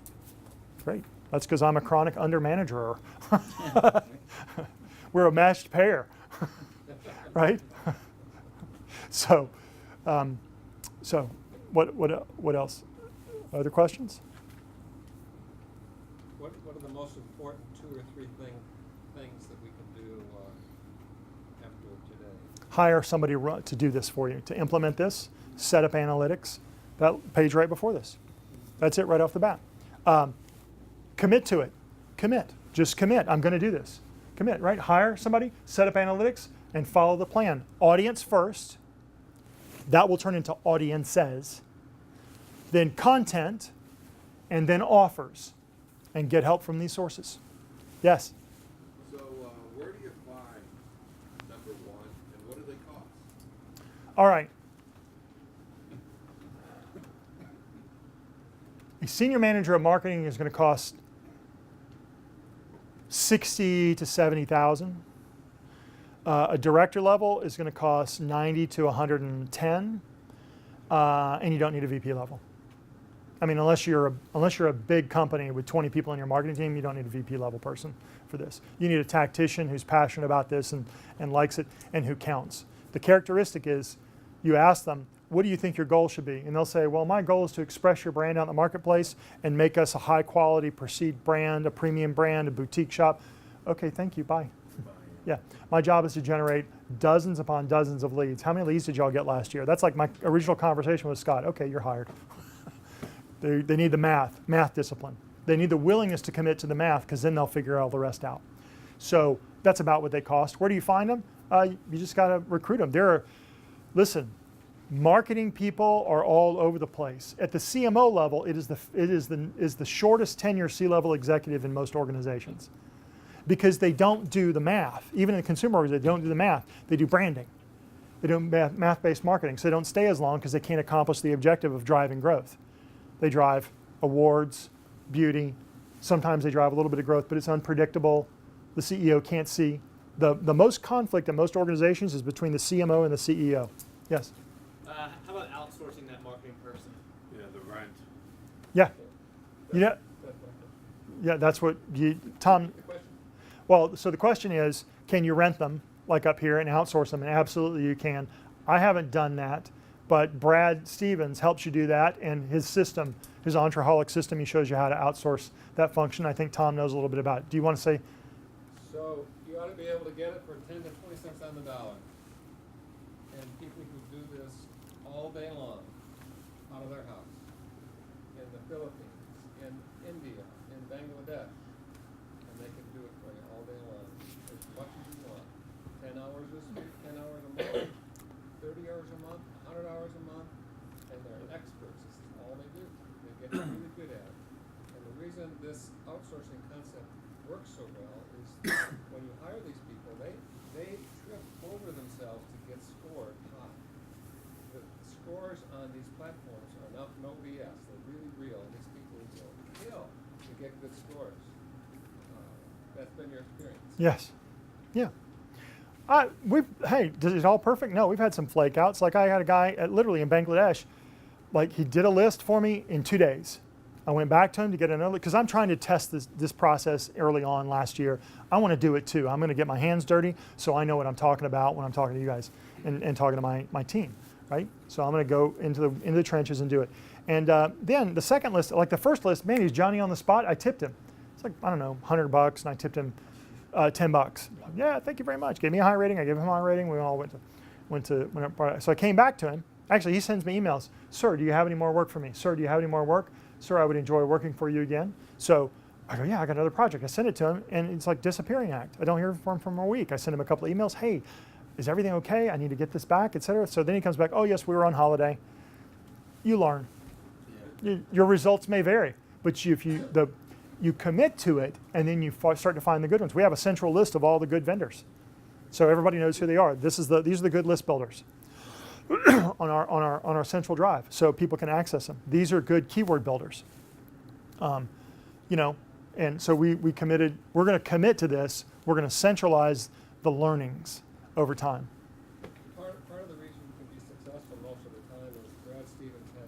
Speaker 1: Great. That's because I'm a chronic under-manager. We're a matched pair, right? So what else? Other questions?
Speaker 3: What are the most important 2 or 3 things that we can do after today?
Speaker 1: Hire somebody to do this for you, to implement this, set up analytics, That page right before this. That's it right off the bat. Commit to it. Commit. Just commit. I'm going to do this. Commit, right? Hire somebody, set up analytics, and follow the plan. Audience first. That will turn into audiences. Then content, and then offers. And get help from these sources. Yes?
Speaker 12: So where do you find number one, and what do they cost?
Speaker 1: All right. A senior manager of marketing is going to cost 60 to 70,000. A director level is going to cost 90 to 110, and you don't need a VP level. I mean, unless you're a big company with 20 people on your marketing team, you don't need a VP level person for this. You need a tactician who's passionate about this and likes it and who counts. The characteristic is you ask them, what do you think your goal should be? And they'll say, well, my goal is to express your brand out in the marketplace and make us a high quality perceived brand, a premium brand, a boutique shop. Okay, thank you, bye. Yeah, my job is to generate dozens upon dozens of leads. How many leads did y'all get last year? That's like my original conversation with Scott. Okay, you're hired. They need the math discipline. They need the willingness to commit to the math because then they'll figure all the rest out. So that's about what they cost. Where do you find them? You just got to recruit them. Listen, marketing people are all over the place. At the CMO level, it is the shortest tenure C-level executive in most organizations because they don't do the math. Even in the consumer organization, they don't do the math. They do branding. They do math-based marketing. So they don't stay as long because they can't accomplish the objective of driving growth. They drive awards, beauty. Sometimes they drive a little bit of growth, but it's unpredictable. The CEO can't see. The most conflict in most organizations is between the CMO and the CEO. Yes?
Speaker 5: How about outsourcing that marketing person?
Speaker 15: Yeah, the rent.
Speaker 1: Yeah. Yeah, that's what Tom. Well, so the question is, can you rent them like up here and outsource them? And absolutely you can. I haven't done that, but Brad Stevens helps you do that, and his system, his Entreholic system, he shows you how to outsource that function. I think Tom knows a little bit about it. Do you want to say?
Speaker 3: So you ought to be able to get it for 10 to 20 cents on the dollar. And people who do this all day long out of their house, in the Philippines, in India, in Bangladesh, and they can do it for you all day long, as much as you want. 10 hours this week, 10 hours a month, 30 hours a month, 100 hours a month, and they're experts. This is all they do. They get really good at it. And the reason this outsourcing concept works so well is when you hire these people, they trip over themselves to get scored high. The scores on these platforms are no BS. They're really real. These people will kill to get good scores. That's been your experience.
Speaker 1: Yes. Yeah. Hey, is it all perfect? No, we've had some flake outs. Like I had a guy literally in Bangladesh, like he did a list for me in 2 days. I went back to him to get another, because I'm trying to test this process early on last year. I want to do it too. I'm going to get my hands dirty so I know what I'm talking about when I'm talking to you guys and talking to my team, right? So I'm going to go into the trenches and do it. And then the second list, like the first list, man, he's Johnny on the spot. I tipped him. It's like, I don't know, $100, and I tipped him $10. Yeah, thank you very much. Gave me a high rating. I gave him a high rating. We all went up. So I came back to him. Actually, he sends me emails. Sir, do you have any more work for me? Sir, do you have any more work? Sir, I would enjoy working for you again. So I go, yeah, I got another project. I send it to him, and it's like disappearing act. I don't hear from him for a week. I send him a couple of emails. Hey, is everything okay? I need to get this back, etc. So then he comes back. Oh, yes, we were on holiday. You learn. Yeah. Your results may vary, but you commit to it, and then you start to find the good ones. We have a central list of all the good vendors, so everybody knows who they are. These are the good list builders on our central drive, so people can access them. These are good keyword builders. And so we committed. We're going to commit to this. We're going to centralize the learnings over time.
Speaker 3: Part of the reason you can be successful most of the time is Brad Stevens has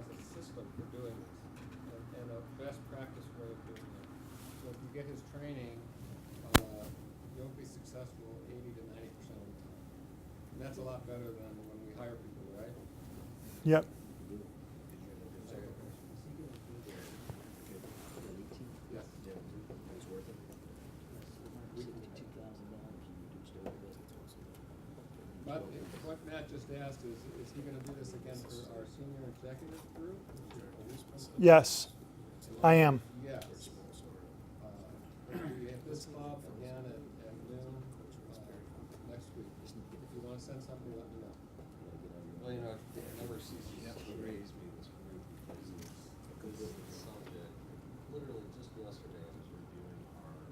Speaker 3: a system for doing this and a best practice way of doing it. So if you get his training, you'll be successful 80 to 90% of the time. And that's a lot better than when we hire people, right?
Speaker 1: Yep.
Speaker 3: But
Speaker 14: what Matt just asked is he gonna do this again for our senior executive group?
Speaker 1: Yes, I am.
Speaker 14: Yes. We'll be at this club again at noon, next week. If you wanna send something, let me know.
Speaker 2: Well, you know, it never ceases to amaze me, this group, because this is the subject. Literally just yesterday, I was reviewing our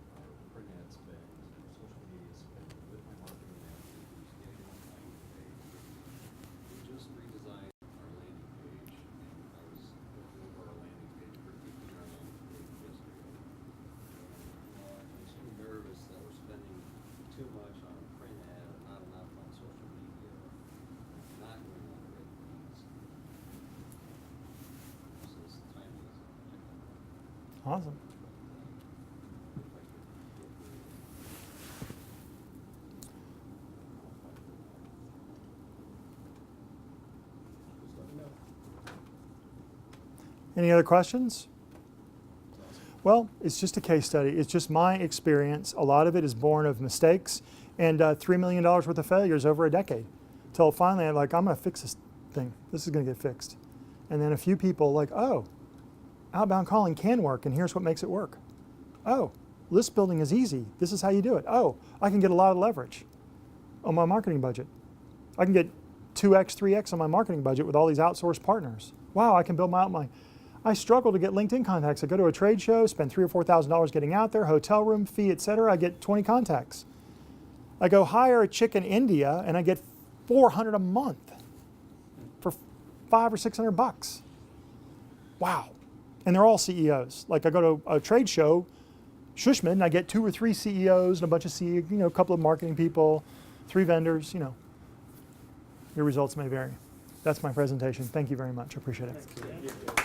Speaker 2: print ad spend, our social media spend with my marketing manager, who's getting on my page. We just redesigned our landing page, and I was looking over our landing page, critiquing our landing page yesterday. I'm so nervous that we're spending too much on print ad and not enough on social media, not going on the right things. So this timing is impeccable.
Speaker 1: Awesome.
Speaker 14: Just let me know.
Speaker 1: Any other questions? Well, it's just a case study. It's just my experience. A lot of it is born of mistakes and $3 million worth of failures over a decade. Till finally I'm like, I'm going to fix this thing. This is going to get fixed. And then a few people like, oh, outbound calling can work, and here's what makes it work. Oh, list building is easy. This is how you do it. Oh, I can get a lot of leverage on my marketing budget. I can get 2x, 3x on my marketing budget with all these outsourced partners. Wow, I can build my outline. I struggle to get LinkedIn contacts. I go to a trade show, spend $3,000 or $4,000 getting out there, hotel room fee, etc. I get 20 contacts. I go hire a chick in India, and I get $400 a month for $500 or $600. Wow. And they're all CEOs. Like I go to a trade show, Shushman, and I get 2 or 3 CEOs and a bunch of a couple of marketing people, 3 vendors, Your results may vary. That's my presentation. Thank you very much. I appreciate it.